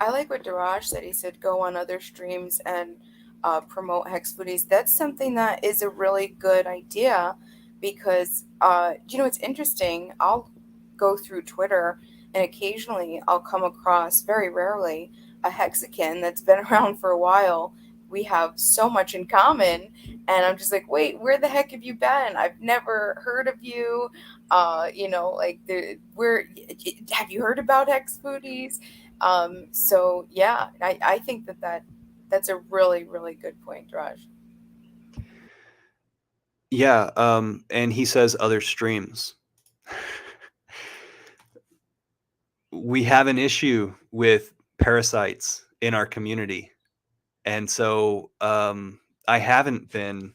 I like what Daraj said. He said go on other streams and promote Hex Foodies. That's something that is a really good idea because, it's interesting. I'll go through Twitter and occasionally I'll come across, very rarely, a Hexican that's been around for a while. We have so much in common. And I'm just like, wait, where the heck have you been? I've never heard of you. Have you heard about Hex Foodies? So yeah, I think that's a really, really good point, Raj. Yeah, and he says other streams. We have an issue with parasites in our community. And so I haven't been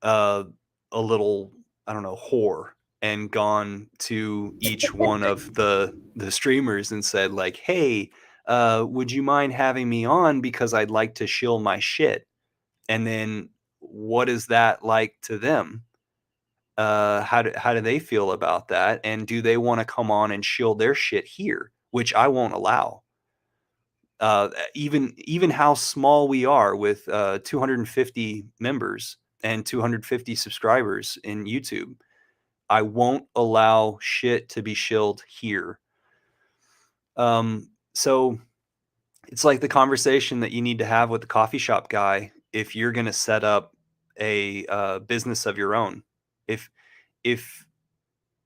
uh, a little, I don't know, whore and gone to each one of the streamers and said like, "Hey, would you mind having me on because I'd like to shill my shit?" And then what is that like to them? How do they feel about that? And do they want to come on and shill their shit here, which I won't allow? Even how small we are with 250 members and 250 subscribers in YouTube, I won't allow shit to be shilled here. So it's like the conversation that you need to have with the coffee shop guy if you're going to set up a business of your own. If if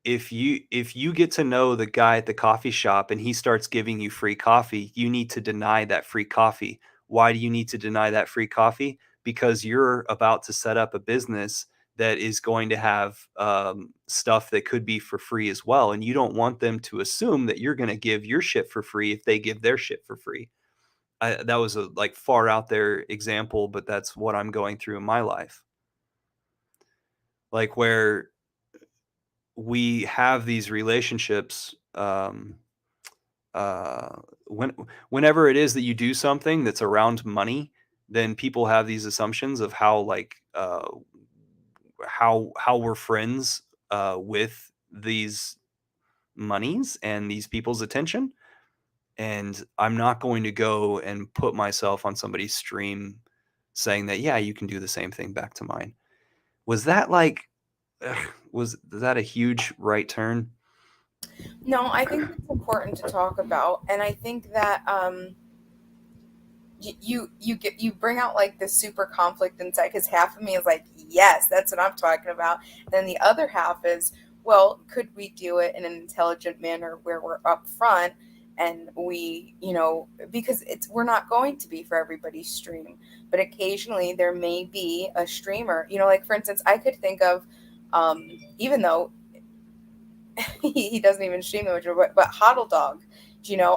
if you get to know the guy at the coffee shop and he starts giving you free coffee, you need to deny that free coffee. Why do you need to deny that free coffee? Because you're about to set up a business that is going to have stuff that could be for free as well, and you don't want them to assume that you're going to give your shit for free if they give their shit for free. That was a like far out there example, but that's what I'm going through in my life. Like where we have these relationships uh when whenever it is that you do something that's around money, then people have these assumptions of how like how we're friends with these monies and these people's attention. And I'm not going to go and put myself on somebody's stream saying that, yeah, you can do the same thing back to mine. Was that like was that a huge right turn? No, I think it's important to talk about, and I think that you bring out like this super conflict inside, because half of me is like, yes, that's what I'm talking about. Then the other half is, well, could we do it in an intelligent manner where we're upfront and we, because we're not going to be for everybody's stream, but occasionally there may be a streamer, like for instance, I could think of, even though he doesn't even stream that much, but Hodl Dog,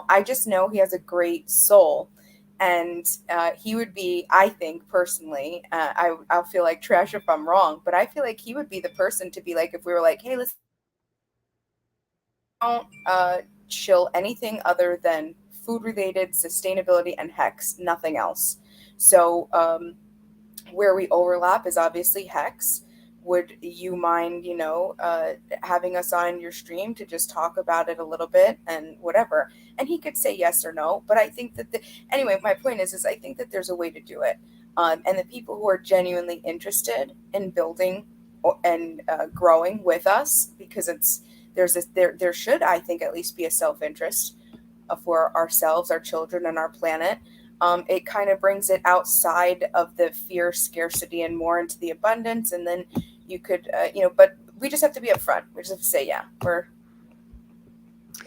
I just know he has a great soul. And he would be, I think personally, I'll feel like trash if I'm wrong, but I feel like he would be the person to be like, if we were like, hey, let's don't chill anything other than food related, sustainability, and Hex, nothing else. So where we overlap is obviously Hex. Would you mind, having us on your stream to just talk about it a little bit and whatever? And he could say yes or no. But I think that anyway, my point is I think that there's a way to do it. And the people who are genuinely interested in building and growing with us, because there should, I think, at least be a self-interest for ourselves, our children, and our planet. It kind of brings it outside of the fear, scarcity, and more into the abundance. And then you could, but we just have to be upfront. We just have to say, yeah, we're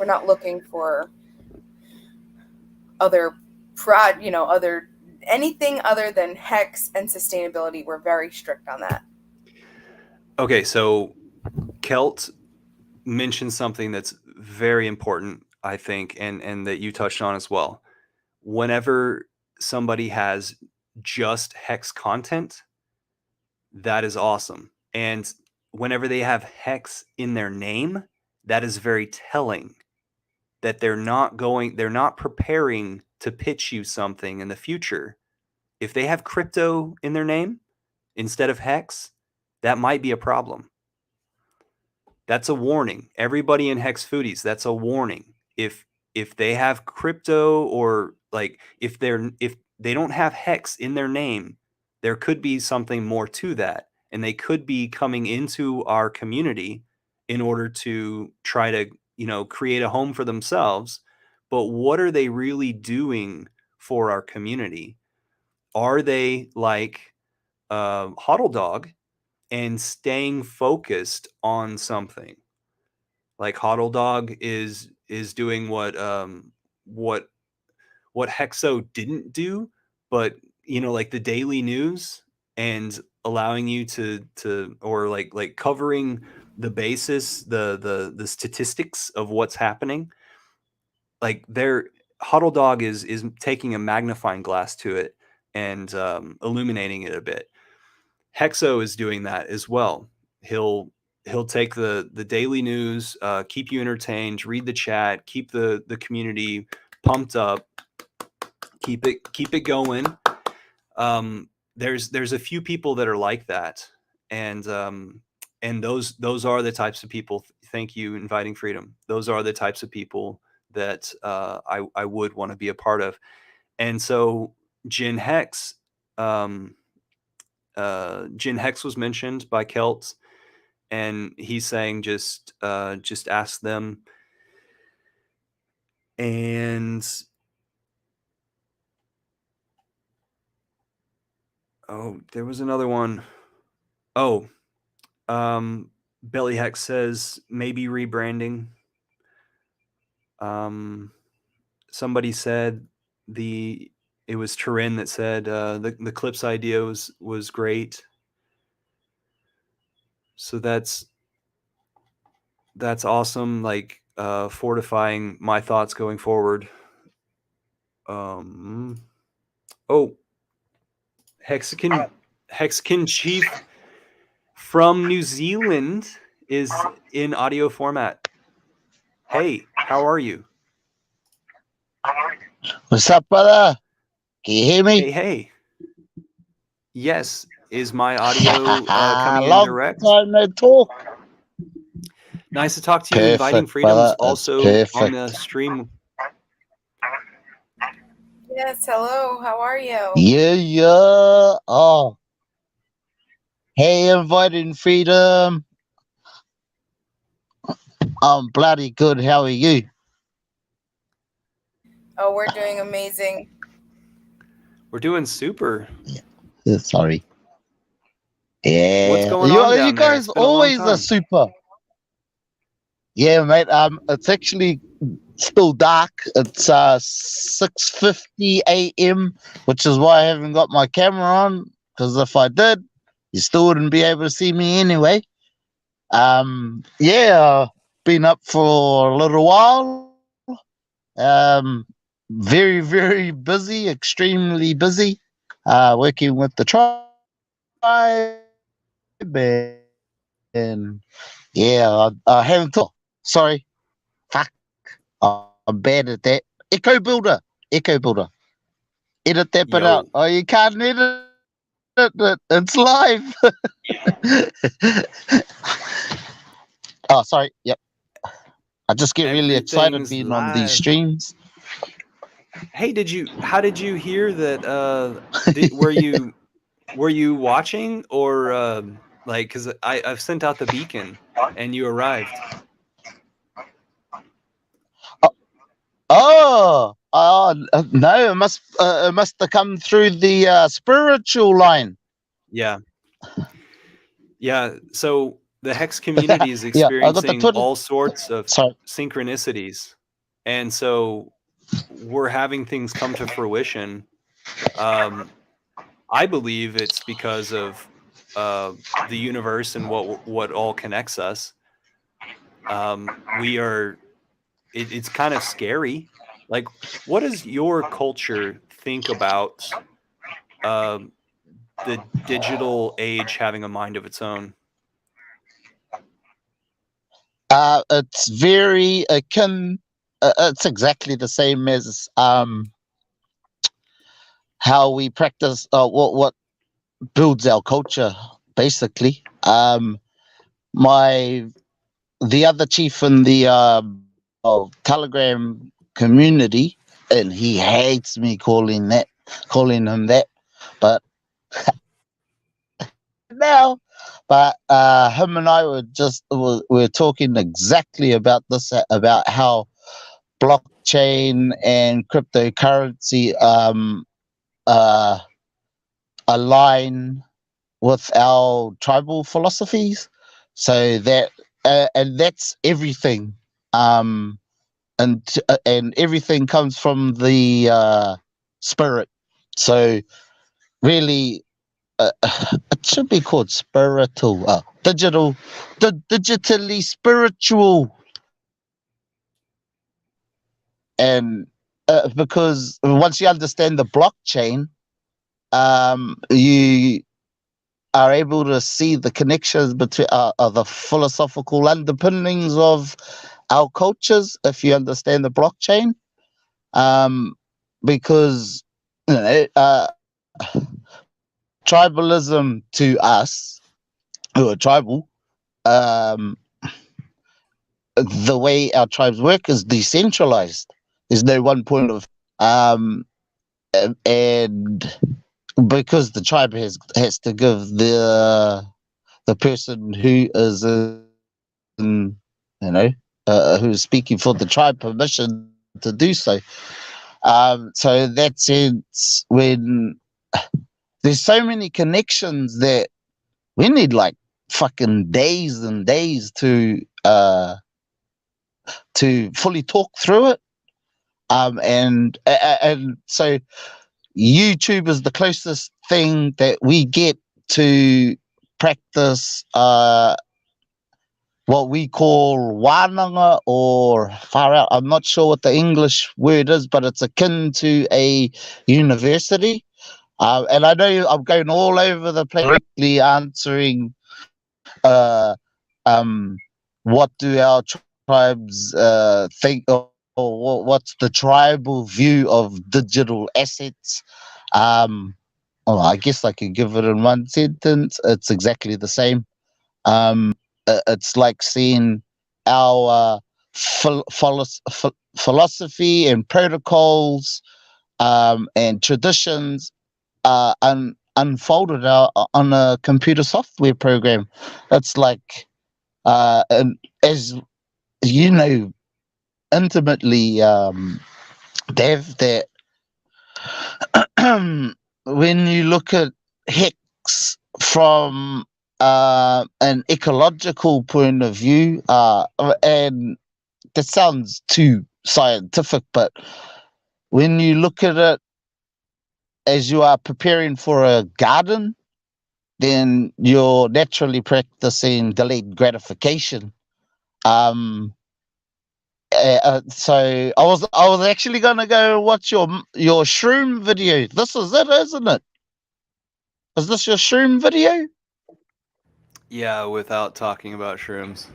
not looking for other other anything other than Hex and sustainability. We're very strict on that. Okay, so Kelt mentioned something that's very important, I think, and that you touched on as well. Whenever somebody has just Hex content, that is awesome. And whenever they have Hex in their name, that is very telling that they're not preparing to pitch you something in the future. If they have crypto in their name instead of Hex, that might be a problem. That's a warning. Everybody in Hex Foodies, that's a warning. If they have crypto, or like if they don't have Hex in their name, there could be something more to that, and they could be coming into our community in order to try to, create a home for themselves. But what are they really doing for our community? Are they like Hodl Dog and staying focused on something? Like Hodl Dog is doing what Hexo didn't do, but like the daily news, and allowing you to or like covering the basis, the statistics of what's happening. Like their Hodl Dog is taking a magnifying glass to it and illuminating it a bit. Hexo is doing that as well. He'll he'll take the daily news, keep you entertained, read the chat, keep the community pumped up, keep it going. There's a few people that are like that, and those are the types of people. Thank you, Inviting Freedom. Those are the types of people that I would want to be a part of. And so Jin Hex. Jin Hex was mentioned by Kelt, and he's saying just ask them. And oh, there was another one. Oh, Belly Hex says maybe rebranding. Somebody said it was Turin that said the clips idea was great. So that's awesome. Like fortifying my thoughts going forward. Oh, Hexican Chief from New Zealand is in audio format. Hey, how are you? What's up, brother? Can you hear me? Hey. Yes. Is my audio coming in Long direct? time no talk. Nice to talk to you. Perfect, Inviting Freedom's brother. also It's on the perfect. stream. Yes, hello. How are you? Yeah. Oh. Hey, Inviting Freedom. I'm bloody good. How are you? Oh, we're doing amazing. We're doing super. Sorry. Yeah. What's going on You down there? guys It's been a long always are time. super. Yeah, mate. It's actually still dark. It's 6:50 a.m., which is why I haven't got my camera on. Because if I did, you still wouldn't be able to see me anyway. Yeah, been up for a little while. Very, very busy, extremely busy. Working with the tribe, and yeah, I haven't talked. Sorry, fuck, I'm bad at that. Echo Builder. Edit that bit out. Yo. Oh, you can't edit it. It's live. Oh, sorry. Yep. I just get really excited Everything's being on these live. streams. Hey, how did you hear that were you watching or like cuz I've sent out the beacon and you arrived. Oh, no! It must have come through the spiritual line. Yeah. Yeah, so the Hex community is Yeah, I got the experiencing Twitter. all sorts of Sorry. synchronicities. And so we're having things come to fruition. I believe it's because of the universe and what all connects us. It's kind of scary. Like, what does your culture think about the digital age having a mind of its own? It's very akin. It's exactly the same as how we practice. What builds our culture, basically. The other chief in the Telegram community, and he hates me calling him that, but now. But him and I were talking exactly about this, about how blockchain and cryptocurrency uh, align with our tribal philosophies. So that and that's everything. And everything comes from the spirit. So really, it should be called spiritual, digitally spiritual, and because once you understand the blockchain, you are able to see the connections between the philosophical underpinnings of our cultures. If you understand the blockchain, because you know, tribalism to us who are tribal, um, the way our tribes work is decentralized. There's no one point of um, and because the tribe has to give the person who is in, who is speaking for the tribe permission to do so. So in that sense, when there's so many connections that we need like fucking days and days to fully talk through it. And so YouTube is the closest thing that we get to practice what we call wānanga or far out. I'm not sure what the English word is, but it's akin to a university. And I know I'm going all over the place directly answering what do our tribes think, or what's the tribal view of digital assets. Well, I guess I could give it in one sentence. It's exactly the same. It's like seeing our philosophy and protocols and traditions unfolded on a computer software program. It's like, and as you know intimately, Dev, that when you look at Hex from an ecological point of view, and that sounds too scientific, but when you look at it as you are preparing for a garden, then you're naturally practicing delayed gratification. So I was actually gonna go watch your shroom video. This is it, isn't it? Is this your shroom video? Yeah, without talking about shrooms.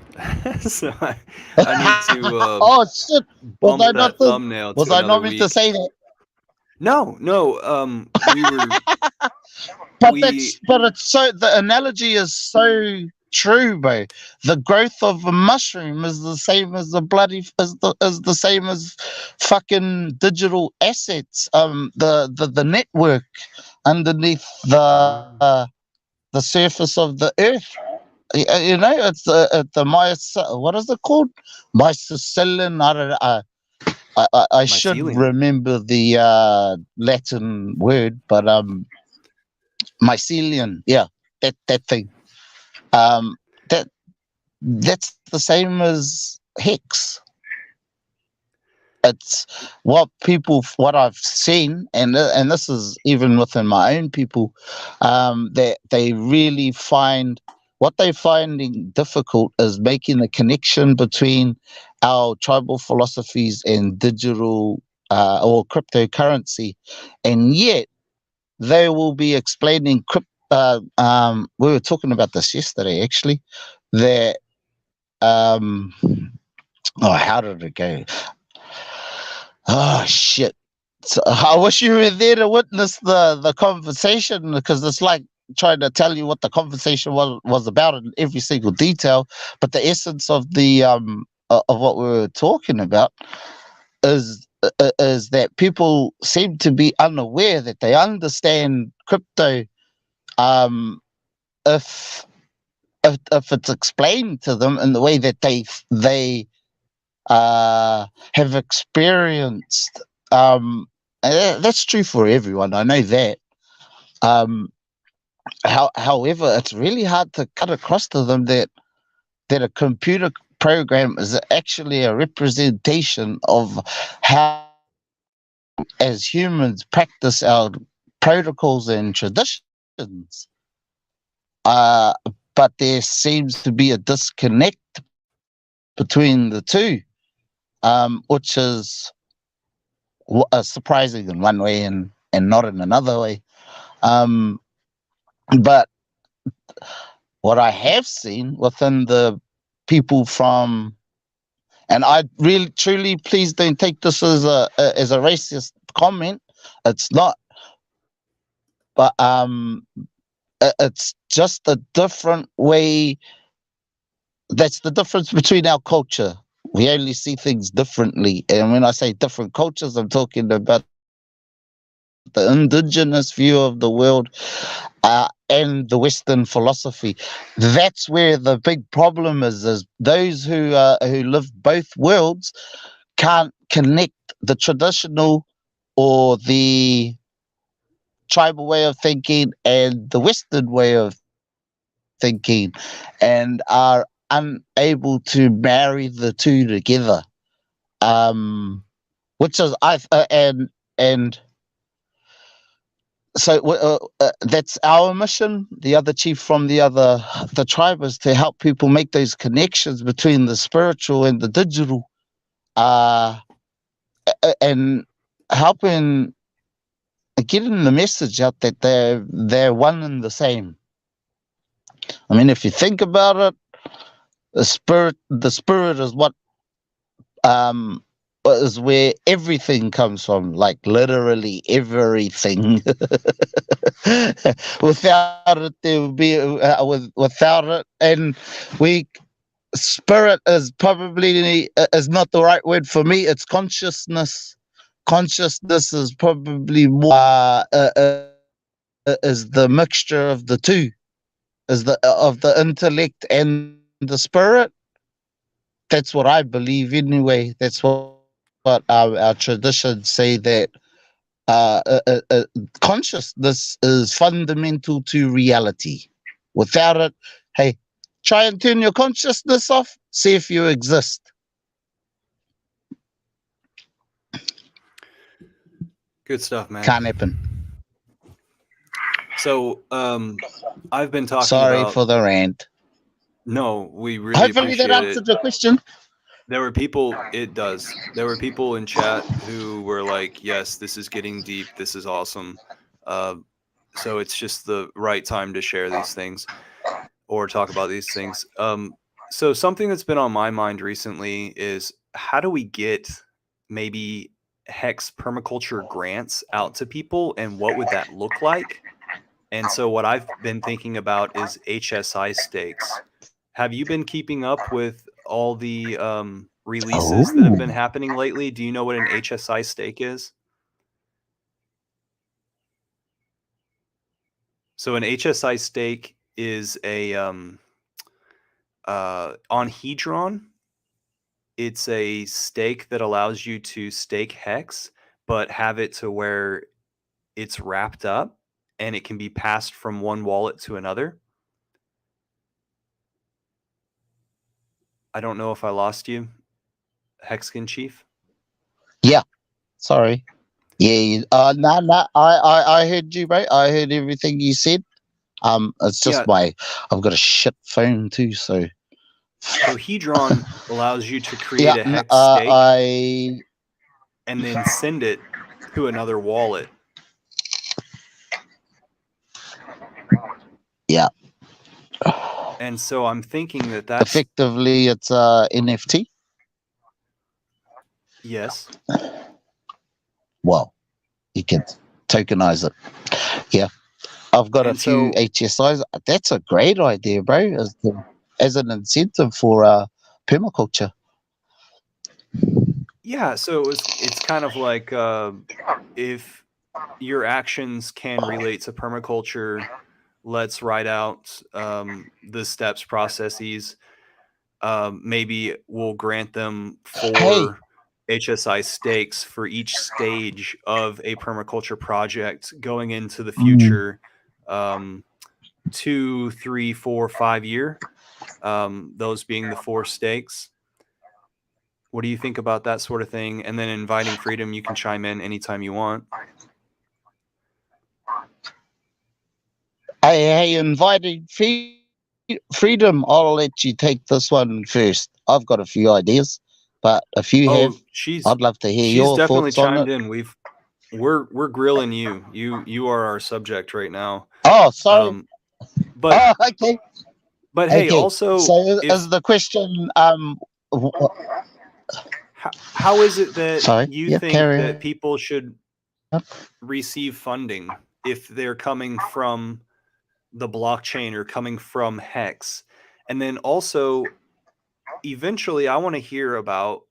So I need to Oh shit! bump that thumbnail Was to I another not meant to week. say that? No, we were But we it's so, the analogy is so true, bro. The growth of a mushroom is the same as the same as fucking digital assets. The network underneath the surface of the earth. You know, it's the what is it called? Mycelium. I don't know. I should mycelium. remember the Latin word, but mycelium, yeah, that thing. Um, that's the same as Hex. It's what I've seen, and this is even within my own people, that they really find what they're finding difficult is making the connection between our tribal philosophies and digital or cryptocurrency, and yet they will be explaining we were talking about this yesterday actually, that how did it go? Oh shit. So, I wish you were there to witness the conversation, because it's like trying to tell you what the conversation was about in every single detail, but the essence of the of what we were talking about is that people seem to be unaware that they understand crypto, um, if if it's explained to them in the way that they have experienced. And that's true for everyone. I know that. However, it's really hard to cut across to them that a computer program is actually a representation of how, as humans, practice our protocols and traditions. Uh, but there seems to be a disconnect between the two, which is surprising in one way and not in another way. Um, but what I have seen within the people from, and I really truly, please don't take this as a racist comment. It's not, but it's just a different way. That's the difference between our culture. We only see things differently, and when I say different cultures, I'm talking about the indigenous view of the world and the Western philosophy. That's where the big problem is those who live both worlds can't connect the traditional or the tribal way of thinking and the Western way of thinking and are unable to marry the two together. Which is and so that's our mission. The other chief from the tribe is to help people make those connections between the spiritual and the digital, and helping getting the message out that they're one and the same. I mean, if you think about it, the spirit is what is where everything comes from, like literally everything. Without it, there would be without it, and we spirit is probably is not the right word for me. It's consciousness. Consciousness is probably more is the mixture of the two, is the of the intellect and the spirit. That's what I believe anyway. That's what our traditions say, that uh, uh, uh, uh, consciousness is fundamental to reality. Without it, hey, try and turn your consciousness off, see if you exist. Good stuff, man. Can't happen. So, I've been talking Sorry about. for the rant. No, we really Hopefully that appreciate it. answered your question. There were people. It does. There were people in chat who were like, "Yes, this is getting deep. This is awesome." So it's just the right time to share these things or talk about these things. So something that's been on my mind recently is, how do we get maybe hex permaculture grants out to people, and what would that look like? And so what I've been thinking about is HSI stakes. Have you been keeping up with all the releases that have been happening lately? Do you know what an HSI stake is? So an HSI stake is a on Hedron. It's a stake that allows you to stake hex, but have it to where it's wrapped up and it can be passed from one wallet to another. I don't know if I lost you, Hexkin Chief. Yeah, sorry. Yeah, no, I heard you, mate. I heard everything you said. It's just Yeah. I've got a shit phone too, so. So Hedron allows you to create Yeah, a hex stake I. and then send it to another wallet. Yeah. And so I'm thinking that that's Effectively, it's a NFT. yes. Well, you can tokenize it. Yeah, I've got a And few so HSIs. That's a great idea, bro. As an incentive for permaculture. yeah, so it's kind of like if your actions can relate to permaculture, let's write out the steps, processes. Maybe we'll grant them Hey, 4 HSI stakes for each stage of a permaculture project going into the future, 2, 3, 4, 5 year. Those being the 4 stakes. What do you think about that sort of thing? And then inviting freedom, you can chime in anytime you want. hey, inviting freedom. I'll let you take this one first. I've got a few ideas, but if you have, Oh, she's I'd love to hear she's your definitely thoughts on chimed it. in. We're grilling you. You are our subject right now. Oh, sorry. But Oh, okay. hey, Okay. also, So if is the question w- how is it that sorry, you yeah, think carry that people should on. receive funding if they're coming from the blockchain or coming from Hex? And then also, eventually, I want to hear about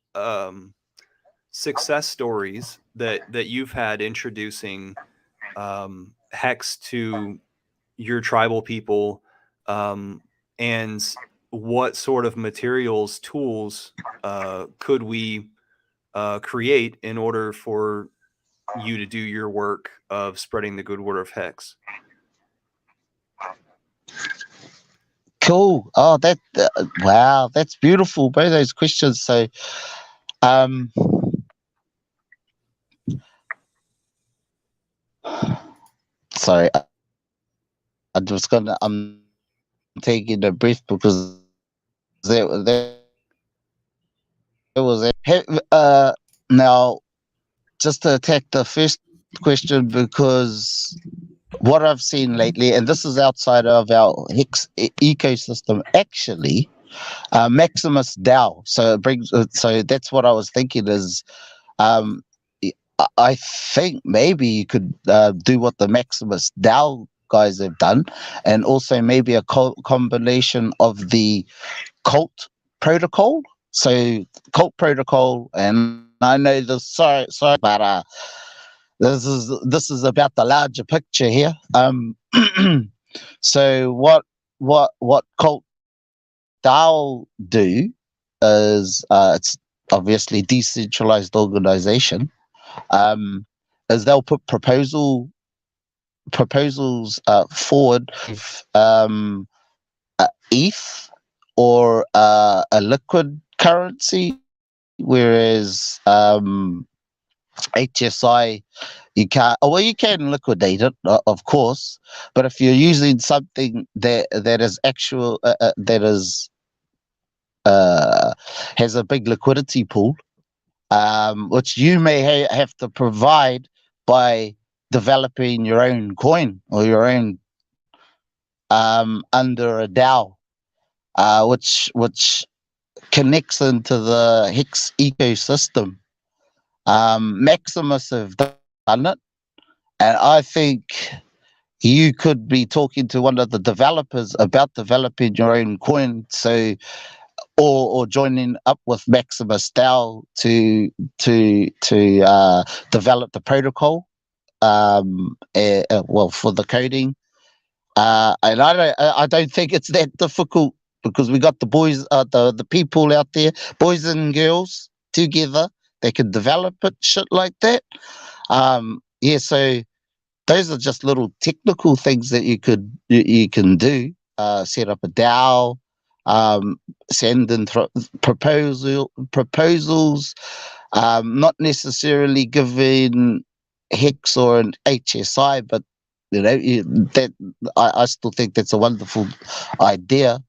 success stories that you've had introducing Hex to your tribal people, and what sort of materials, tools could we create in order for you to do your work of spreading the good word of Hex? Cool. Oh, that wow, that's beautiful, bro. Those questions. So, um, sorry, I just gonna. I'm taking a breath because that was it. Now, just to attack the first question, because what I've seen lately, and this is outside of our Hex ecosystem, actually, Maximus DAO. So it brings. So that's what I was thinking is, um, I think maybe you could do what the Maximus DAO guys have done, and also maybe a combination of the cult protocol. So cult protocol, and I know this. Sorry, but this is about the larger picture here. So what cult DAO do is it's obviously decentralized organization. Um, is they'll put proposals forward, ETH or a liquid currency, whereas HSI you can't. Oh, well, you can liquidate it, of course, but if you're using something that is actual that is has a big liquidity pool, which you may have to provide by developing your own coin or your own under a DAO, which connects into the Hex ecosystem. Maximus have done it, and I think you could be talking to one of the developers about developing your own coin. So, or joining up with Maximus DAO to develop the protocol. Well, for the coding. And I don't think it's that difficult because we got the boys, the people out there, boys and girls together. They can develop it, shit like that. Yeah, so those are just little technical things that you can do. Set up a DAO, send in proposals, not necessarily giving Hex or an HSI, but that I still think that's a wonderful idea.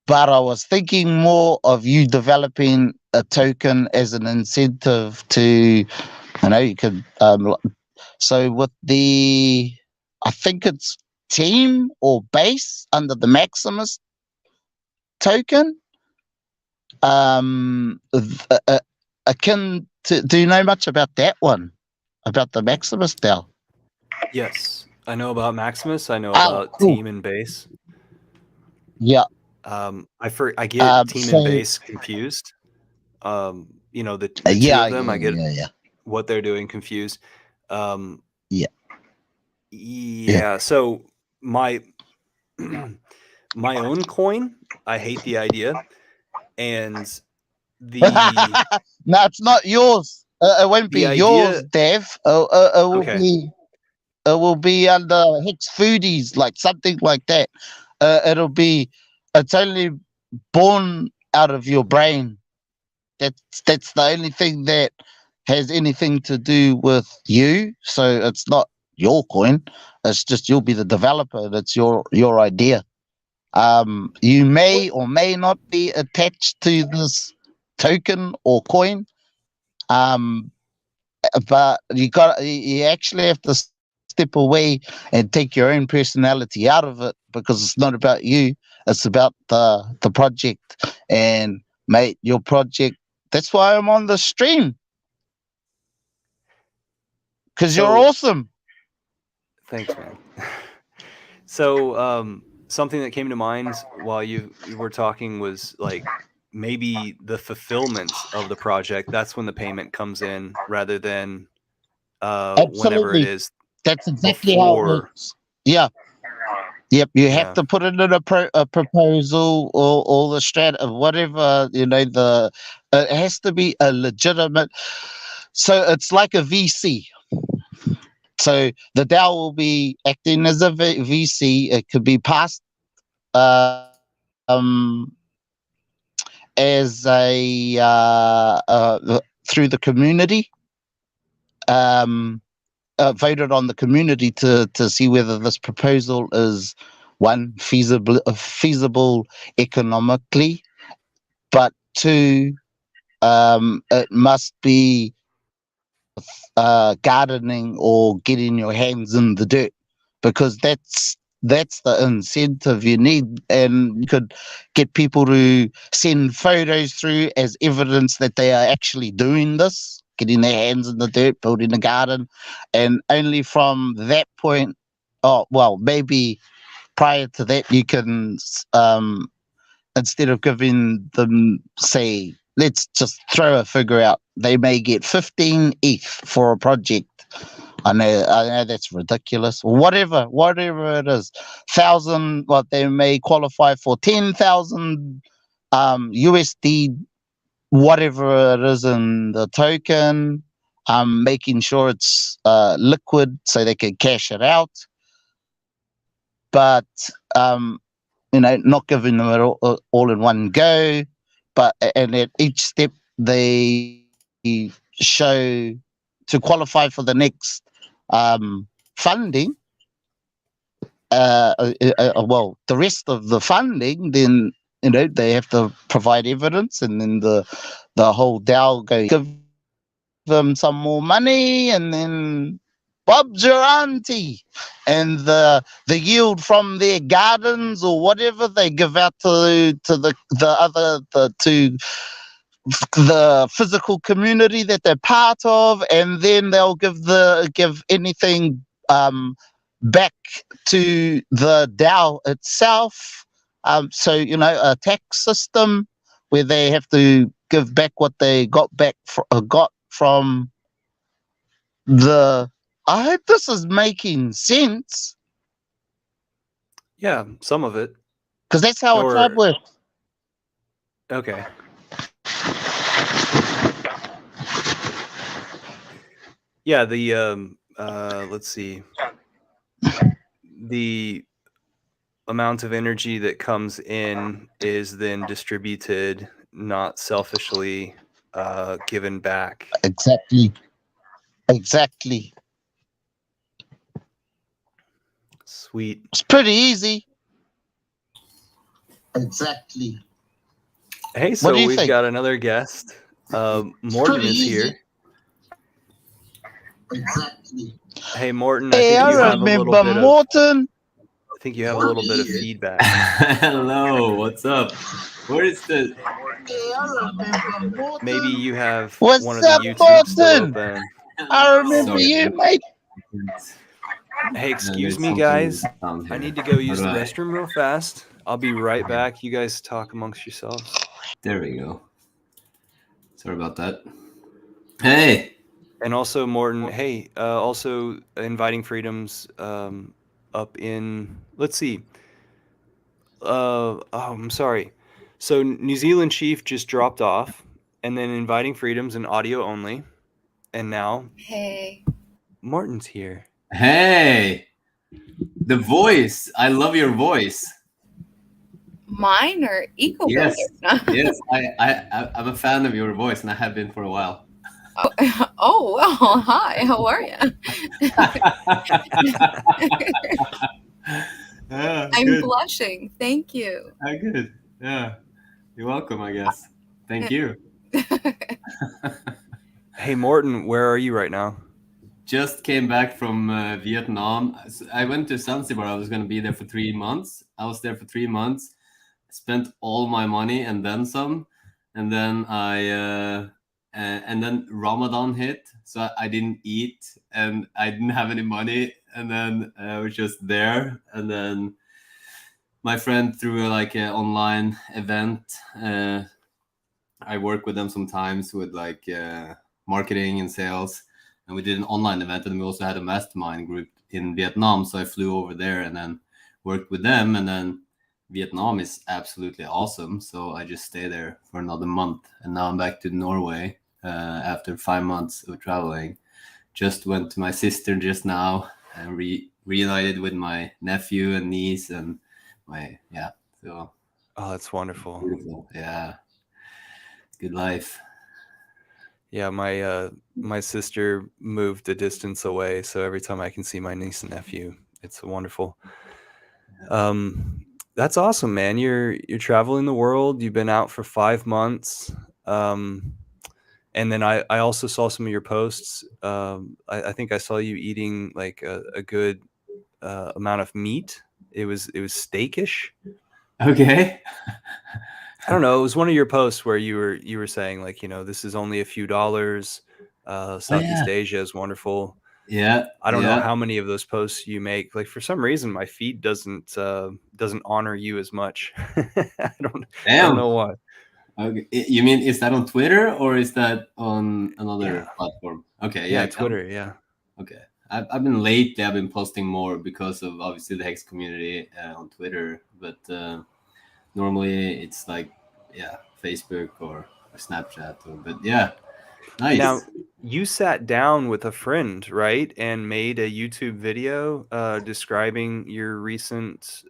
But I was thinking more of you developing a token as an incentive to, you could. So with I think it's team or base under the Maximus token. Akin to, do you know much about that one? About the Maximus DAO? Yes, I know about Maximus. I know Oh, about cool. Team and Base. Yeah. I get Team and So Base confused. The two yeah, of them, I get yeah. what they're doing confused. Um, Yeah. yeah. So my my own coin, I hate the idea, and the No, it's not yours. It won't be the yours, idea. Dev. Okay. It will be under Hex Foodies, like something like that. It's only born out of your brain. That's the only thing that has anything to do with you. So it's not your coin. It's just you'll be the developer. That's your idea. You may or may not be attached to this token or coin. But you actually have to step away and take your own personality out of it because it's not about you. It's about the project. And mate, your project. That's why I'm on the stream, because you're So awesome. thanks, man. So something that came to mind while you were talking was like maybe the fulfillment of the project. That's when the payment comes in, rather than whenever it Absolutely. is That's exactly how it before. works. Yeah. Yep. You have Yeah. to put it in a proposal or the strat of whatever, it has to be a legitimate. So it's like a VC. So the DAO will be acting as a VC. It could be past um, as a through the community, voted on the community to see whether this proposal is one feasible economically, but two, it must be gardening or getting your hands in the dirt, because that's the incentive you need. And you could get people to send photos through as evidence that they are actually doing this, getting their hands in the dirt, building a garden. And only from that point, oh well, maybe prior to that, you can instead of giving them, say, let's just throw a figure out, they may get 15 ETH for a project. I know that's ridiculous. Whatever it is, 1,000. What they may qualify for 10,000 USD, whatever it is in the token. Making sure it's liquid so they can cash it out, but not giving them it all in one go, but and at each step they show to qualify for the next funding. Well, the rest of the funding, then they have to provide evidence, and then the whole DAO goes give them some more money, and then Bob's your auntie, and the yield from their gardens or whatever they give out to the physical community that they're part of, and then they'll give anything back to the DAO itself. So a tax system where they have to give back what they got from the. I hope this is making sense, Yeah, some of it. because that's how a tribe works. Okay. Yeah, the let's see. The amount of energy that comes in is then distributed, not selfishly given back. Exactly. Sweet. It's pretty easy. Exactly. Hey, so do you we've think? got another guest. Morton is here. Exactly. Hey, Morton, Hey, I remember Morton. I think you have a little bit of feedback. Hello, what's up? Where is the? Hey, I remember Morton. Maybe you have What's one of the up, YouTubes still Morton? open. I remember Sorry. you, mate. Hey, excuse There's me, something guys. down I here. need to go use the Alright. restroom real fast. I'll be right back. You guys talk amongst yourselves. There we go. Sorry about that. Hey. And also, Morton, hey, also Inviting Freedoms up in, let's see. I'm sorry. So New Zealand Chief just dropped off, and then Inviting Freedoms and audio only. And now Hey. Morton's here. Hey. The voice. I love your voice. Mine or Eco Yes. Builder? Yes. I'm a fan of your voice, and I have been for a while. Oh, well, hi. How are you? Yeah, I'm good. blushing. Thank you. Good. Yeah. You're welcome, I guess. Thank you. Hey, Morton, where are you right now? Just came back from Vietnam. I went to Zanzibar. I was going to be there for 3 months. I was there for 3 months, spent all my money and then some. And then and then Ramadan hit, so I didn't eat and I didn't have any money. And then I was just there. And then my friend threw like an online event. I work with them sometimes with like marketing and sales. And we did an online event, and we also had a mastermind group in Vietnam. So I flew over there and then worked with them. And then Vietnam is absolutely awesome. So I just stayed there for another month. And now I'm back to Norway after 5 months of traveling. Just went to my sister just now and reunited with my nephew and niece and my So Oh, that's wonderful. beautiful. Yeah, good life. Yeah, my sister moved a distance away, so every time I can see my niece and nephew, it's wonderful. That's awesome, man. You're traveling the world. You've been out for 5 months. And then I also saw some of your posts. I think I saw you eating like a good amount of meat. It was steakish. Okay. I don't know. It was one of your posts where you were saying like, this is only a few dollars. Oh, Southeast yeah. Asia is wonderful. Yeah. I don't know Yeah. how many of those posts you make. Like for some reason, my feed doesn't honor you as much. I don't Damn. know why. Okay. You mean, is that on Twitter or is that on another Yeah. platform? Okay. Yeah, Yeah. Twitter. Yeah. Okay. I've been lately. I've been posting more because of obviously the Hex community on Twitter, but normally it's like Facebook or Snapchat. But yeah, nice. Now, you sat down with a friend, right, and made a YouTube video describing your recent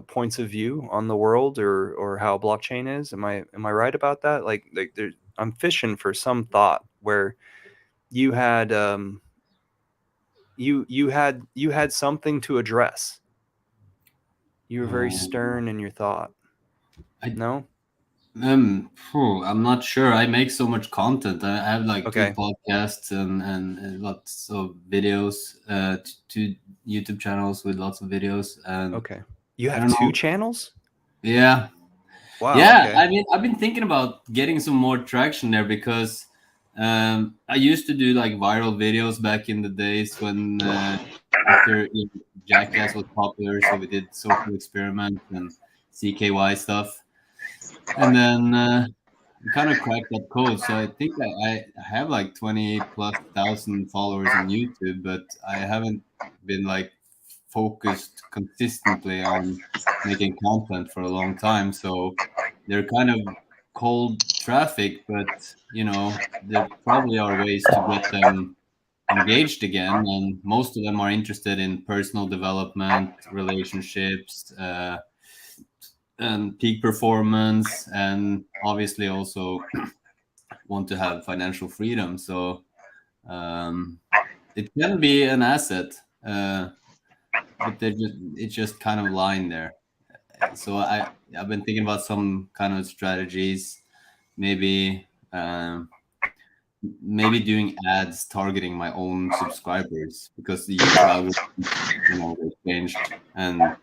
points of view on the world or how blockchain is. Am I right about that? Like I'm fishing for some thought where you had you had something to address. You were very stern in your thought. No? I'm not sure. I make so much content. I have like Okay. 2 podcasts and lots of videos, 2 YouTube channels with lots of videos. And Okay. You I have don't 2 know. channels? Yeah. Wow. Yeah. Okay. I mean, I've been thinking about getting some more traction there because I used to do like viral videos back in the days when after Jackass was popular, so we did social experiment and CKY stuff, and then we kind of cracked that code. So I think I have like 20,000+ followers on YouTube, but I haven't been like focused consistently on making content for a long time. So they're kind of cold traffic, but there probably are ways to get them engaged again. And most of them are interested in personal development, relationships, and peak performance, and obviously also want to have financial freedom. So it can be an asset, but it's just kind of lying there. So I've been thinking about some kind of strategies, maybe maybe doing ads targeting my own subscribers, because the YouTube algorithm, they changed, and they're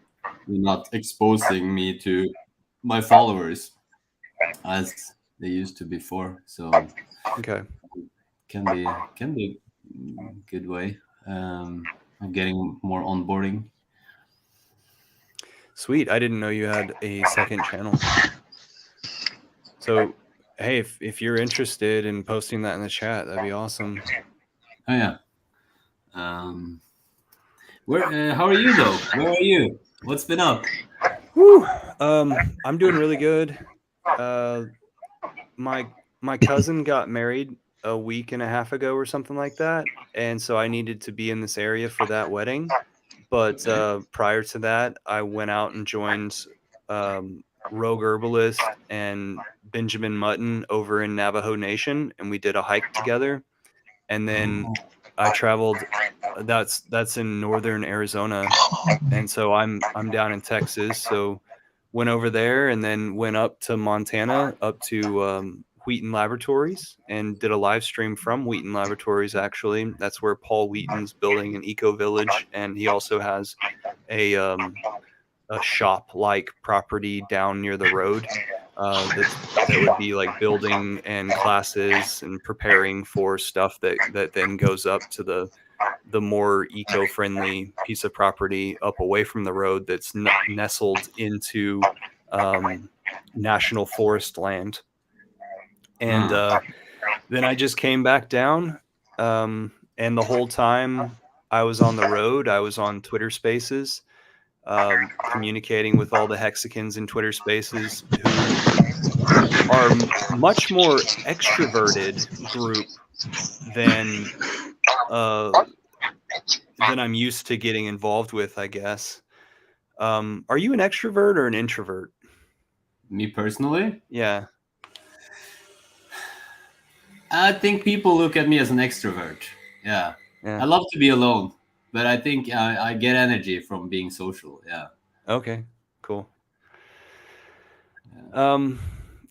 not exposing me to my followers as they used to before. So Okay. can be a good way of getting more onboarding. Sweet. I didn't know you had a second channel. So, hey, if you're interested in posting that in the chat, that'd be awesome. Oh yeah. Where? How are you though? Where are you? What's been up? Whew. I'm doing really good. My cousin got married a week and a half ago or something like that, and so I needed to be in this area for that wedding. But prior to that, I went out and joined Rogue Herbalist and Benjamin Mutton over in Navajo Nation, and we did a hike together. And then I traveled. That's in northern Arizona, and so I'm down in Texas. So went over there and then went up to Montana, up to Wheaton Laboratories, and did a live stream from Wheaton Laboratories. Actually, that's where Paul Wheaton's building an eco village, and he also has a shop-like property down near the road that would be like building and classes and preparing for stuff that then goes up to the more eco-friendly piece of property up away from the road that's nestled into national forest land. And then I just came back down, and the whole time I was on the road, I was on Twitter Spaces, communicating with all the Hexicans in Twitter Spaces, who are much more extroverted group than I'm used to getting involved with, I guess. Are you an extrovert or an introvert? Me personally, Yeah. I think people look at me as an extrovert. Yeah. Yeah. I love to be alone, but I think I get energy from being social. Yeah. Okay. Cool.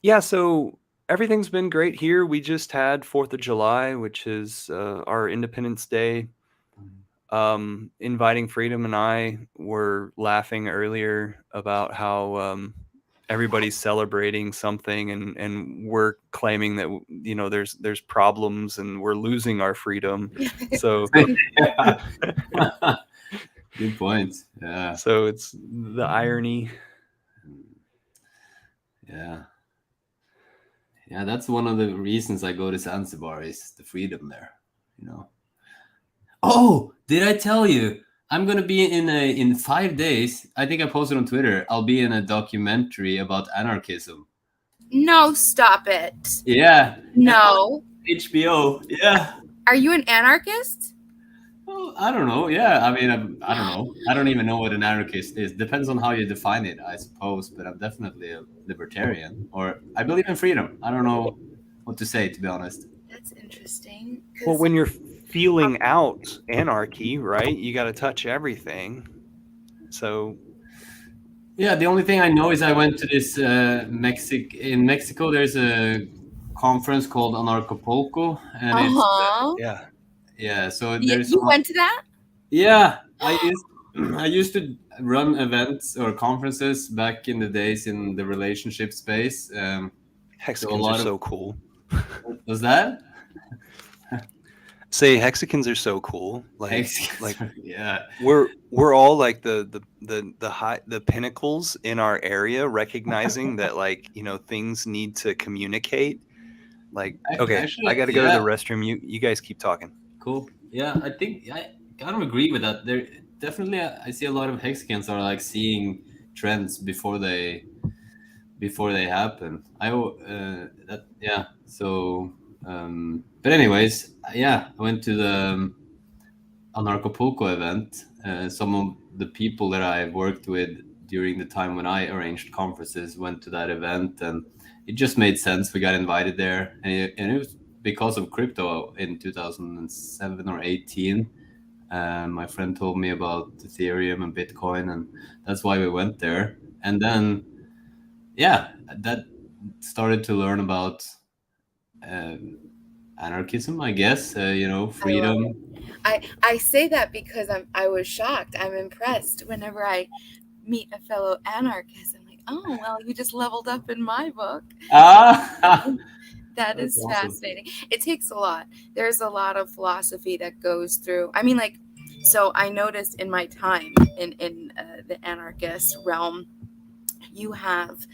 Yeah. So everything's been great here. We just had 4th of July, which is our Independence Day. Inviting Freedom and I were laughing earlier about how everybody's celebrating something, and we're claiming that there's problems and we're losing our freedom. So Good point. Yeah. so it's the irony. Yeah. Yeah, that's one of the reasons I go to Zanzibar is the freedom there, you know. Oh, did I tell you? I'm gonna be in 5 days. I think I posted on Twitter. I'll be in a documentary about anarchism. No, stop it. Yeah. No. HBO. Yeah. Are you an anarchist? Well, I don't know. Yeah, I mean, I don't know. I don't even know what an anarchist is. Depends on how you define it, I suppose. But I'm definitely a libertarian, or I believe in freedom. I don't know what to say, to be honest. That's interesting. Well, when you're feeling out anarchy, right, you got to touch everything. So yeah, the only thing I know is I went to this in Mexico. There's a conference called Anarchapulco, and yeah. yeah. So You there's went to that? Yeah, I used to run events or conferences back in the days in the relationship space. Hexicans are so cool. Was that? Say Hexicans are so cool. Like yeah, we're all like the pinnacles in our area, recognizing that things need to communicate. Like, okay, actually, I got to go to the restroom. You guys keep talking. Cool. Yeah, I think I kind of agree with that. There definitely I see a lot of Hexicans are like seeing trends before they happen. So but anyways, yeah, I went to the Anarchapulco event. Some of the people that I worked with during the time when I arranged conferences went to that event, and it just made sense. We got invited there, and it was because of crypto in 2007 or 18. My friend told me about Ethereum and Bitcoin, and that's why we went there. And then, yeah, that started to learn about anarchism, I guess. Freedom. I say that because I was shocked. I'm impressed whenever I meet a fellow anarchist. I'm like, oh well, you just leveled up in my book. That is awesome. Fascinating. It takes a lot. There's a lot of philosophy that goes through. I mean, so I noticed in my time in the anarchist realm, you have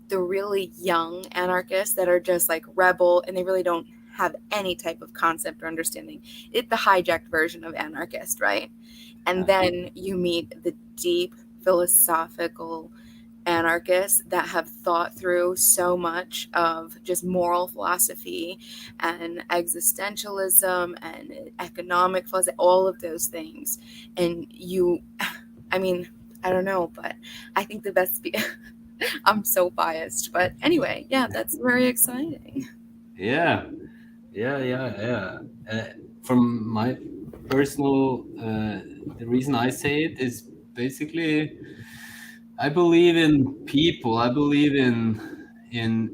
the really young anarchists that are just like rebel, and they really don't have any type of concept or understanding. It's the hijacked version of anarchist, right? And then you meet the deep philosophical anarchists that have thought through so much of just moral philosophy and existentialism and economic philosophy, all of those things. And I mean, I don't know, but I think the best I'm so biased, but anyway, yeah, that's very exciting. Yeah. From my personal, the reason I say it is basically, I believe in people. I believe in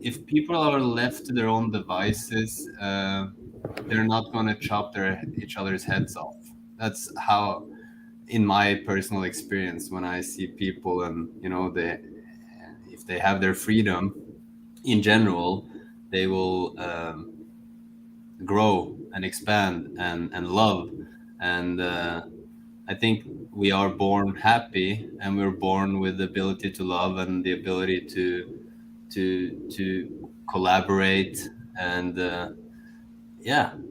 if people are left to their own devices, they're not going to chop each other's heads off. That's how, in my personal experience, when I see people, and if they have their freedom in general, they will grow and expand and love. And I think we are born happy, and we're born with the ability to love and the ability to collaborate. And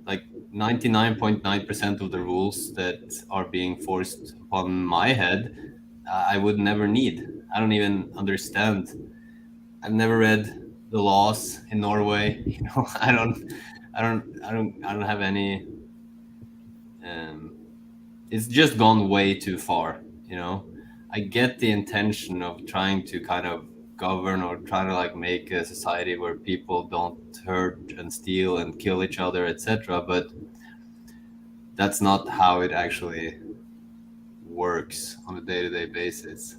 like 99.9% of the rules that are being forced upon my head, I would never need. I don't even understand. I've never read the laws in Norway. I don't have any. It's just gone way too far. I get the intention of trying to kind of govern or try to like make a society where people don't hurt and steal and kill each other, etc. But that's not how it actually works on a day-to-day basis.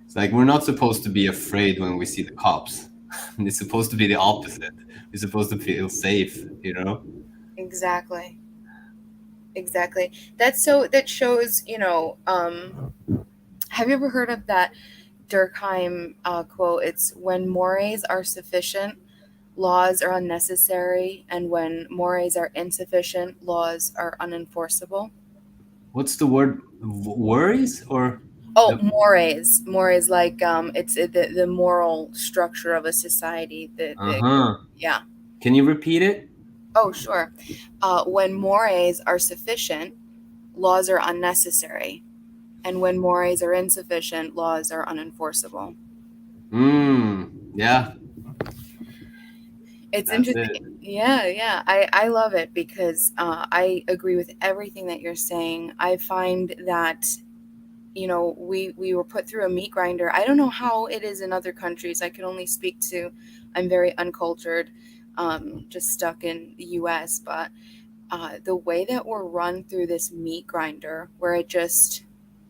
It's like we're not supposed to be afraid when we see the cops. It's supposed to be the opposite. We're supposed to feel safe, you know? Exactly. That shows, have you ever heard of that Durkheim quote? It's when mores are sufficient, laws are unnecessary, and when mores are insufficient, laws are unenforceable. What's the word? Worries or? Oh, mores, like it's the moral structure of a society. Yeah. Can you repeat it? Oh, sure. When mores are sufficient, laws are unnecessary, and when mores are insufficient, laws are unenforceable. Yeah. It's That's interesting. Yeah. I love it because I agree with everything that you're saying. I find that, we were put through a meat grinder. I don't know how it is in other countries. I can only speak to, I'm very uncultured, just stuck in the US, but the way that we're run through this meat grinder, where it just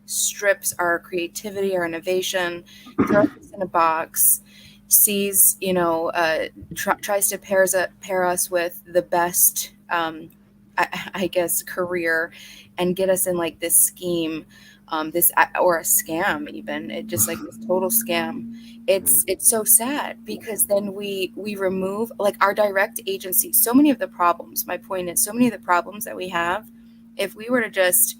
strips our creativity, our innovation, throws us in a box, sees, tries to pair us with the best, I guess, career, and get us in like this scheme, this or a scam, even it just like this total scam. It's so sad because then we remove like our direct agency. So many of the problems, my point is, so many of the problems that we have, if we were to just,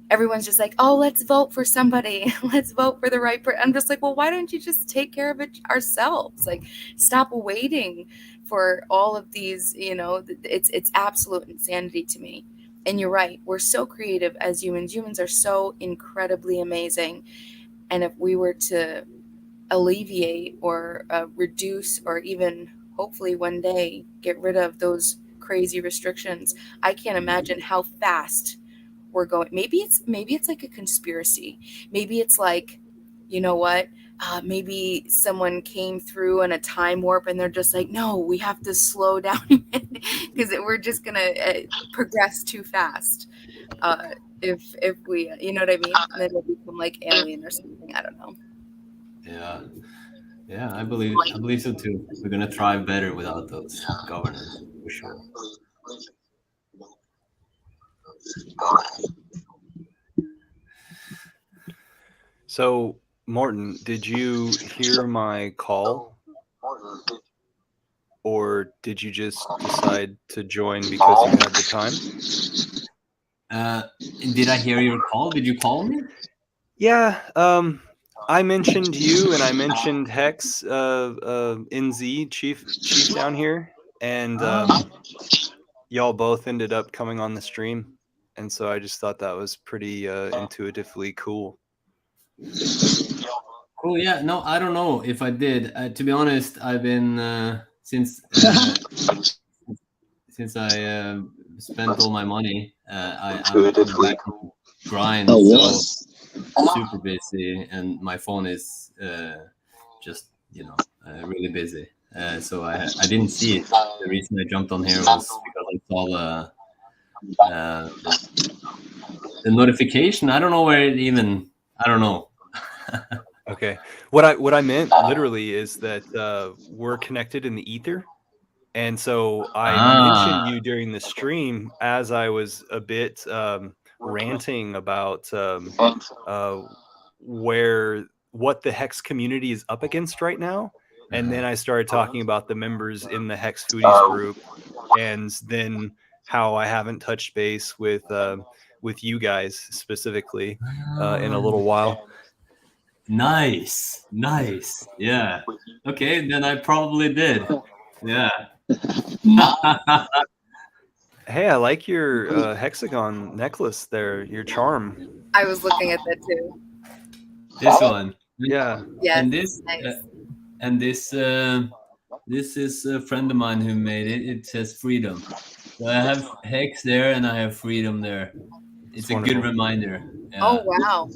everyone's just like, oh, let's vote for somebody, let's vote for the right person. I'm just like, well, why don't you just take care of it ourselves? Like, stop waiting for all of these, it's absolute insanity to me. And you're right, we're so creative as humans are so incredibly amazing. And if we were to alleviate or reduce, or even hopefully one day get rid of those crazy restrictions, I can't imagine how fast we're going. Maybe it's like a conspiracy. Maybe it's like, you know what? Maybe someone came through in a time warp and they're just like, no, we have to slow down because we're just gonna progress too fast. If we, you know what I mean? And then we'll become like alien or something. I don't know. Yeah, I believe so too. We're gonna thrive better without those governors, for sure. So, Morton, did you hear my call? Or did you just decide to join because you had the time? Did I hear your call? Did you call me? Yeah, I mentioned you and I mentioned Hex, NZ, chief down here, and y'all both ended up coming on the stream, and so I just thought that was pretty intuitively cool. Cool. Yeah. No, I don't know if I did. To be honest, I've been since I spent all my money. I'm back home grind, so super busy, and my phone is just really busy. So I didn't see it. The reason I jumped on here was because I saw the notification. I don't know where it even. I don't know. Okay. What I meant literally is that we're connected in the ether. And so I mentioned you during the stream as I was a bit ranting about what the Hex community is up against right now. And then I started talking about the members in the Hex Foodies group, and then how I haven't touched base with you guys specifically in a little while. Nice. Yeah. Okay, then I probably did. Yeah. Hey, I like your hexagon necklace there, your charm. I was looking at that too. This one. Yeah. Yes. And this this is a friend of mine who made it. It says freedom. So I have Hex there and I have freedom there. It's a good reminder. Yeah. Oh wow.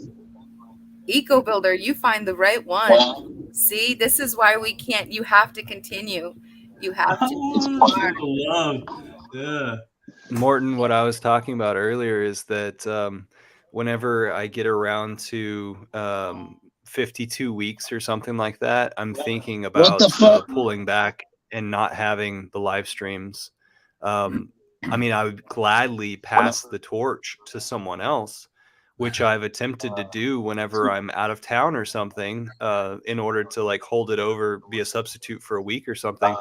Eco Builder, you find the right one. See, this is why we can't. You have to continue. You have to. Wow. Yeah. Morton, what I was talking about earlier is that whenever I get around to 52 weeks or something like that, I'm thinking What the about fuck? pulling back and not having the live streams. I mean, I would gladly pass the torch to someone else, which I've attempted to do whenever I'm out of town or something, in order to like hold it over, be a substitute for a week or something.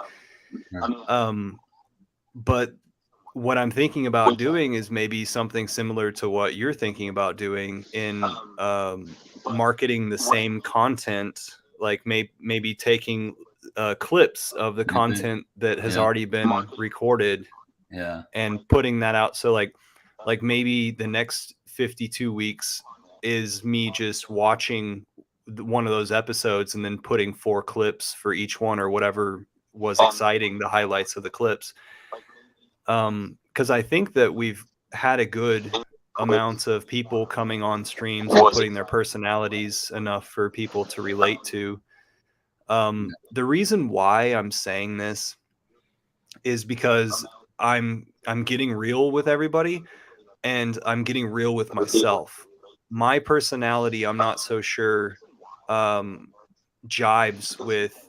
But what I'm thinking about doing is maybe something similar to what you're thinking about doing in marketing the same content, like maybe taking clips of the content that has Yeah. already been recorded Yeah. and putting that out. So like maybe the next 52 weeks is me just watching one of those episodes and then putting 4 clips for each one or whatever was exciting, the highlights of the clips. Because I think that we've had a good amount of people coming on streams and putting their personalities enough for people to relate to. The reason why I'm saying this is because I'm getting real with everybody and I'm getting real with myself. My personality, I'm not so sure jibes with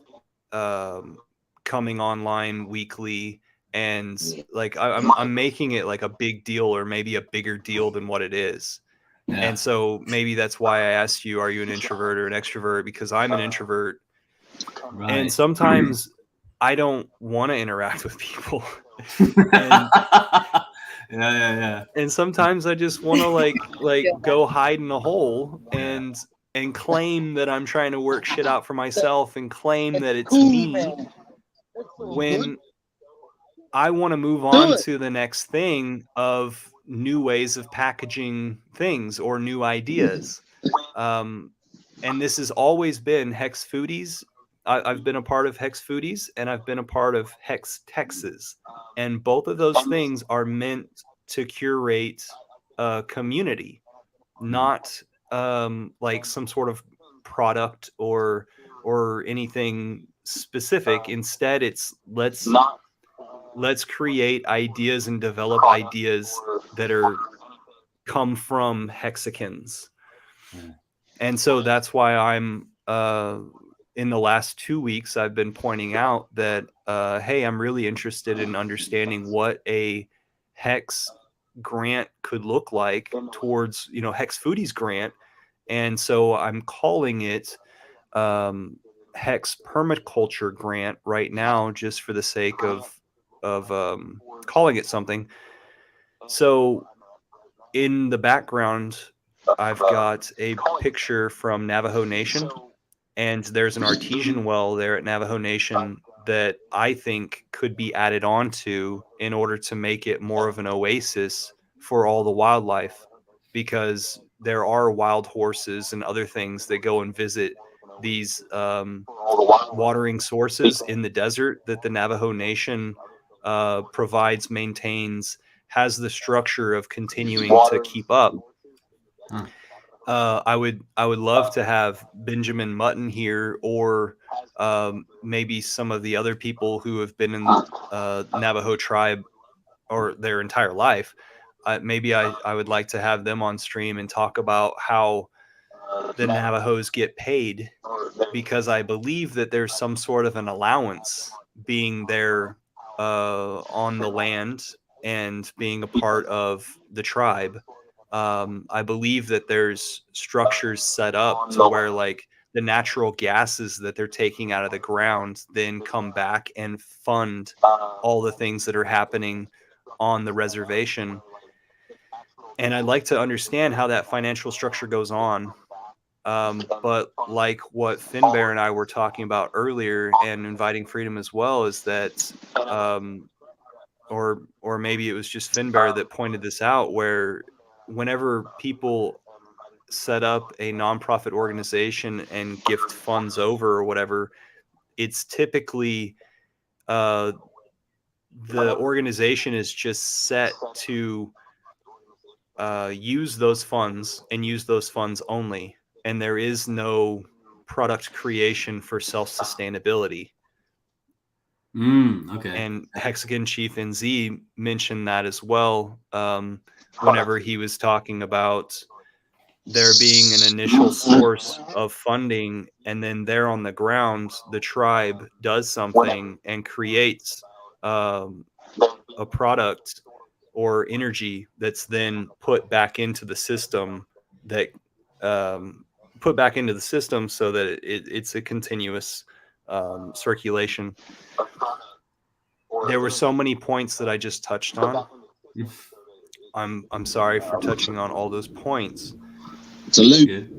coming online weekly and like I'm making it like a big deal or maybe a bigger deal than what it is. Yeah. And so maybe that's why I asked you, are you an introvert or an extrovert? Because I'm an introvert. Right. And sometimes I don't want to interact with people. Yeah. And sometimes I just want to like go hide in a hole and claim that I'm trying to work shit out for myself and claim that it's me when I want to move on to the next thing of new ways of packaging things or new ideas. And this has always been Hex Foodies. I've been a part of Hex Foodies and I've been a part of Hex Texas. And both of those things are meant to curate a community, not like some sort of product or anything specific. Instead, it's let's create ideas and develop ideas that are come from Hexicans. And so that's why I'm in the last 2 weeks I've been pointing out that hey, I'm really interested in understanding what a Hex grant could look like towards, you know, Hex Foodies grant. And so I'm calling it Hex Permaculture Grant right now, just for the sake of calling it something. So in the background, I've got a picture from Navajo Nation, and there's an artesian well there at Navajo Nation that I think could be added on to in order to make it more of an oasis for all the wildlife, because there are wild horses and other things that go and visit these watering sources in the desert that the Navajo Nation provides, maintains, has the structure of continuing to keep up. I would love to have Benjamin Mutton here, or maybe some of the other people who have been in Navajo tribe or their entire life. Maybe I would like to have them on stream and talk about how the Navajos get paid, because I believe that there's some sort of an allowance being there on the land and being a part of the tribe. I believe that there's structures set up to where like the natural gases that they're taking out of the ground then come back and fund all the things that are happening on the reservation. And I'd like to understand how that financial structure goes on. But like what Finbear and I were talking about earlier, and inviting Freedom as well, is that or maybe it was just Finbear that pointed this out, where whenever people set up a nonprofit organization and gift funds over or whatever, it's typically the organization is just set to use those funds and use those funds only. and there is no product creation for self-sustainability. Okay. And Hexagon Chief NZ mentioned that as well, whenever he was talking about there being an initial source of funding, and then there on the ground, the tribe does something and creates a product or energy that's then put back into the system, that put back into the system so that it's a continuous circulation. There were so many points that I just touched on. I'm sorry for touching on all those points. It's a loop. Good.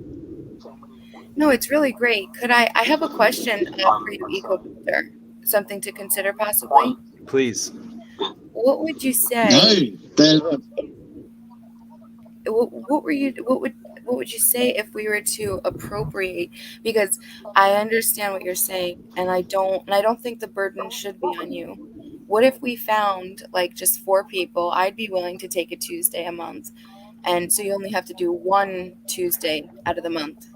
No, it's really great. I have a question for you, EcoBuilder, something to consider possibly. Please. What would you say? No, What would you say if we were to appropriate? Because I understand what you're saying, and I don't think the burden should be on you. What if we found like just 4 people? I'd be willing to take a Tuesday a month, and so you only have to do one Tuesday out of the month,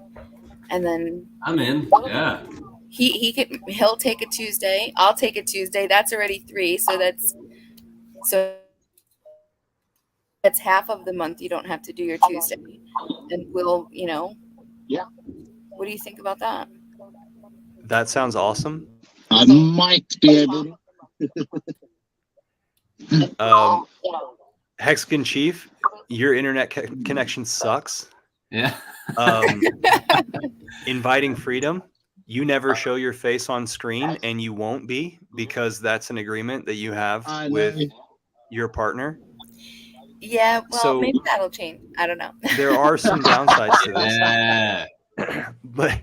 and then I'm in. Yeah. he'll take a Tuesday, I'll take a Tuesday. That's already 3, so that's half of the month. You don't have to do your Tuesday, and we'll, Yeah. What do you think about that? That sounds awesome. I might be able to. Hexagon Chief, your internet connection sucks. Yeah. Inviting freedom, you never show your face on screen, and you won't be, because that's an agreement that you have I with know. your partner. Yeah, well, So- maybe that'll change. I don't know. There are some downsides to this, Yeah. but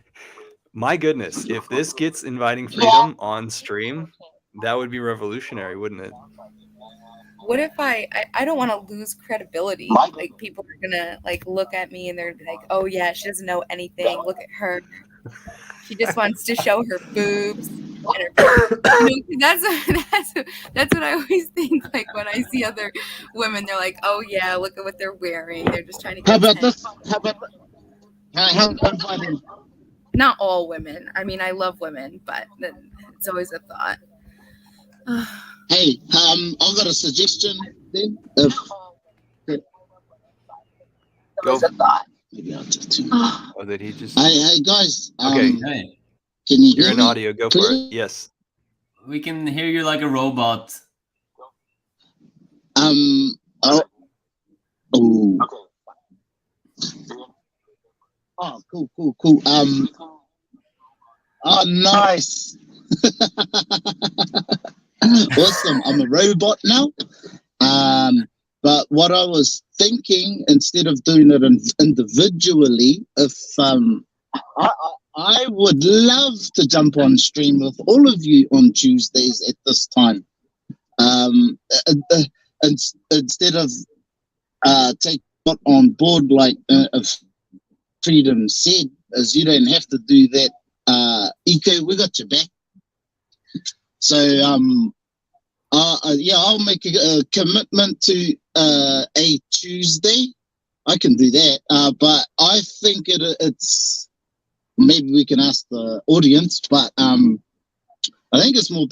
my goodness, if this gets inviting freedom on stream, that would be revolutionary, wouldn't it? What if I don't want to lose credibility? Like, people are gonna like look at me and they're like, "Oh yeah, she doesn't know anything. Look at her. She just wants to show her boobs." And her, that's what I always think. Like when I see other women, they're like, "Oh yeah, look at what they're wearing. They're just trying to get." How about attention." this? How about this? Not all women. I mean, I love women, but it's always a thought. Hey, I've got a suggestion then. If Go. maybe I'll just turn. Oh, did he just? Hey guys. Okay. Hey, Can you You're hear in me? audio. Go for it. Yes. we can hear you like a robot. Oh. Oh, cool. Oh, nice. Awesome. I'm a robot now. But what I was thinking, instead of doing it individually, if I would love to jump on stream with all of you on Tuesdays at this time. Instead of take it on board like Freedom said, as you don't have to do that. Eco, we got your back. So I'll make a commitment to a Tuesday. I can do that, but I think it's maybe we can ask the audience, but I think it's more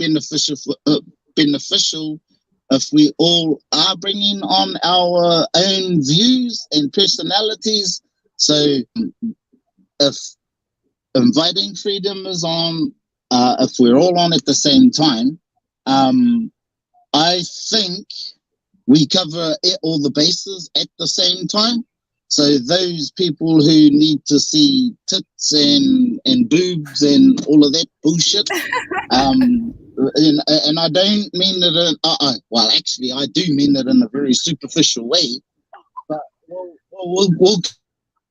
beneficial if we all are bringing on our own views and personalities. So if inviting freedom is on, if we're all on at the same time, I think we cover all the bases at the same time. So those people who need to see tits and boobs and all of that bullshit, and I don't mean it well, actually, I do mean it in a very superficial way, but we'll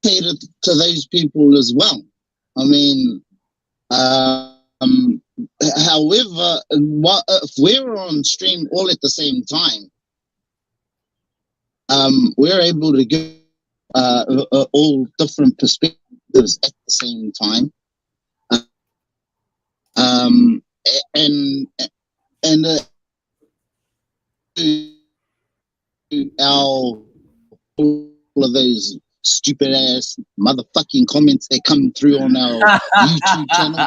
cater to those people as well. I mean, however, if we're on stream all at the same time, we're able to give all different perspectives at the same time, and our all of those stupid ass motherfucking comments that come through on our YouTube channel.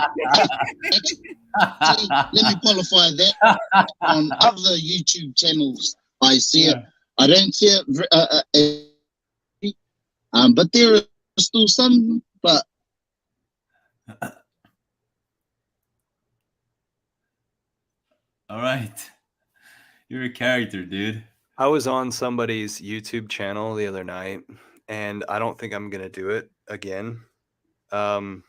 Actually, let me qualify that. On other YouTube channels, I see it. I don't see it, but there are still some. But All right, you're a character, dude. I was on somebody's YouTube channel the other night, and I don't think I'm gonna do it again. The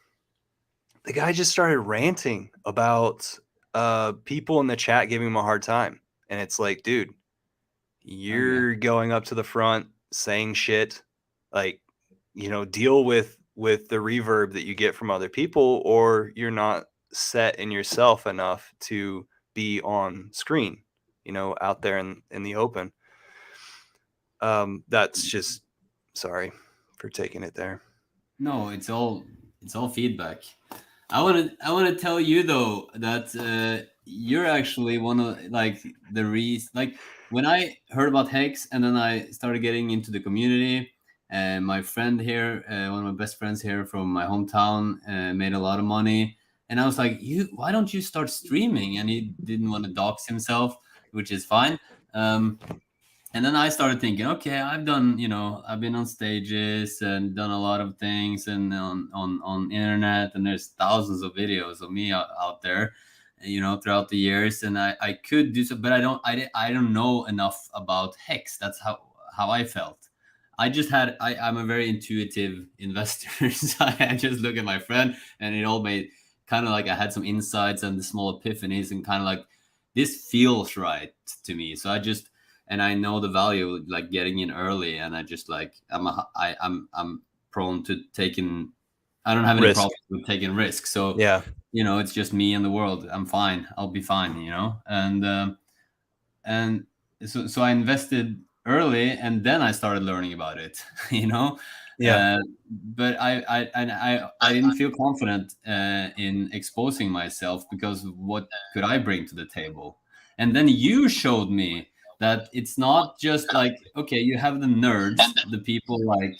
guy just started ranting about people in the chat giving him a hard time, and it's like, dude, you're going up to the front saying shit, like, deal with the reverb that you get from other people, or you're not set in yourself enough to be on screen, out there in the open. That's just, sorry for taking it there. No, it's all feedback. I want to tell you though that you're actually one of like the reason. Like when I heard about Hex, and then I started getting into the community, and my friend here, one of my best friends here from my hometown, made a lot of money, and I was like, why don't you start streaming? And he didn't want to dox himself, which is fine. And then I started thinking, okay, I've been on stages and done a lot of things, and on internet, and there's thousands of videos of me out there, throughout the years, and I could do so, but I don't know enough about Hex. That's how I felt. I'm a very intuitive investor, so I just look at my friend, and it all made kind of like I had some insights and the small epiphanies, and kind of like this feels right to me. So and I know the value of like getting in early, and I just like I'm prone to taking. I don't have any problem with taking risks. So yeah, it's just me and the world. I'm fine. I'll be fine. And so I invested early, and then I started learning about it. Yeah. But I didn't feel confident in exposing myself, because what could I bring to the table? And then you showed me that it's not just like, okay, you have the nerds, the people like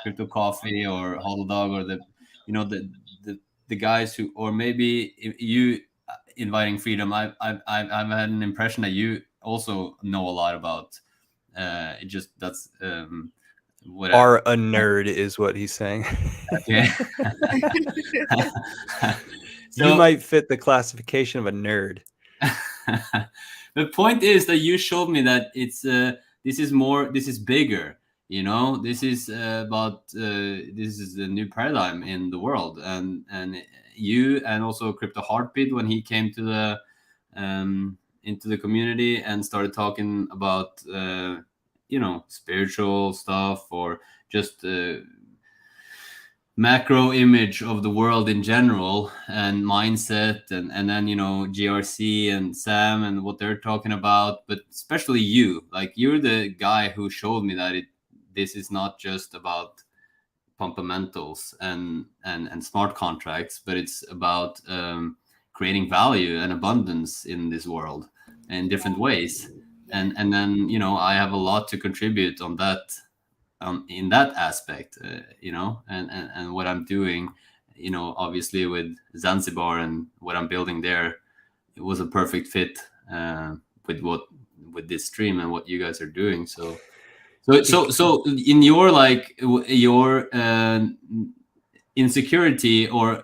Crypto Coffee or Hodl Dog, or the guys who, or maybe you inviting Freedom. I've had an impression that you also know a lot about. It just that's what are a nerd is what he's saying. Okay. So, you might fit the classification of a nerd. The point is that you showed me that it's this is bigger. This is about this is a new paradigm in the world, and you, and also Crypto Heartbeat, when he came to the into the community and started talking about spiritual stuff, or just macro image of the world in general, and mindset, and then GRC and Sam and what they're talking about, but especially you're the guy who showed me that this is not just about fundamentals and smart contracts, but it's about creating value and abundance in this world in different ways, and then I have a lot to contribute on that. In that aspect, and what I'm doing, obviously with Zanzibar and what I'm building there, it was a perfect fit with this stream and what you guys are doing. So in your your insecurity, or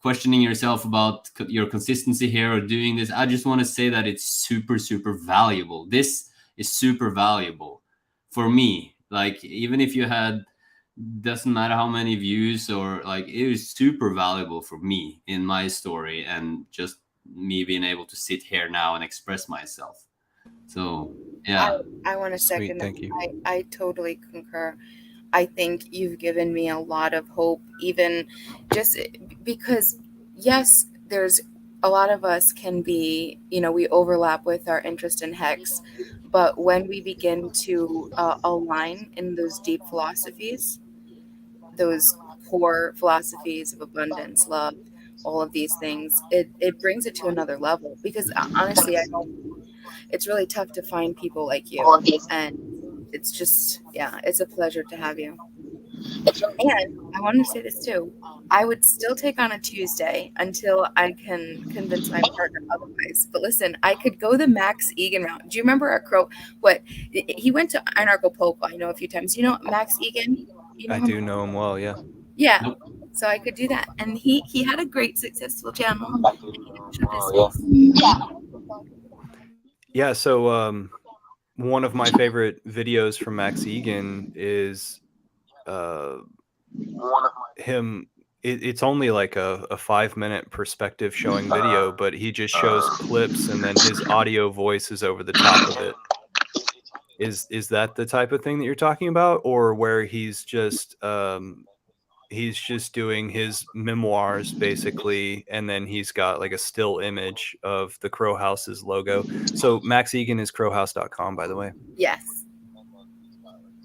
questioning yourself about your consistency here or doing this, I just want to say that it's super, super valuable. This is super valuable for me. Like, even if you had, doesn't matter how many views, or like, it was super valuable for me in my story, and just me being able to sit here now and express myself. So yeah, I want to second that. Thank you. I totally concur. I think you've given me a lot of hope, even just because, yes, there's a lot of us can be, we overlap with our interest in Hex, but when we begin to align in those deep philosophies, those core philosophies of abundance, love, all of these things, it brings it to another level. Because honestly, it's really tough to find people like you, and it's just, it's a pleasure to have you. And I wanted to say this too. I would still take on a Tuesday until I can convince my partner otherwise. But listen, I could go the Max Egan route. Do you remember our crow? What he went to Anarchapulco, I know, a few times. You know Max Egan? You know I him? do know him well, yeah. Yeah. Nope. So I could do that. And he had a great successful channel. And he didn't show his face. Yeah, so one of my favorite videos from Max Egan is uh him it's only like a 5-minute perspective showing video, but he just shows clips and then his audio voice is over the top of it. Is that the type of thing that you're talking about, or where he's just doing his memoirs basically, and then he's got like a still image of the Crow House's logo? So Max Egan is crowhouse.com, by the way. Yes.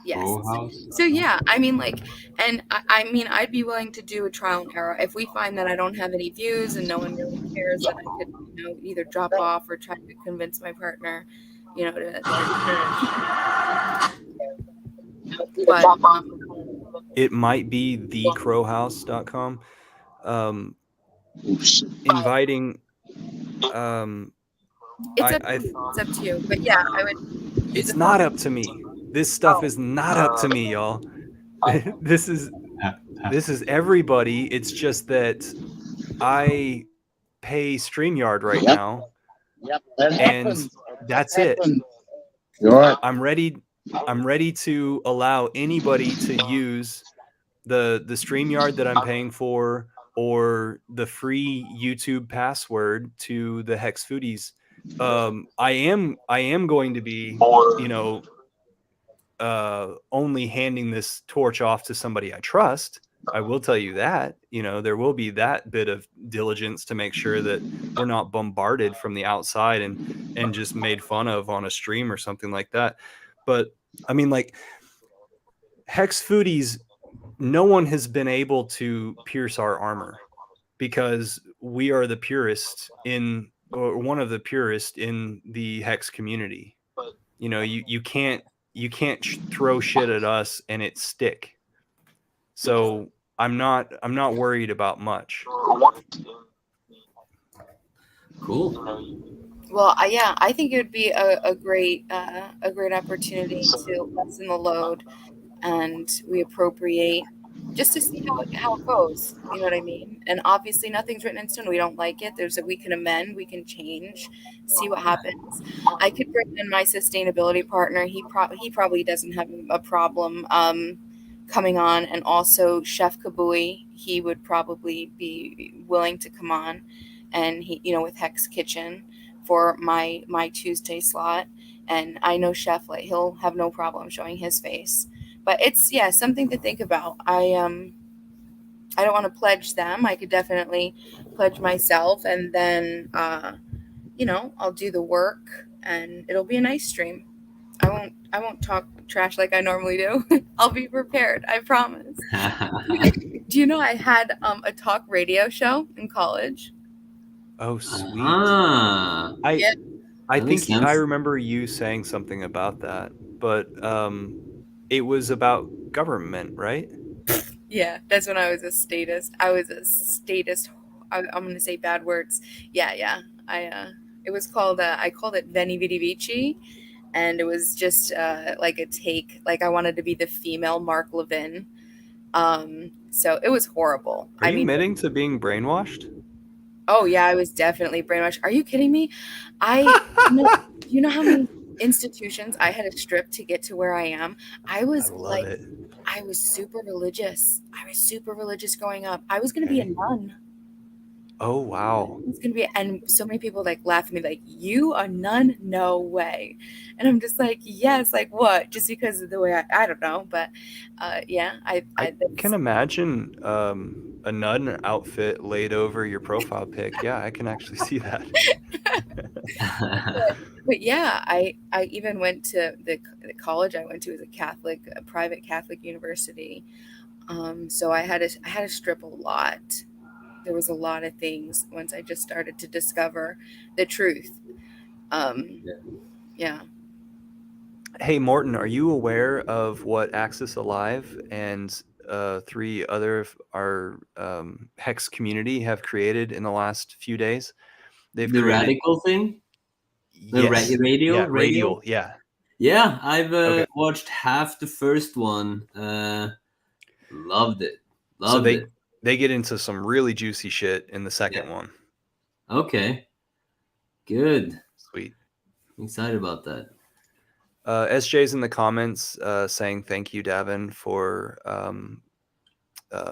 Yes. Crow House. So yeah, I mean, like, and I mean, I'd be willing to do a trial and error if we find that I don't have any views and no one really cares. That I could, either drop off or try to convince my partner, to but It might be thecrowhouse.com. Inviting it's up to you. But yeah, I would. It's not up to me. This stuff is not up to me, y'all. This is everybody. It's just that I pay StreamYard right now, Yep, that and happens. that's it. You're right. I'm ready to allow anybody to use the StreamYard that I'm paying for, or the free YouTube password to the Hex Foodies. I am going to be, only handing this torch off to somebody I trust. I will tell you that, there will be that bit of diligence to make sure that we're not bombarded from the outside and just made fun of on a stream or something like that. But I mean, like, Hex Foodies, no one has been able to pierce our armor, because we are the purest or one of the purest in the Hex community. You can't throw shit at us and it stick. So I'm not worried about much. Cool. Well, yeah, I think it would be a great opportunity to lessen the load, and we appropriate just to see how it goes. You know what I mean? And obviously, nothing's written in stone. We don't like it. We can amend, we can change, see what happens. I could bring in my sustainability partner. He probably doesn't have a problem coming on, and also Chef Kabui. He would probably be willing to come on, and he, with Hex Kitchen for my Tuesday slot. And I know Chef, like, he'll have no problem showing his face. But it's something to think about. I don't want to pledge them. I could definitely pledge myself, and then I'll do the work, and it'll be a nice stream. I won't talk trash like I normally do. I'll be prepared, I promise. Do you know I had a talk radio show in college? Oh, sweet. I think I remember you saying something about that, but it was about government, right? Yeah, that's when I was a statist. I'm going to say bad words. Yeah. It was called, I called it Veni Vidi Vici. And it was just like a take, like I wanted to be the female Mark Levin. So it was horrible. Are you admitting to being brainwashed? Oh yeah, I was definitely brainwashed. Are you kidding me? You know how many institutions I had to strip to get to where I am? I was super religious. I was super religious growing up. I was going to be a nun. Oh, wow. It's going to be, and so many people like laugh at me, like, you a nun? No way. And I'm just like, yes, like what? Just because of the way I don't know. But yeah, I can imagine a nun outfit laid over your profile pic. Yeah, I can actually see that. but yeah, I even went to the college I went to as a private Catholic university. So I had to strip a lot. There was a lot of things once I just started to discover the truth. Yeah. Hey, Morton, are you aware of what Axis Alive and three other of our Hex community have created in the last few days. They've The created radical thing, the yes, radial, yeah, radial, yeah. Yeah, I've Okay. watched half the first one. Loved it. So Loved it. they get into some really juicy shit in the second one. Okay. Good. Sweet. I'm excited about that. SJ's in the comments saying thank you, Davin, for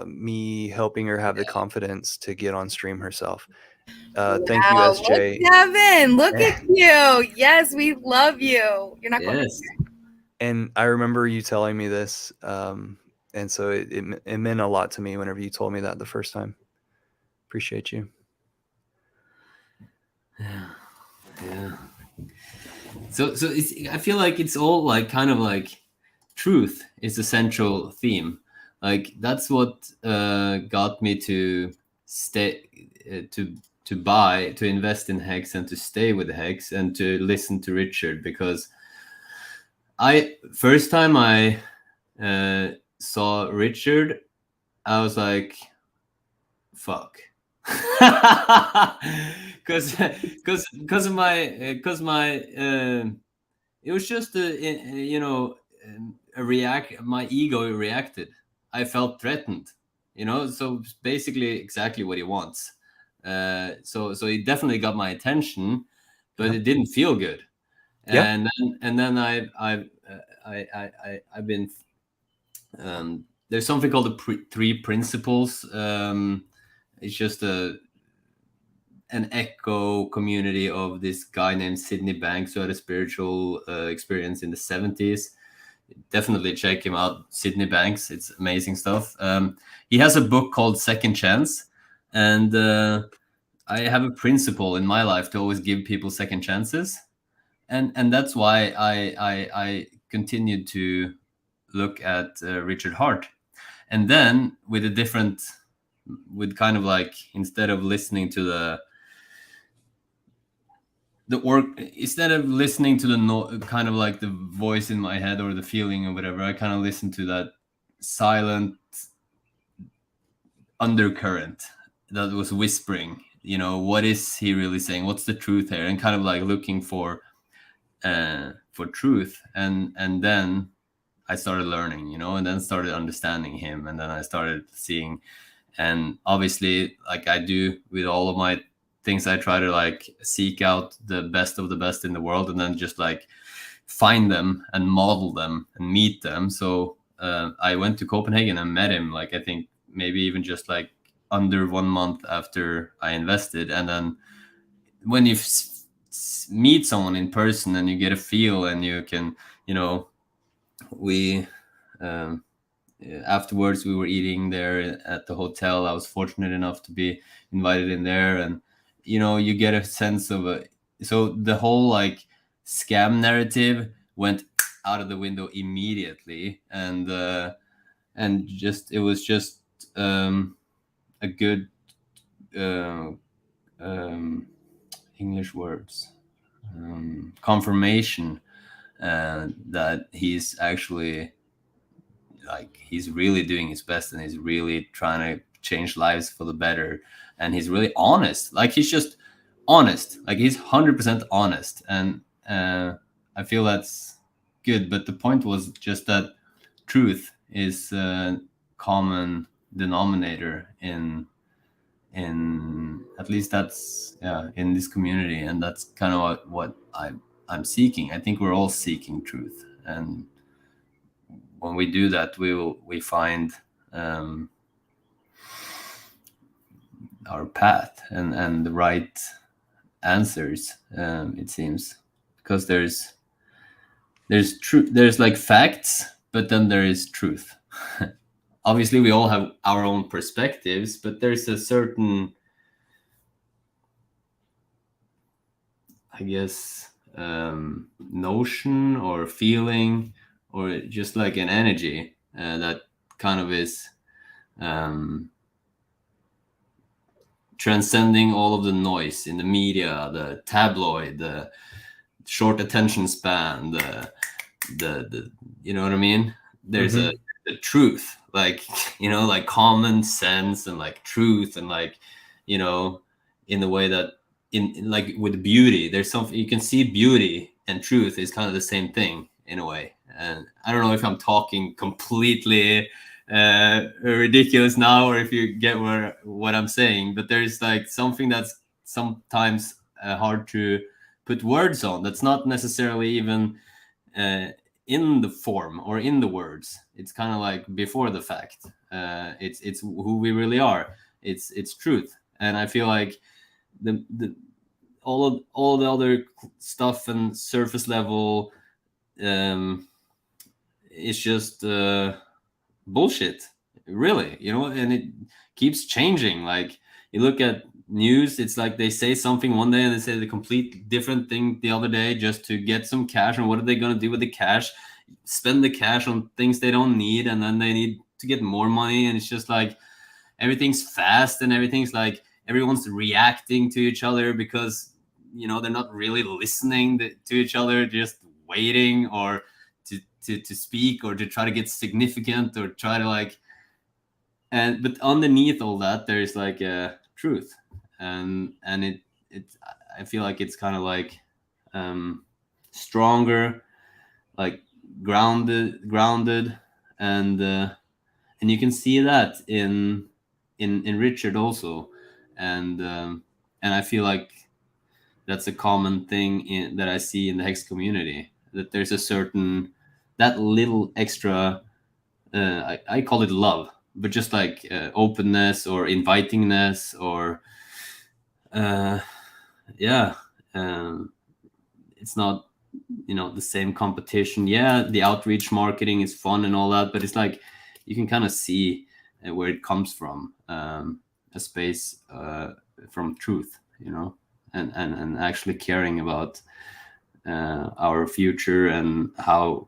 me helping her have the confidence to get on stream herself. Thank you, Wow, SJ. look, Devin, look at you. Yes, we love you. You're not going Yes. And I remember you telling me this, and so it meant a lot to me whenever you told me that the first time. Appreciate you. Yeah. So I feel like it's all like kind of like truth is the central theme. Like that's what got me to stay to invest in Hex and to stay with Hex and to listen to Richard, because first time I saw Richard, I was like, fuck. because of my it was just my ego reacted. I felt threatened, so it's basically exactly what he wants. So it definitely got my attention, but it didn't feel good. Yeah. And then I've been there's something called the three principles. It's just an echo community of this guy named Sydney Banks, who had a spiritual experience in the 70s. Definitely check him out, Sydney Banks. It's amazing stuff. He has a book called Second Chance, and I have a principle in my life to always give people second chances, and that's why I continued to look at Richard Hart, and then with kind of like, instead of listening to instead of listening to the kind of like the voice in my head or the feeling or whatever, I kind of listened to that silent undercurrent that was whispering, what is he really saying? What's the truth here? And kind of like looking for truth. And then I started learning, and then started understanding him. And then I started seeing, and obviously, like I do with all of my things, I try to like seek out the best of the best in the world, and then just like find them and model them and meet them. So I went to Copenhagen and met him, like I think maybe even just like under 1 month after I invested. And then when you meet someone in person and you get a feel, and you can, we afterwards we were eating there at the hotel. I was fortunate enough to be invited in there, and you get a sense of so the whole like scam narrative went out of the window immediately, and just it was just a good English words, confirmation that he's actually, like, he's really doing his best, and he's really trying to change lives for the better, and he's really honest. Like, he's just honest. Like, he's 100% honest, and I feel that's good. But the point was just that truth is a common denominator in at least that's in this community, and that's kind of what I'm seeking. I think we're all seeking truth, and when we do that, we find our path and the right answers. It seems, because there's truth, there's like facts, but then there is truth. Obviously, we all have our own perspectives, but there's a certain, I guess, notion or feeling, or just like an energy that kind of is transcending all of the noise in the media, the tabloid, the short attention span, the you know what I mean? There's the truth, like, you know, like common sense and like truth, and like, you know, in the way that in like with beauty, there's something you can see. Beauty and truth is kind of the same thing in a way. And I don't know if I'm talking completely ridiculous now, or if you get what I'm saying, but there's like something that's sometimes hard to put words on, that's not necessarily even uh, in the form or in the words. It's kind of like before the fact. It's who we really are. It's truth. And I feel like the all the other stuff and surface level um, is just bullshit, really, you know. And it keeps changing. Like, you look at news, it's like they say something one day and they say the complete different thing the other day, just to get some cash. And what are they going to do with the cash? Spend the cash on things they don't need, and then they need to get more money. And it's just like everything's fast, and everything's like everyone's reacting to each other, because, you know, they're not really listening to each other, just waiting, or to speak, or to try to get significant, or try to like. And but underneath all that, there's like a truth. And it I feel like it's kind of like stronger, like grounded. And you can see that in Richard also. And I feel like that's a common thing that I see in the Hex community, that there's a certain, that little extra, I call it love, but just like openness or invitingness, or yeah, um, it's not, you know, the same competition. Yeah, the outreach marketing is fun and all that, but it's like you can kind of see where it comes from, a space from truth, you know, and actually caring about our future, and how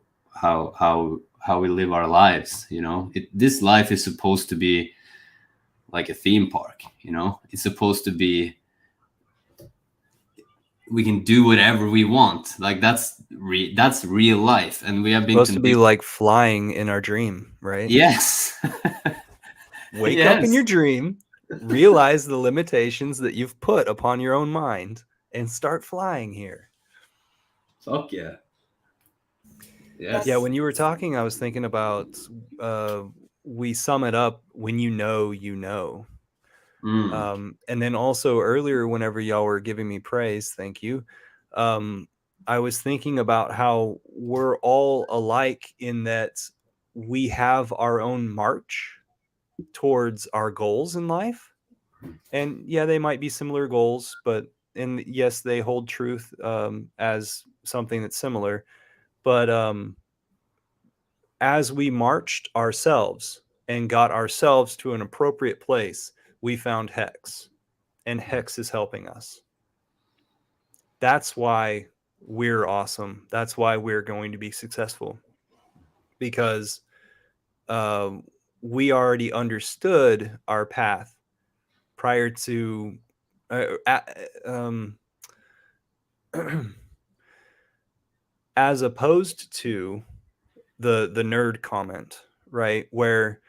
we live our lives, you know. This life is supposed to be like a theme park, you know. It's supposed to be, we can do whatever we want. Like, that's real life. And we have been Supposed to be conditioned. like flying in our dream, right? Yes. Wake up in Yes. your dream, realize the limitations that you've put upon your own mind, and start flying here. Fuck yeah. Yes. Yeah, when you were talking, I was thinking about we sum it up when you know, you know. And then also earlier, whenever y'all were giving me praise, thank you. I was thinking about how we're all alike in that we have our own march towards our goals in life. And yeah, they might be similar goals, but and yes, they hold truth as something that's similar. But as we marched ourselves and got ourselves to an appropriate place, we found Hex, and Hex is helping us. That's why we're awesome. That's why we're going to be successful, because we already understood our path prior to as opposed to the nerd comment, right? Where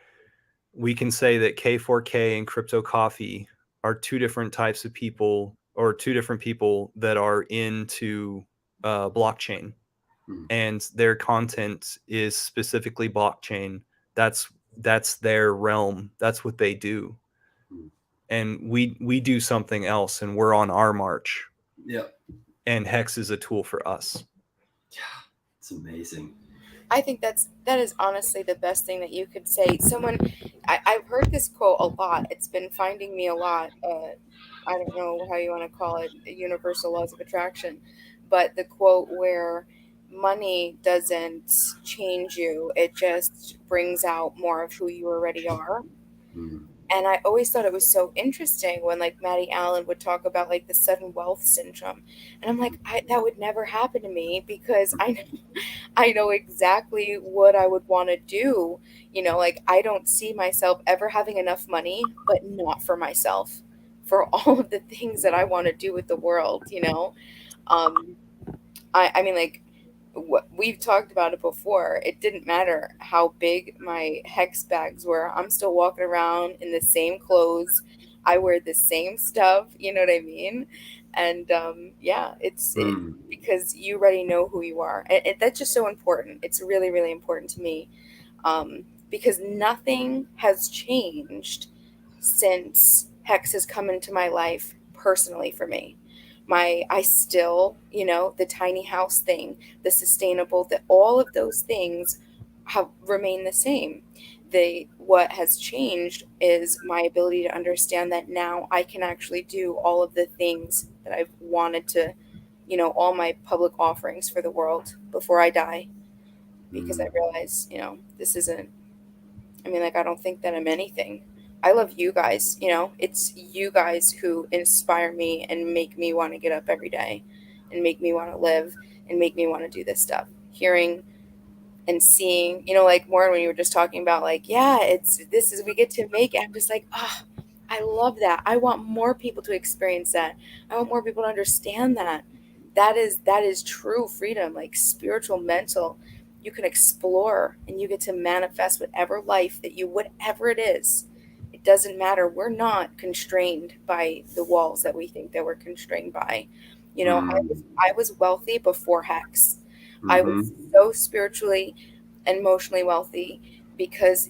we can say that K4K and Crypto Coffee are two different types of people, or two different people that are into blockchain, and their content is specifically blockchain. That's their realm. That's what they do. And we do something else, and we're on our march. Yeah. And Hex is a tool for us. Yeah, it's amazing. I think that is honestly the best thing that you could say. I've heard this quote a lot. It's been finding me a lot. I don't know how you want to call it, universal laws of attraction, but the quote where money doesn't change you, it just brings out more of who you already are. And I always thought it was so interesting when like Maddie Allen would talk about like the sudden wealth syndrome. And I'm like, that would never happen to me, because I know exactly what I would want to do. You know, like I don't see myself ever having enough money, but not for myself, for all of the things that I want to do with the world, you know? I mean, like, what we've talked about it before. It didn't matter how big my hex bags were. I'm still walking around in the same clothes. I wear the same stuff. You know what I mean? And yeah, because you already know who you are. And that's just so important. It's really, really important to me, because nothing has changed since Hex has come into my life personally for me. I still, the tiny house thing, the sustainable, that all of those things have remained the same. What has changed is my ability to understand that now I can actually do all of the things that I've wanted to, all my public offerings for the world before I die, because I realize, this isn't, I mean, like, I don't think that I'm anything. I love you guys, it's you guys who inspire me and make me want to get up every day and make me want to live and make me want to do this stuff. Hearing and seeing, like Warren, when you were just talking about, like, yeah, we get to make it. I'm just like, I love that. I want more people to experience that. I want more people to understand that. That is true freedom, like spiritual, mental. You can explore and you get to manifest whatever life whatever it is. It doesn't matter. We're not constrained by the walls that we think that we're constrained by. I was wealthy before Hex. I was so spiritually and emotionally wealthy because,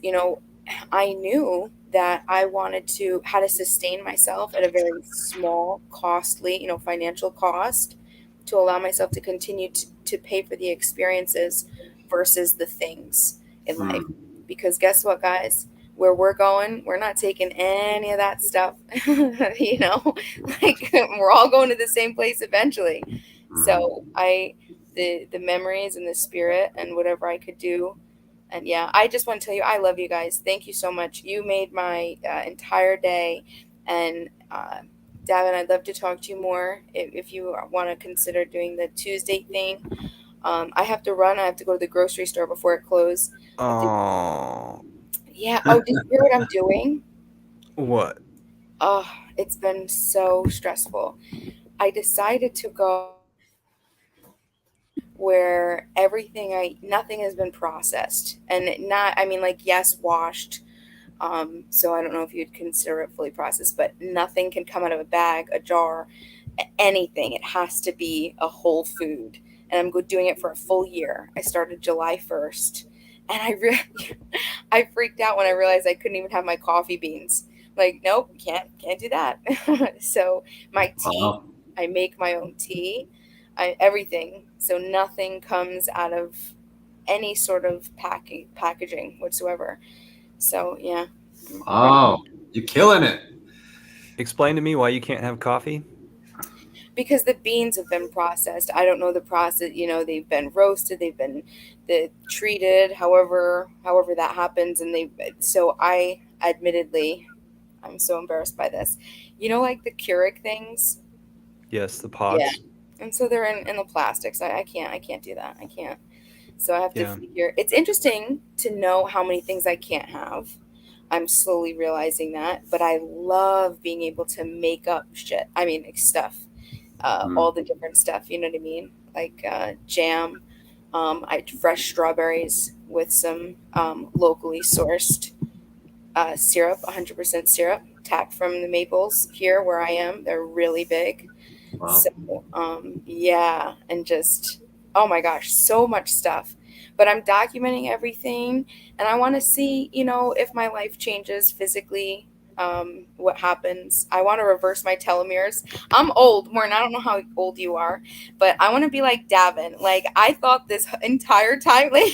I knew that I wanted to how to sustain myself at a very small, costly, financial cost, to allow myself to continue to pay for the experiences versus the things in life. Because guess what, guys? Where we're going, we're not taking any of that stuff. Like, we're all going to the same place eventually. So the memories and the spirit and whatever I could do. And yeah, I just want to tell you, I love you guys. Thank you so much. You made my entire day. And Davin, I'd love to talk to you more if you want to consider doing the Tuesday thing. I have to run. I have to go to the grocery store before it closes. Oh, Yeah. Oh, did you hear what I'm doing? what? Oh, it's been so stressful. I decided to go where nothing has been processed, and not, I mean, like, yes, washed. So I don't know if you'd consider it fully processed, but nothing can come out of a bag, a jar, anything. It has to be a whole food. And doing it for a full year. I started July 1st. And I freaked out when I realized I couldn't even have my coffee beans. Like, nope, can't do that. So my tea, I make my own tea, everything. So nothing comes out of any sort of packaging whatsoever. So yeah. Wow, you're killing it. Explain to me why you can't have coffee. Because the beans have been processed. I don't know the process. They've been roasted. They've been treated. However that happens, and So I admittedly, I'm so embarrassed by this. Like the Keurig things. Yes, the Yeah. pots. And so they're in the plastics. I can't do that. I can't. So I have to Yeah. figure. It's interesting to know how many things I can't have. I'm slowly realizing that, but I love being able to make up shit. I mean, like, stuff, all the different stuff. You know what I mean? Like jam. I fresh strawberries with some locally sourced syrup, 100% syrup, tapped from the maples here where I am. They're really big. Wow. So, yeah, and just, oh my gosh, so much stuff. But I'm documenting everything, and I want to see, if my life changes physically, what happens. I want to reverse my telomeres. I'm old, Morton. I don't know how old you are, but I want to be like Davin. Like, I thought this entire time, like,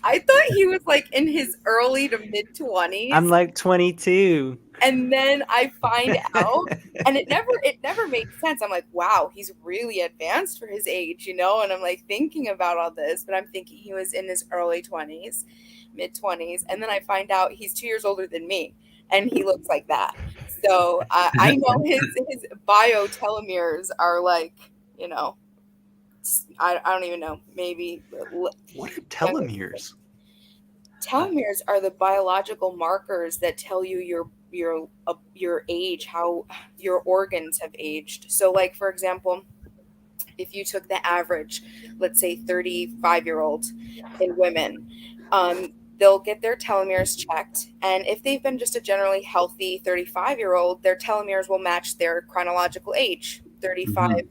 I thought he was like in his early to mid 20s. I'm like 22. And then I find out, and it never made sense. I'm like, wow, he's really advanced for his age, And I'm like thinking about all this, but I'm thinking he was in his early 20s, mid 20s, and then I find out he's 2 years older than me, and he looks like that. So I know his bio telomeres are like, I don't even know, maybe. What are telomeres? Telomeres are the biological markers that tell you your age, how your organs have aged. So, like, for example, if you took the average, let's say 35-year-old in women, they'll get their telomeres checked. And if they've been just a generally healthy 35-year-old, their telomeres will match their chronological age. 35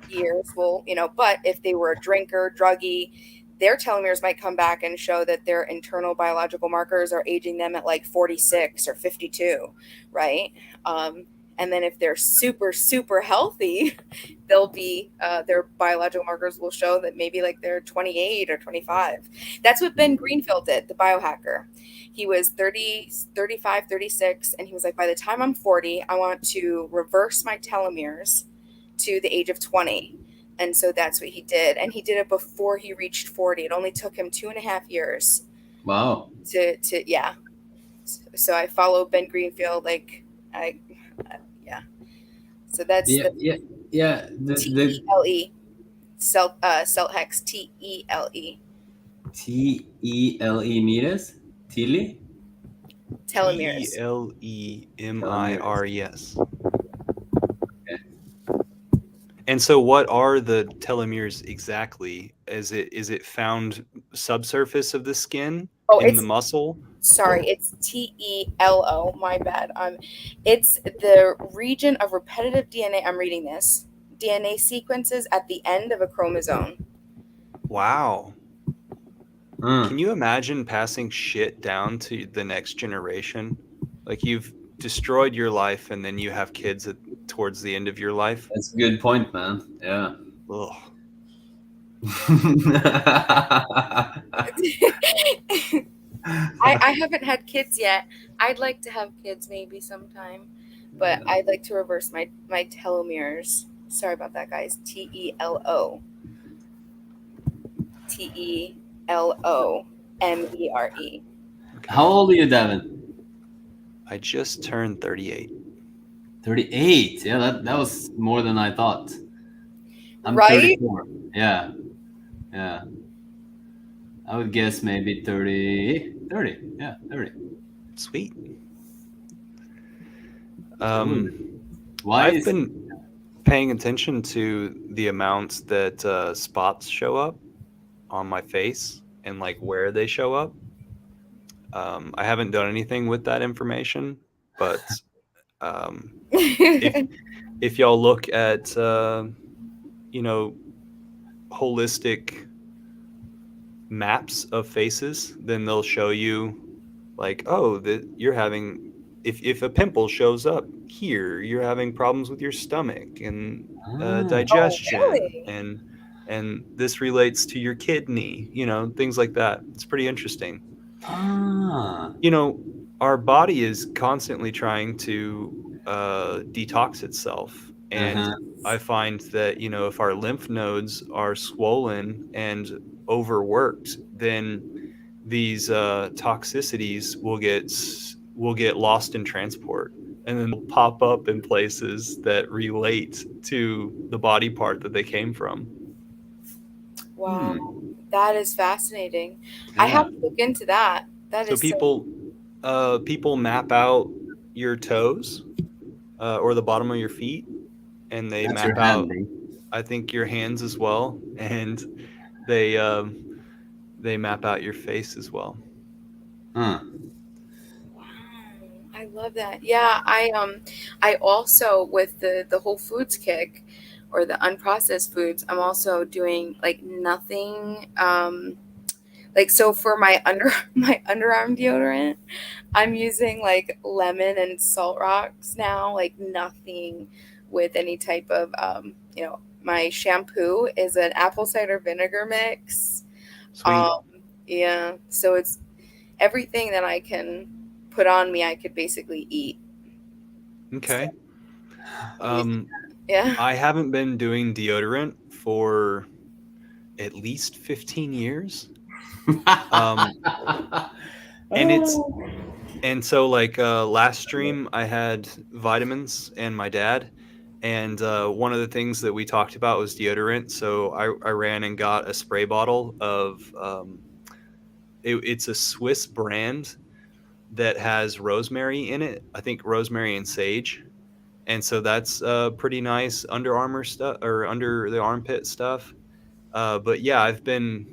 years will, but if they were a drinker, druggie, their telomeres might come back and show that their internal biological markers are aging them at like 46 or 52, right? And then if they're super, super healthy, they'll be, their biological markers will show that maybe like they're 28 or 25. That's what Ben Greenfield did, the biohacker. He was 30, 35, 36, and he was like, by the time I'm 40, I want to reverse my telomeres to the age of 20. And so that's what he did. And he did it before he reached 40. It only took him 2.5 years. Wow. Yeah. So I follow Ben Greenfield. Yeah. So that's Yeah. TELE. Hex, TELE. TELE meters? Tele? Telomeres. TELEMIRES. And so what are the telomeres exactly? Is it found subsurface of the skin in the muscle? Sorry, it's TELO. My bad. It's the region of repetitive DNA. I'm reading this. DNA sequences at the end of a chromosome. Wow. Can you imagine passing shit down to the next generation? Like you've destroyed your life and then you have kids towards the end of your life. That's a good point, man. Yeah. Ugh. I haven't had kids yet. I'd like to have kids maybe sometime, but I'd like to reverse my telomeres. Sorry about that, guys. TELO. TELOMERE. How old are you, Devin? I just turned 38. 38. Yeah, that was more than I thought. I'm Right? 34. Yeah. I would guess maybe 30. 30. Yeah, 30. Sweet. I've been paying attention to the amounts that spots show up on my face and like where they show up. I haven't done anything with that information, but if y'all look at holistic maps of faces, then they'll show you like, oh, that you're having, if a pimple shows up here, you're having problems with your stomach and digestion. Oh, really? and this relates to your kidney, things like that. It's pretty interesting. Our body is constantly trying to detox itself, and I find that if our lymph nodes are swollen and overworked, then these toxicities will get lost in transport, and then they'll pop up in places that relate to the body part that they came from. Wow, that is fascinating. Yeah. I have to look into that. People map out your toes or the bottom of your feet, and they map out, I think, your hands as well, and they map out your face as well. Wow, I love that. Yeah, I also, with the Whole Foods kick or the unprocessed foods, I'm also doing like nothing. So for my underarm deodorant, I'm using like lemon and salt rocks now, like nothing with any type of, my shampoo is an apple cider vinegar mix. Sweet. Yeah. So it's everything that I can put on me, I could basically eat. Okay. Yeah. I haven't been doing deodorant for at least 15 years. And so like last stream I had vitamins and my dad, and one of the things that we talked about was deodorant. So I ran and got a spray bottle of it's a Swiss brand that has rosemary in it. I think rosemary and sage. and so that's pretty nice Under Armour stuff or under the armpit stuff. But yeah, I've been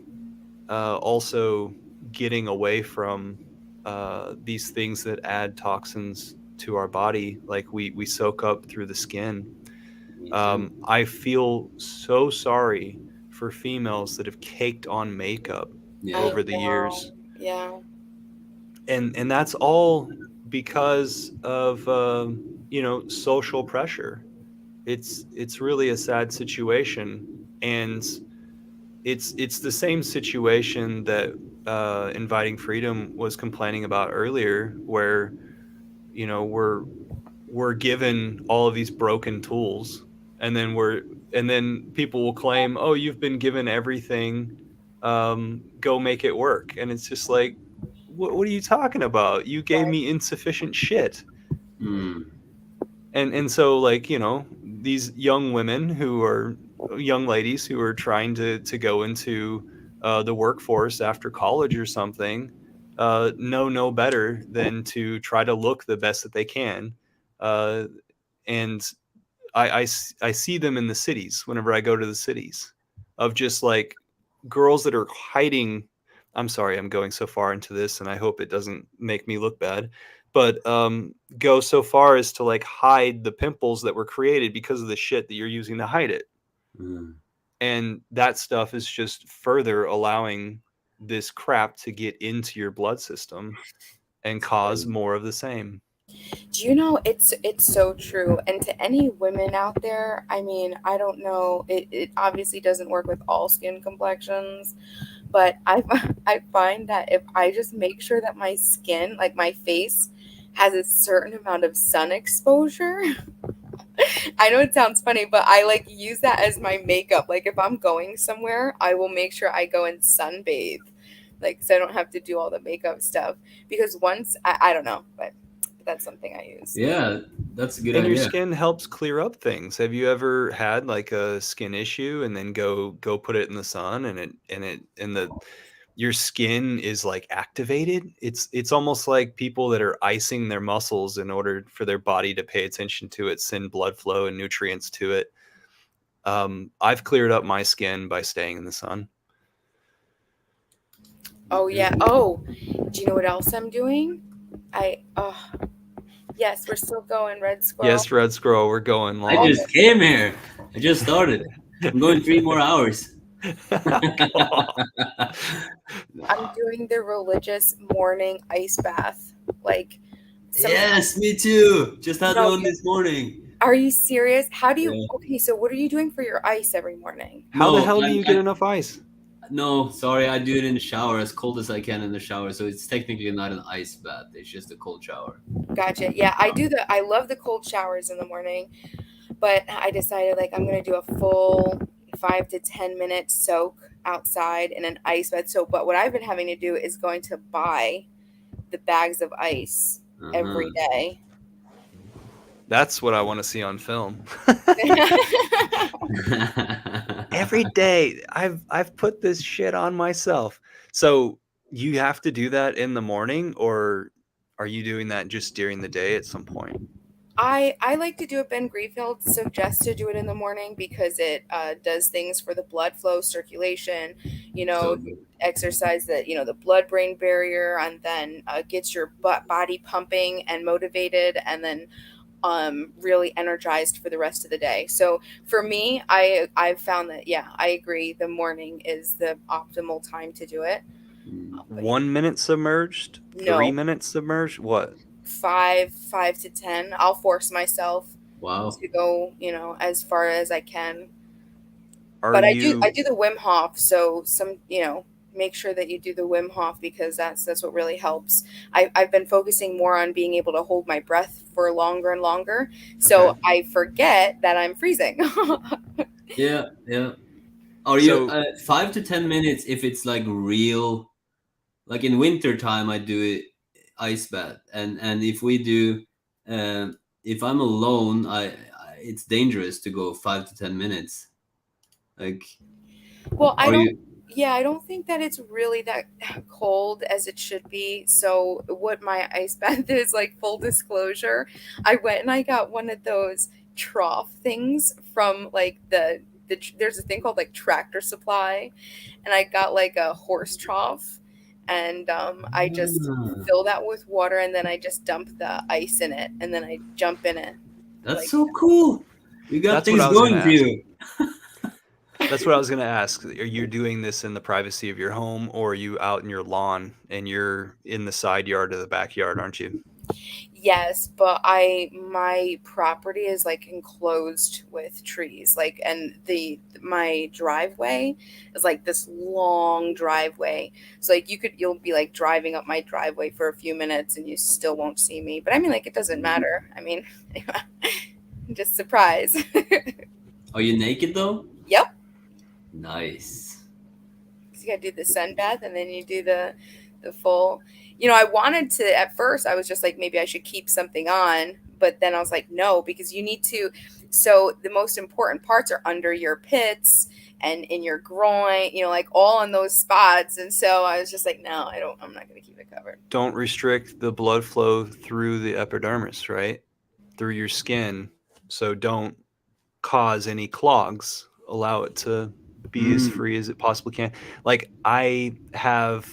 also getting away from these things that add toxins to our body, like we soak up through the skin. Me too. I feel so sorry for females that have caked on makeup Yeah. over the know. years, Yeah. and that's all because of social pressure. It's really a sad situation, and it's the same situation that Inviting Freedom was complaining about earlier, where we're given all of these broken tools, and then people will claim, oh, you've been given everything, go make it work. And it's just like, what are you talking about? You gave Right. me insufficient shit. Mm. And so, like, these young women who are young ladies who are trying to go into the workforce after college or something, know no better than to try to look the best that they can. And I see them in the cities whenever I go to the cities, of just like girls that are hiding. I'm sorry, I'm going so far into this, and I hope it doesn't make me look bad, but go so far as to like hide the pimples that were created because of the shit that you're using to hide it. Mm. And that stuff is just further allowing this crap to get into your blood system and cause more of the same. Do you know, it's so true. And to any women out there, I mean, I don't know, it obviously doesn't work with all skin complexions, but I find that if I just make sure that my skin, like my face, has a certain amount of sun exposure. I know it sounds funny, but I like use that as my makeup. Like if I'm going somewhere, I will make sure I go and sunbathe, like so I don't have to do all the makeup stuff. Because once I don't know, but that's something I use. Yeah, that's a good And your idea. skin helps clear up things. Have you ever had like a skin issue and then go put it in the sun, and the your skin is like activated? It's almost like people that are icing their muscles in order for their body to pay attention to it, send blood flow and nutrients to it. I've cleared up my skin by staying in the sun. Oh yeah. Oh, do you know what else I'm doing? Yes, we're still going, Red Squirrel. Yes, Red Squirrel, we're going I long. just came here. I just started. I'm going 3 more hours. I'm doing the religious morning ice bath. Like, Yes, me too. Just had No, one this morning. are you serious? How do you? Yeah. Okay, so what are you doing for your ice every morning? How the No, hell do you get enough ice? No, sorry, I do it in the shower, as cold as I can in the shower. So it's technically not an ice bath. It's just a cold shower. Gotcha. Yeah, I love the cold showers in the morning, but I decided like I'm gonna do a full 5 to 10 minute soak outside in an ice bath. So, but what I've been having to do is going to buy the bags of ice every day. That's what I want to see on film. Every day I've put this shit on myself. So you have to do that in the morning, or are you doing that just during the day at some point? I like to do it. Ben Greenfield suggests to do it in the morning because it does things for the blood flow, circulation, So good. exercise that, the blood brain barrier, and then gets your body pumping and motivated, and then really energized for the rest of the day. So for me, I've found that, yeah, I agree. The morning is the optimal time to do it. But 1 minute submerged? No. 3 minutes submerged? What? 5 to 10. I'll force myself Wow. to go, as far as I can. Are But you I do the Wim Hof, so make sure that you do the Wim Hof, because that's what really helps. I've been focusing more on being able to hold my breath for longer and longer, so Okay. I forget that I'm freezing. Yeah. Are you 5 to 10 minutes if it's like real, like in winter time I do it ice bath, and if we do if I'm alone, I it's dangerous to go 5 to 10 minutes. Like, Well, I are don't. you Yeah, I don't think that it's really that cold as it should be. So, what my ice bath is, like, full disclosure, I went and I got one of those trough things from like there's a thing called like Tractor Supply, and I got like a horse trough, and I just Ah, fill that with water, and then I just dump the ice in it, and then I jump in it. that's Like, so cool. You got That's what things I was going gonna for ask. you. That's what I was going to ask. Are you doing this in the privacy of your home, or are you out in your lawn and you're in the side yard or the backyard, aren't you? yes, but my property is like enclosed with trees, like, and the my driveway is like this long driveway. So like you'll be like driving up my driveway for a few minutes and you still won't see me. But I mean, like, it doesn't matter. I mean, just surprise. Are you naked though? Yep. Nice. You gotta do the sun bath and then you do the full. I wanted to, at first I was just like, maybe I should keep something on, but then I was like, no, because you need to. So the most important parts are under your pits and in your groin, like all in those spots. And so I was just like, no, I'm not gonna keep it covered. Don't restrict the blood flow through the epidermis, right? Through your skin. So don't cause any clogs. Allow it to be as free as it possibly can. Like, I have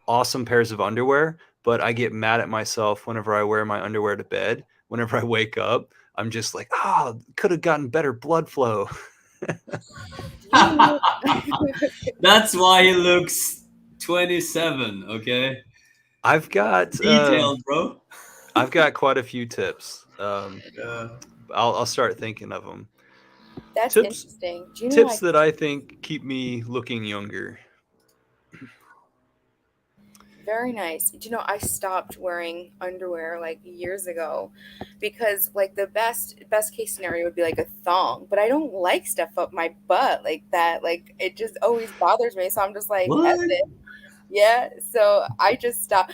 awesome pairs of underwear, but I get mad at myself whenever I wear my underwear to bed. Whenever I wake up, I'm just like, could have gotten better blood flow. That's why he looks 27. Okay, I've got detailed, bro. I've got quite a few tips. Yeah. I'll start thinking of them. That's Tips interesting. Do you know tips that I think keep me looking younger. Very nice. Do you know, I stopped wearing underwear like years ago because like the best case scenario would be like a thong, but I don't like stuff up my butt like that. Like, it just always bothers me. So I'm just like, F What? it. Yeah. So I just stopped.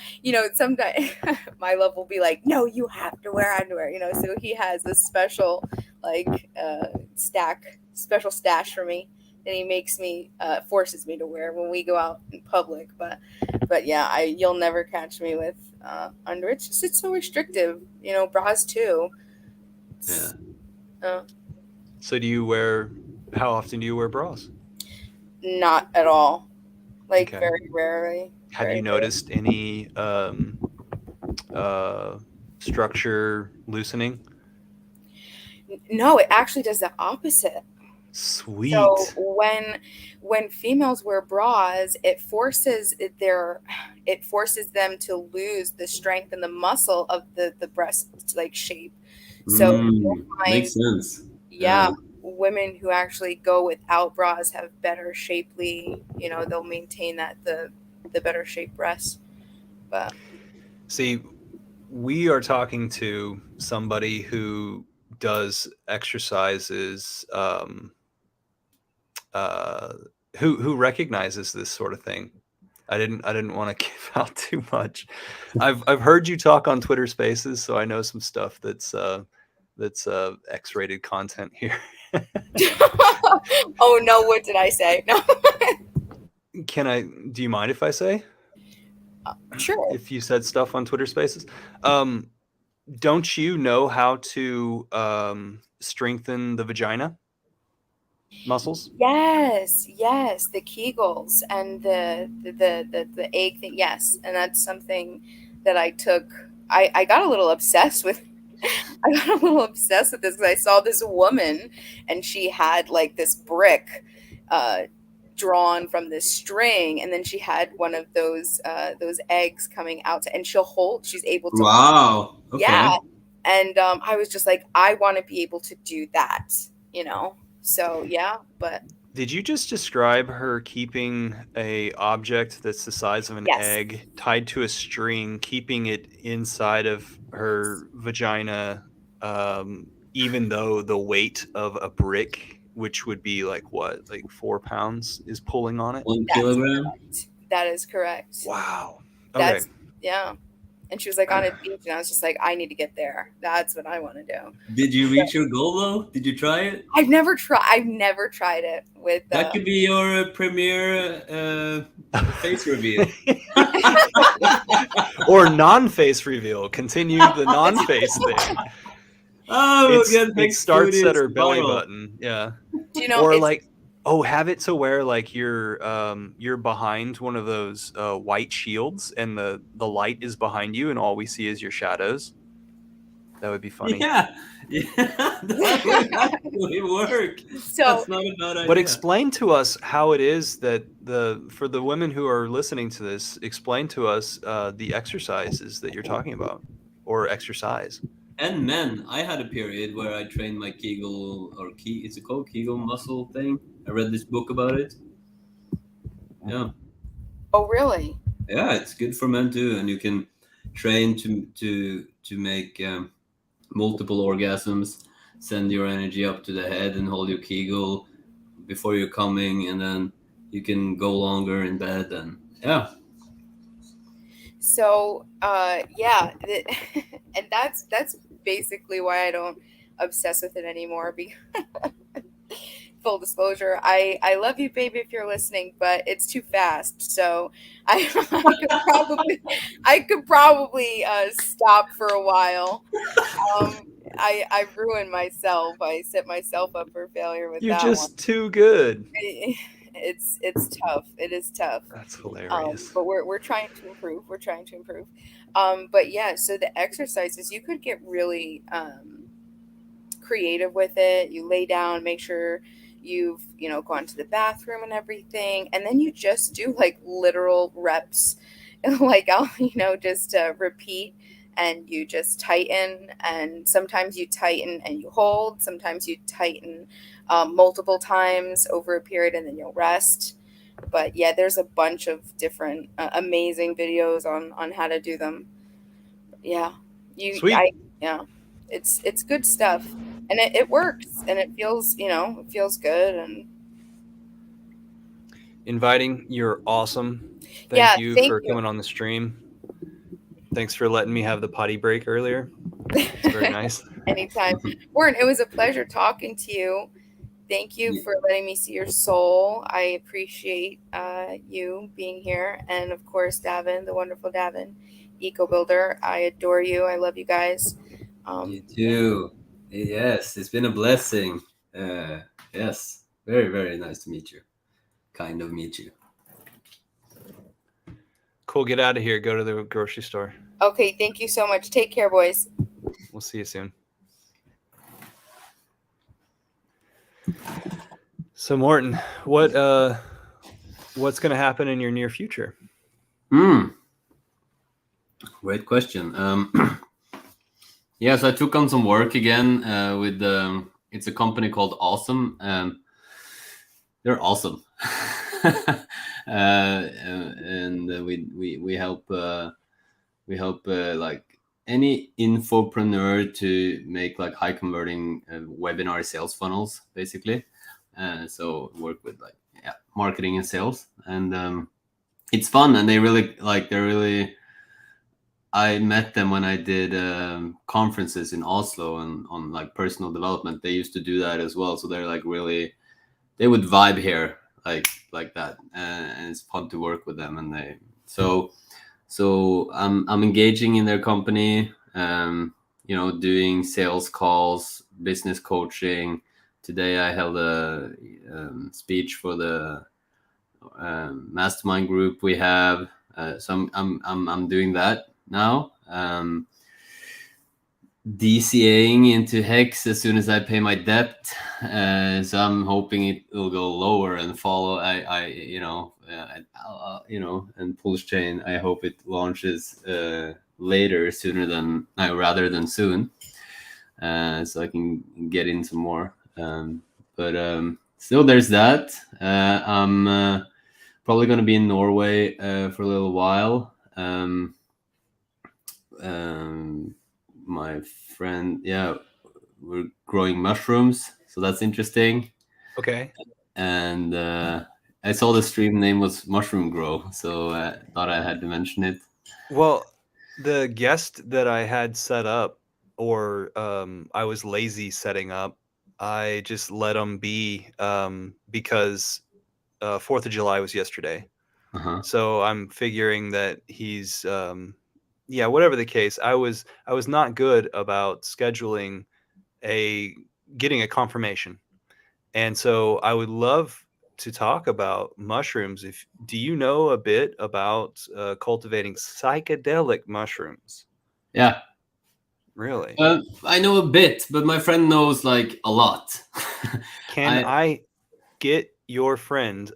Sometimes my love will be like, no, you have to wear underwear. So he has this special like special stash for me that he makes me forces me to wear when we go out in public. But yeah, you'll never catch me with under. It's so restrictive. Bras too. Yeah. So how often do you wear bras? Not at all. Like, Okay. very rarely. Have Very you noticed any structure loosening? No, it actually does the opposite. Sweet. So when females wear bras, it forces them to lose the strength and the muscle of the breast like shape. So you'll find, Makes sense. yeah, women who actually go without bras have better shapely. They'll maintain the better shaped breasts. But See, we are talking to somebody who does exercises, who recognizes this sort of thing. I didn't want to give out too much. I've heard you talk on Twitter Spaces, so I know some stuff that's X-rated content here. oh no, what did I say? No. Do you mind if I say? Sure. If you said stuff on Twitter Spaces, don't you know how to strengthen the vagina muscles? Yes, the Kegels and the egg thing. Yes, and that's something that I took. I got a little obsessed with. I got a little obsessed with this because I saw this woman and she had like this brick drawn from this string, and then she had one of those eggs coming out, and she's able to. Wow. Okay. Yeah, and I was just like, I want to be able to do that. So yeah, but Did you just describe her keeping a object that's the size of an Yes. egg tied to a string, keeping it inside of her vagina, even though the weight of a brick, which would be like 4 pounds, is pulling on it? 1 That's kilogram. correct. That is correct. Wow. Okay. Yeah. And she was like on a beach, and I was just like, I need to get there. That's what I want to do. Did you reach your goal though? Did you try it? I've never tried it with. That could be your premiere face reveal. Or non-face reveal. Continue the non-face thing. Oh, It starts at her belly button. Yeah. Do you know? Or like, have it to where like you're behind one of those white shields, and the light is behind you, and all we see is your shadows. That would be funny. Yeah, that would actually work. So that's not a bad idea. But explain to us how it is that for the women who are listening to this, explain to us the exercises that you're talking about, or exercise. And men, I had a period where I trained my Kegel is it called Kegel muscle thing? I read this book about it. Yeah. Oh, really? Yeah, it's good for men too, and you can train to make multiple orgasms. Send your energy up to the head and hold your Kegel before you're coming, and then you can go longer in bed. And yeah. So yeah, and that's basically why I don't obsess with it anymore. Because full disclosure, I love you, baby, if you're listening, but it's too fast. So I could probably stop for a while. I ruined myself. I set myself up for failure with You're that just one. too good. It's tough. It is tough. That's hilarious. But we're trying to improve. We're trying to improve. But yeah, so the exercises, you could get really creative with it. You lay down, make sure you've gone to the bathroom and everything, and then you just do like literal reps. Like I'll just repeat, and you just tighten, and sometimes you tighten and you hold, sometimes you tighten multiple times over a period, and then you'll rest. But yeah, there's a bunch of different amazing videos on how to do them. Yeah, Sweet. It's good stuff, and it works, and it feels good. And Inviting, you're awesome. Thank you for coming on the stream. Thanks for letting me have the potty break earlier. It's very nice. Anytime. Warren, it was a pleasure talking to you. Thank you for letting me see your soul. I appreciate you being here. And of course, Davin, the wonderful Davin, Eco Builder. I adore you. I love you guys. You too. Yes, it's been a blessing. Yes, very, very nice to meet you. Kind of meet you. Cool. Get out of here. Go to the grocery store. Okay. Thank you so much. Take care, boys. We'll see you soon. So Morten, what's going to happen in your near future? Great question. Yes, I took on some work again with it's a company called Awesome. They're awesome. And we help like any infopreneur to make like high converting webinar sales funnels, basically. So work with like marketing and sales, and it's fun, and they're really. I met them when I did conferences in Oslo and on like personal development. They used to do that as well, so they're like really. They would vibe here like that, and it's fun to work with them. And so I'm engaging in their company, doing sales calls, business coaching. Today I held a speech for the mastermind group we have. So I'm doing that now. DCAing into Hex as soon as I pay my debt, so I'm hoping it will go lower and follow. And Pulse Chain, I hope it launches later, rather than soon, so I can get in some more. But still, there's that. I'm probably going to be in Norway for a little while. My friend, we're growing mushrooms, so that's interesting. Okay. And I saw the stream name was Mushroom Grow, so I thought I had to mention it. Well, The guest that I had set up, or I was lazy setting up, I just let him be, because 4th of July was yesterday. Uh-huh. So I'm figuring that he's, yeah, whatever the case, I was not good about scheduling getting a confirmation. And so I would love to talk about mushrooms. Do you know a bit about cultivating psychedelic mushrooms? Yeah. Really? I know a bit, but my friend knows like a lot. Can I get your friend,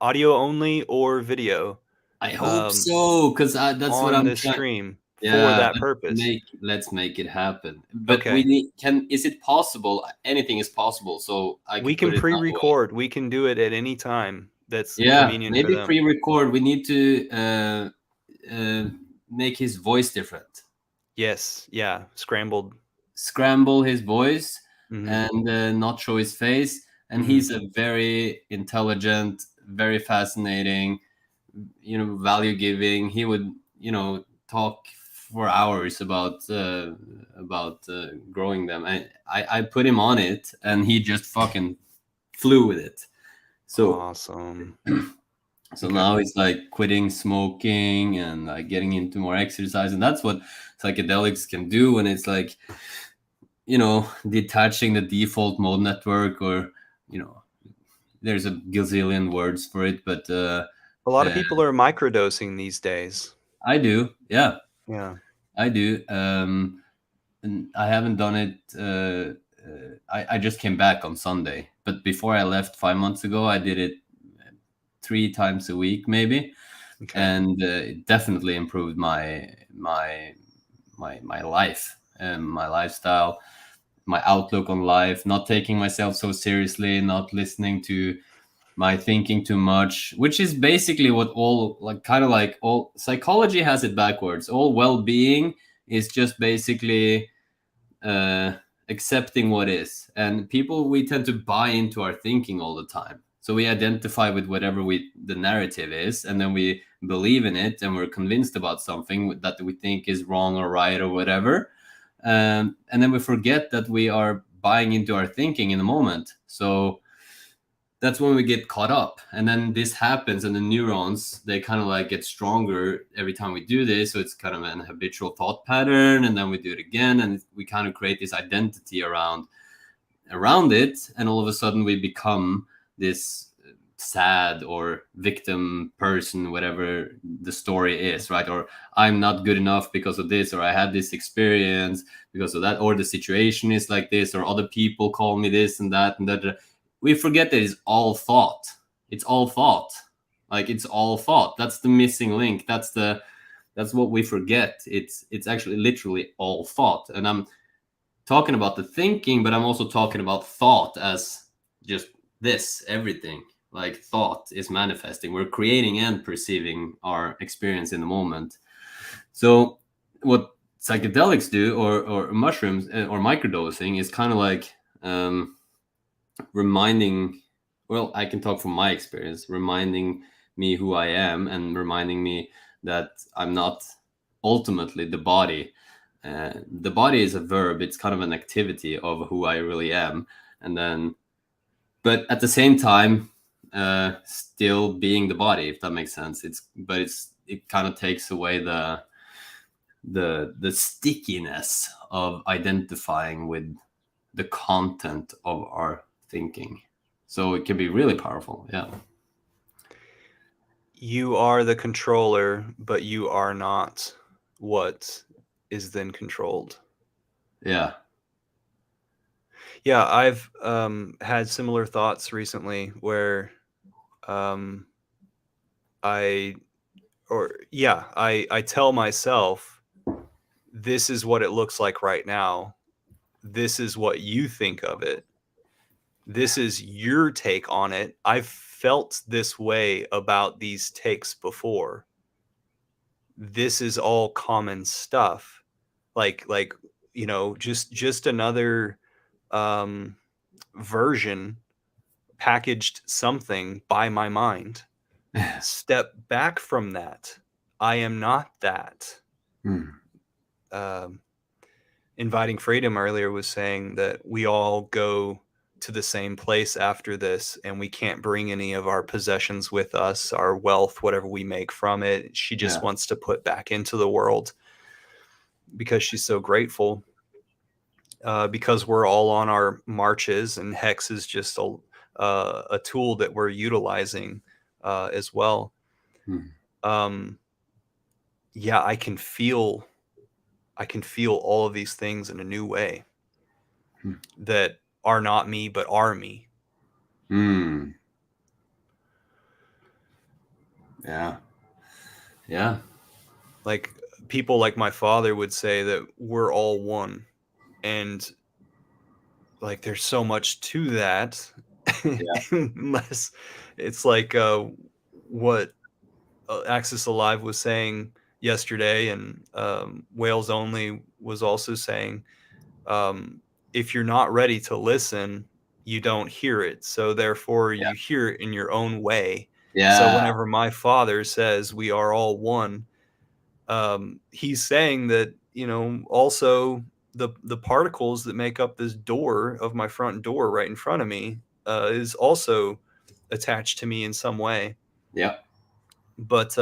audio only or video, I hope so, because that's what on I'm this trying. stream for Yeah, that purpose? let's make it happen. But we Okay. need is it possible? Anything is possible, so I We could can put it that way. pre-record. We can do it at any time that's Yeah, convenient for maybe them. pre-record. We need to make his voice different. Yes. Yeah. Scrambled. Scramble his voice Mhm. and not show his face. And Mhm. he's a very intelligent, very fascinating, value giving. He would, talk for hours about growing them. I put him on it, and he just fucking flew with it. So Awesome. so Okay. now it's like quitting smoking and like getting into more exercise, and that's what psychedelics can do when it's like, detaching the default mode network, or there's a gazillion words for it, but A lot of people are microdosing these days. I do, yeah, Yeah. I do. And I haven't done it. I just came back on Sunday, but before I left 5 months ago, I did it 3 times a week, maybe, Okay. and it definitely improved my life and my lifestyle, my outlook on life, not taking myself so seriously, not listening to my thinking too much, which is basically what all all psychology has it backwards. All well-being is just basically uh, accepting what is. And people, we tend to buy into our thinking all the time. So we identify with whatever the narrative is, and then we believe in it, and we're convinced about something that we think is wrong or right or whatever. And then we forget that we are buying into our thinking in the moment. So that's when we get caught up, and then this happens, and the neurons, they kind of like get stronger every time we do this. So it's kind of an habitual thought pattern, and then we do it again, and we kind of create this identity around it, and all of a sudden we become this sad or victim person, whatever the story is, right? Or I'm not good enough because of this, or I had this experience because of that, or the situation is like this, or other people call me this and that and that. We forget that it's all thought. It's all thought. Like, it's all thought. That's the missing link. That's what we forget. It's actually literally all thought. And I'm talking about the thinking, but I'm also talking about thought as just this, everything. Like, thought is manifesting. We're creating and perceiving our experience in the moment. So what psychedelics do, or mushrooms, or microdosing, is kind of like reminding, well, I can talk from my experience, reminding me who I am, and reminding me that I'm not ultimately the body. The body is a verb. It's kind of an activity of who I really am. And then, but at the same time, still being the body, if that makes sense. It kind of takes away the stickiness of identifying with the content of our thinking. So it can be really powerful. Yeah. You are the controller, but you are not what is then controlled. Yeah. Yeah, I've had similar thoughts recently where I tell myself, this is what it looks like right now. This is what you think of it. This is your take on it. I've felt this way about these takes before. This is all common stuff. Like just another version packaged something by my mind. Step back from that. I am not that. Inviting Freedom earlier was saying that we all go to the same place after this, and we can't bring any of our possessions with us, our wealth, whatever we make from it. She just wants to put back into the world because she's so grateful, because we're all on our marches, and Hex is just a tool that we're utilizing as well. Yeah, I can feel all of these things in a new way that are not me, but are me. Yeah. Like people like my father would say that we're all one. And like, there's so much to that. Unless it's like what Axis Alive was saying yesterday, and Wales Only was also saying, if you're not ready to listen, you don't hear it. So therefore you hear it in your own way. So whenever my father says we are all one, he's saying that, also the particles that make up this door of my front door right in front of me is also attached to me in some way. But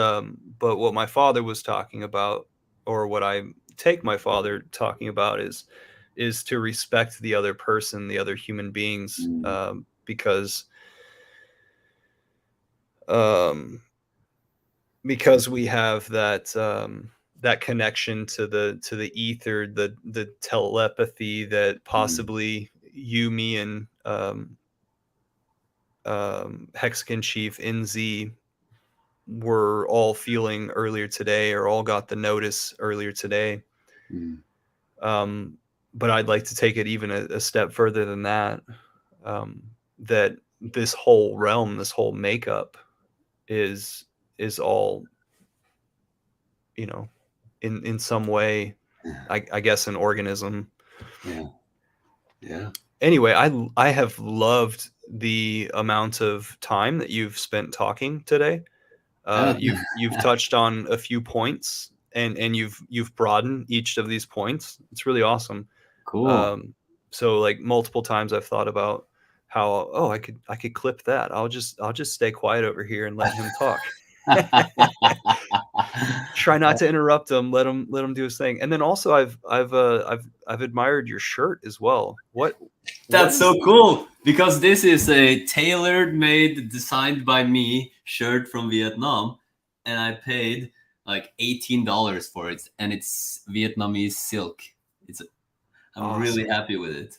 what my father was talking about, or what I take my father talking about, is to respect the other person, the other human beings, because we have that connection to the ether, the telepathy that possibly you, me, and Hexican Chief NZ were all feeling earlier today, or all got the notice earlier today. But I'd like to take it even a step further than that, that this whole realm, this whole makeup is all, in some way, I guess, an organism. Anyway, I have loved the amount of time that you've spent talking today. You've touched on a few points, and you've broadened each of these points. It's really awesome. Cool. So like multiple times I've thought about how, I could clip that. I'll just stay quiet over here and let him talk. Try not to interrupt him. Let him do his thing. And then also I've admired your shirt as well. That's so cool, because this is a tailor made, designed by me shirt from Vietnam, and I paid like $18 for it, and it's Vietnamese silk. I'm Awesome. really happy with it.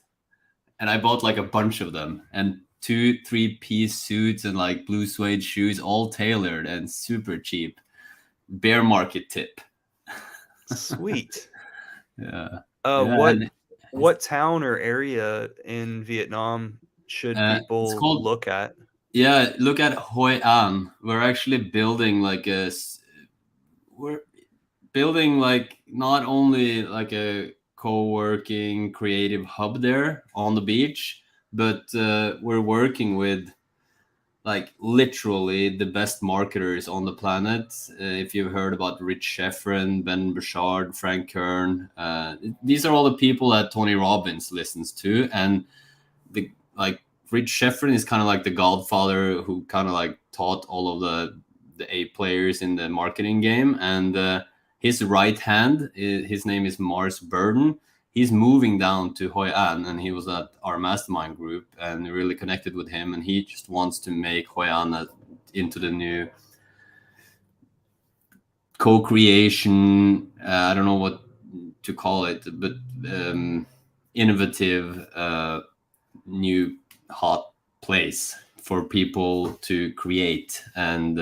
And I bought like a bunch of them, and 2-3-piece suits and like blue suede shoes, all tailored and super cheap. Bear market tip. Sweet. Yeah. What town or area in Vietnam should people look at? Yeah, look at Hoi An. We're actually building like not only like a co-working creative hub there on the beach, but we're working with like literally the best marketers on the planet. If you've heard about Rich Sheffrin, Ben Bouchard, Frank Kern, these are all the people that Tony Robbins listens to. And Rich Sheffrin is kind of like the godfather who kind of like taught all of the A players in the marketing game. And his right hand, his name is Mars Burden. He's moving down to Hoi An, and he was at our mastermind group and really connected with him. And he just wants to make Hoi An into the new co-creation. I don't know what to call it, but innovative, new hot place for people to create and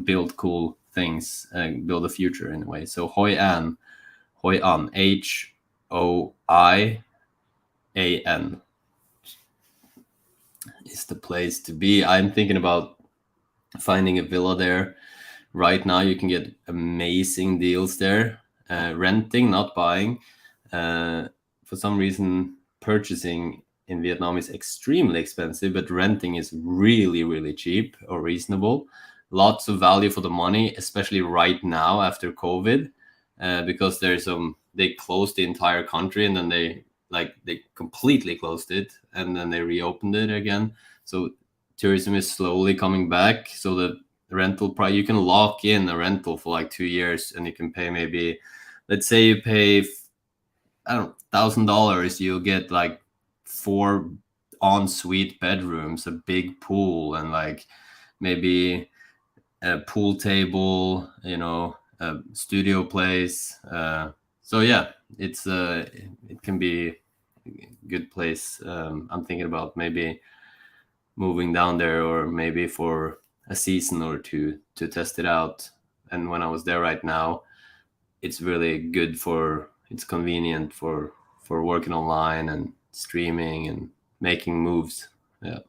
build cool things, build a future in a way. So Hoi An, Hoian is the place to be. I'm thinking about finding a villa there. Right now you can get amazing deals there, renting, not buying. For some reason, purchasing in Vietnam is extremely expensive, but renting is really, really cheap or reasonable. Lots of value for the money, especially right now after COVID. because they closed the entire country, and then they completely closed it, and then they reopened it again. So tourism is slowly coming back. So the rental price, you can lock in a rental for like 2 years, and you can pay maybe, let's say you pay I don't know, $1,000, you'll get like 4 ensuite bedrooms, a big pool, and like maybe a pool table, a studio place. So yeah, it can be a good place. I'm thinking about maybe moving down there, or maybe for a season or two to test it out. And when I was there right now, it's really good it's convenient for working online and streaming and making moves. Yeah.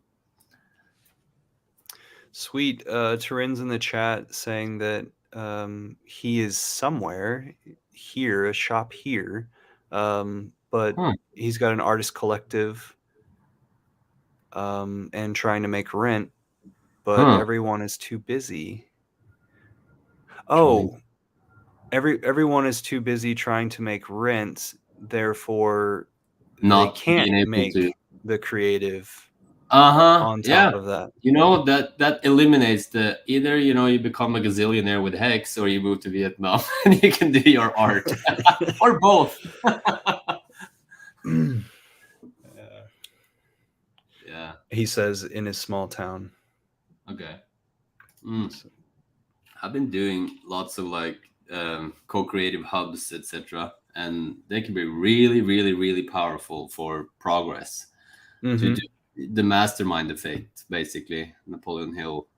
Sweet. Turin's in the chat saying that he is somewhere here, a shop here, but he's got an artist collective and trying to make rent, but everyone is too busy. Oh, everyone is too busy trying to make rent, therefore they can't make the creative on top of that. That eliminates the either you become a gazillionaire with Hex, or you move to Vietnam and you can do your art, or both. Yeah, he says in his small town. Okay. I've been doing lots of like co-creative hubs, etc., and they can be really, really, really powerful for progress. To do the mastermind effect, basically, Napoleon Hill.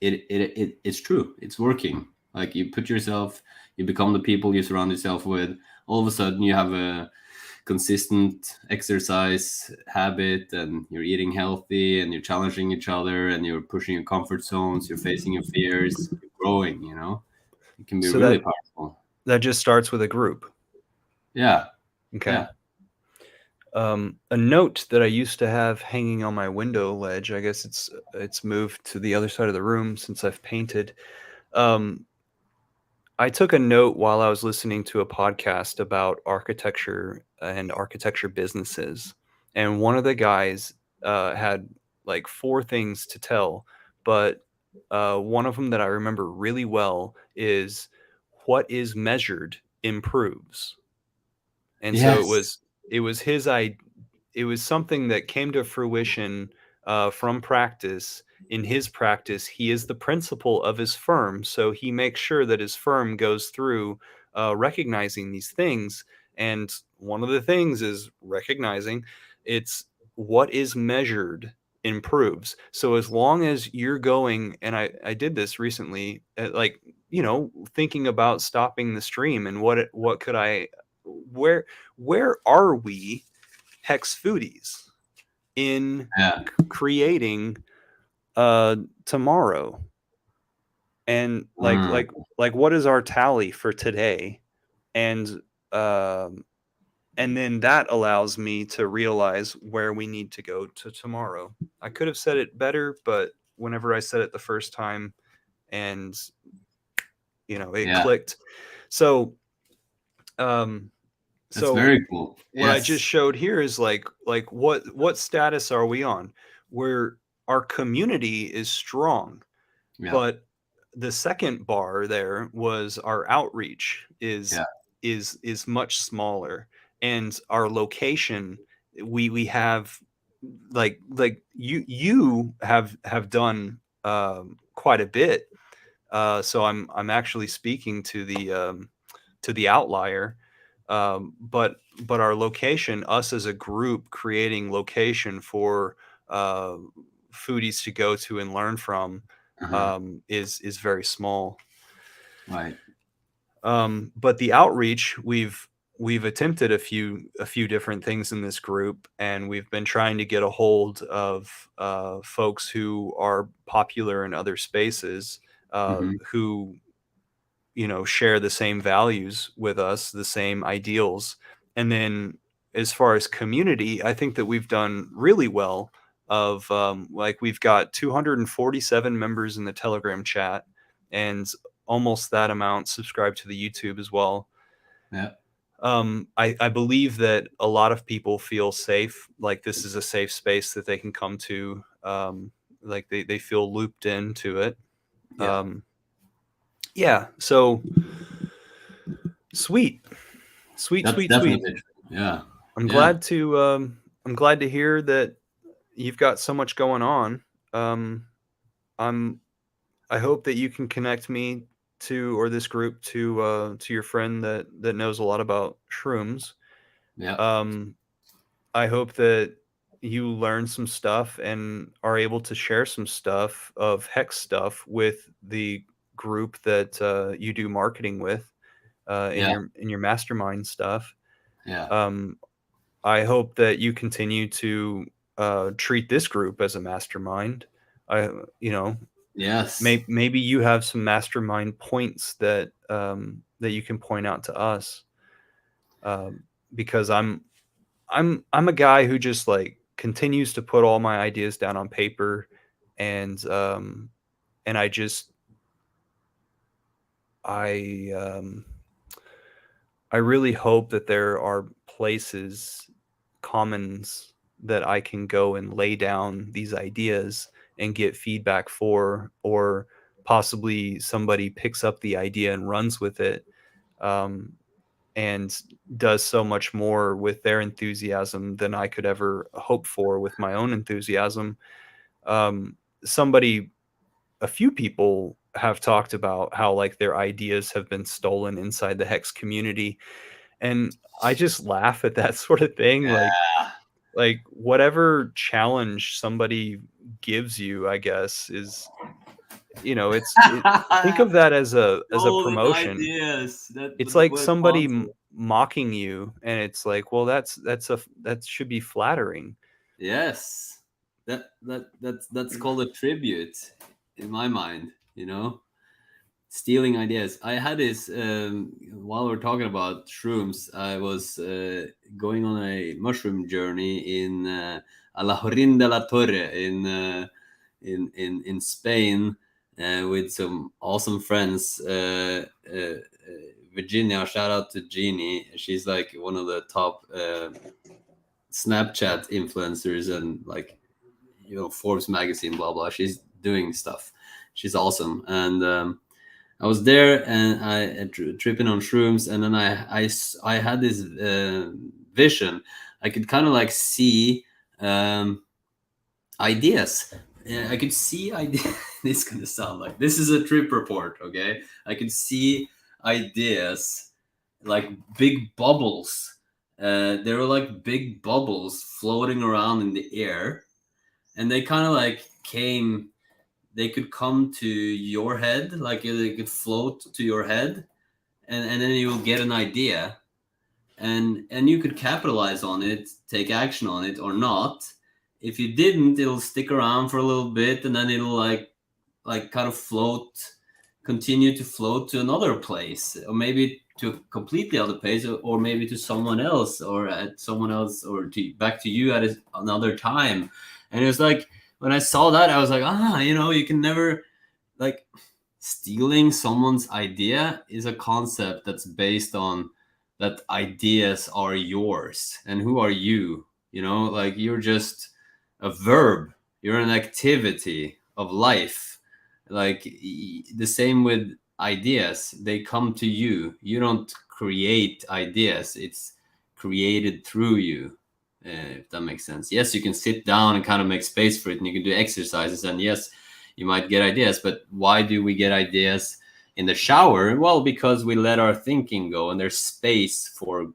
It's true. It's working. Like you become the people you surround yourself with. All of a sudden, you have a consistent exercise habit, and you're eating healthy, and you're challenging each other, and you're pushing your comfort zones. You're facing your fears. You're growing. It can be really powerful. That just starts with a group. Yeah. Okay. Yeah. A note that I used to have hanging on my window ledge, I guess it's moved to the other side of the room since I've painted. I took a note while I was listening to a podcast about architecture and architecture businesses. And one of the guys had like 4 things to tell, but one of them that I remember really well is what is measured improves. And so it was his idea. It was something that came to fruition from practice. In his practice, he is the principal of his firm, so he makes sure that his firm goes through recognizing these things. And one of the things is recognizing it's what is measured improves. So as long as you're going, and I did this recently, thinking about stopping the stream and what could I, where are we Hex Foodies in creating tomorrow, and like what is our tally for today, and then that allows me to realize where we need to go to tomorrow. I could have said it better, but whenever I said it the first time, and it clicked. So that's very cool. What I just showed here is like what status are we on? Where our community is strong, but the second bar there was our outreach is much smaller, and our location we have like you have done quite a bit. So I'm actually speaking to the outlier. But our location, us as a group creating location for foodies to go to and learn from, is very small. Right. But the outreach, we've attempted a few different things in this group, and we've been trying to get a hold of folks who are popular in other spaces, who share the same values with us, the same ideals. And then as far as community, I think that we've done really well we've got 247 members in the Telegram chat, and almost that amount subscribe to the YouTube as well. Yeah. I believe that a lot of people feel safe, like this is a safe space that they can come to, like they feel looped into it. Yeah. Yeah, so sweet, That's sweet. definitely true. Yeah. I'm Yeah. glad to hear that you've got so much going on. I hope that you can connect me to, or this group to your friend that knows a lot about shrooms. Yeah. I hope that you learn some stuff and are able to share some stuff of Hex stuff with the group that you do marketing with Yeah. in your mastermind stuff. Yeah. I hope that you continue to treat this group as a mastermind. You know, Yes. maybe you have some mastermind points that that you can point out to us, because I'm a guy who just like continues to put all my ideas down on paper, and I just I I really hope that there are places, commons, that I can go and lay down these ideas and get feedback for, or possibly somebody picks up the idea and runs with it, um, and does so much more with their enthusiasm than I could ever hope for with my own enthusiasm. Um, somebody, a few people have talked about how like their ideas have been stolen inside the Hex community, and I just laugh at that sort of thing. Like whatever challenge somebody gives you, I guess, is, think of that as a Golden promotion. ideas. It's like What a somebody concept. mocking you, and it's like, well, that should be flattering. Yes. That's called a tribute in my mind, you know? Stealing ideas. I had this while we're talking about shrooms, I was going on a mushroom journey in Alajurin de la Torre in Spain with some awesome friends. Virginia, shout out to Jeannie. She's like one of the top Snapchat influencers and like, you know, Forbes magazine, blah blah. She's doing stuff. She's awesome. And I was there and I tripping on shrooms, and then I had this vision. I could kind of like see ideas. Yeah, I could see ideas. This is gonna sound like this is a trip report, okay? I could see ideas like big bubbles. There were like big bubbles floating around in the air, and they kind of like came. They could come to your head, like they could float to your head, and then you will get an idea, and you could capitalize on it, take action on it or not. If you didn't, it'll stick around for a little bit, and then it'll like kind of float, continue to float to another place, or maybe to a completely other place, or maybe to someone else, or at someone else, or to back to you at another time. And it was like when I saw that, I was like, you know, you can never like stealing someone's idea is a concept that's based on that ideas are yours, and who are you, you know, like you're just a verb, you're an activity of life. Like the same with ideas, they come to you, you don't create ideas, it's created through you. If that makes sense. Yes, you can sit down and kind of make space for it, and you can do exercises, and yes, you might get ideas. But why do we get ideas in the shower? Well, because we let our thinking go, and there's space for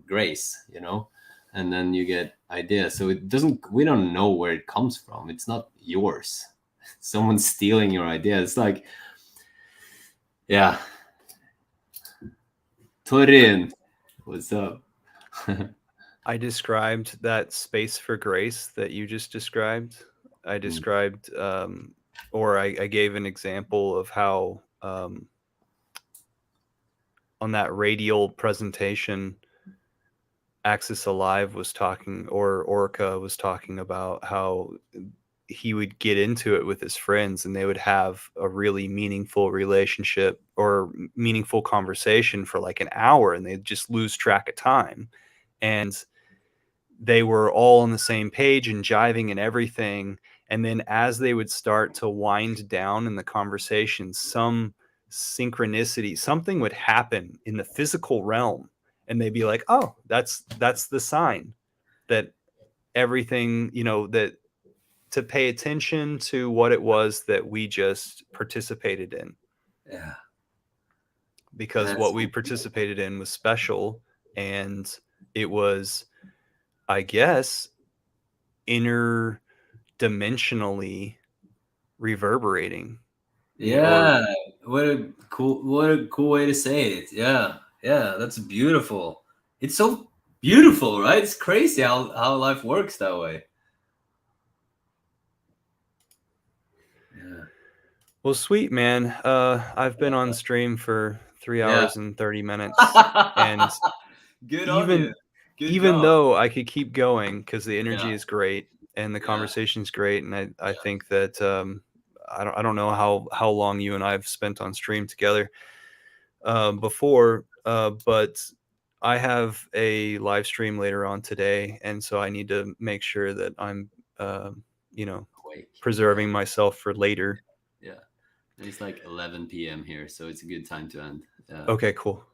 grace, you know, and then you get ideas. So it doesn't, we don't know where it comes from, it's not yours. Someone's stealing your idea. It's like, yeah. Torin, what's up? I described that space for grace that you just described. I described, or I gave an example of how on that radial presentation, Axis Alive was talking, or Orca was talking about how he would get into it with his friends, and they would have a really meaningful relationship or meaningful conversation for like an hour, and they'd just lose track of time. And they were all on the same page and jiving and everything. And then as they would start to wind down in the conversation, some synchronicity, something would happen in the physical realm, and they'd be like, oh, that's the sign that everything, that to pay attention to what it was that we just participated in, Yeah. because That's what we participated in was special, and it was, I guess, interdimensionally reverberating. Yeah, what a cool way to say it. Yeah, that's beautiful. It's so beautiful, right? It's crazy how life works that way. Yeah. Well, sweet, man. I've been on stream for 3 Yeah. hours and 30 minutes, and Good on you. Good even job. though I could keep going because the energy Yeah. is great and the Yeah. conversation is great, and I think that I don't know how long you and I have spent on stream together before, but I have a live stream later on today, and so I need to make sure that I'm Awake. preserving myself for later. Yeah. And it's like 11 p.m. here, so it's a good time to end. Yeah. Okay, cool.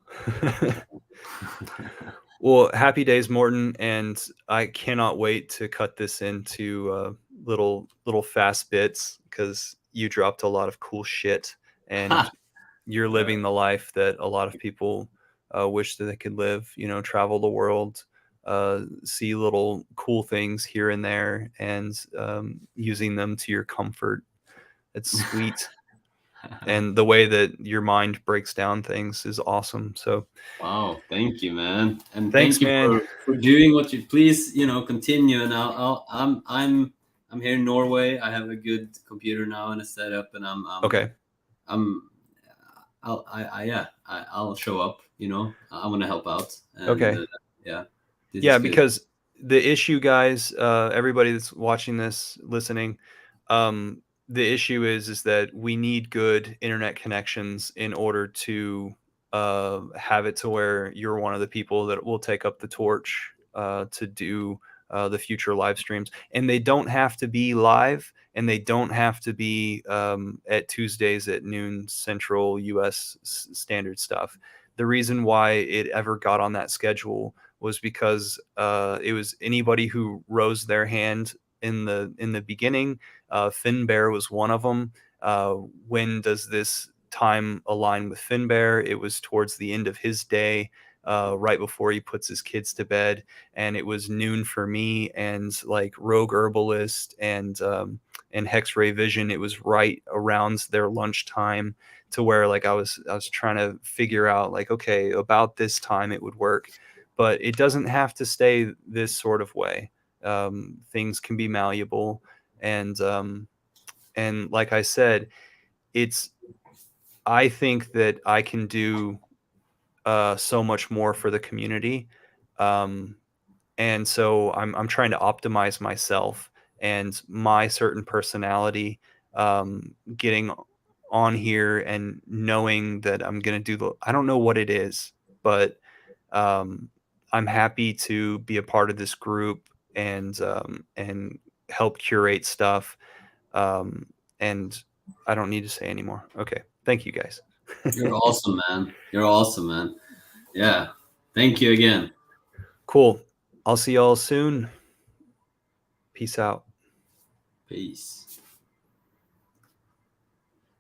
Well, happy days, Morton, and I cannot wait to cut this into little fast bits, because you dropped a lot of cool shit, and you're living the life that a lot of people wish that they could live. Travel the world, see little cool things here and there, and using them to your comfort. It's sweet. And the way that your mind breaks down things is awesome. So Wow, thank you, man, and thanks, thank you man. for doing what you. Please, continue. And I'm here in Norway. I have a good computer now and a setup, and Okay. I'll show up. I want to help out. And, Okay. Yeah. This Yeah, is good. because the issue, guys, everybody that's watching this, listening, the issue is that we need good internet connections in order to have it to where you're one of the people that will take up the torch to do the future live streams. And they don't have to be live, and they don't have to be at Tuesdays at noon Central US standard stuff. The reason why it ever got on that schedule was because it was anybody who rose their hand in the beginning. Finbear was one of them. When does this time align with Finbear? It was towards the end of his day, right before he puts his kids to bed, and it was noon for me, and like Rogue Herbalist and Hex-Ray Vision. It was right around their lunchtime, to where like I was trying to figure out like, okay, about this time it would work. But it doesn't have to stay this sort of way. Things can be malleable, and like I said, I think that I can do so much more for the community, and so I'm trying to optimize myself and my certain personality, getting on here and knowing that I'm gonna do I don't know what it is, but I'm happy to be a part of this group and help curate stuff. And I don't need to say anymore. Okay. Thank you, guys. You're awesome, man. You're awesome, man. Yeah. Thank you again. Cool. I'll see y'all soon. Peace out. Peace.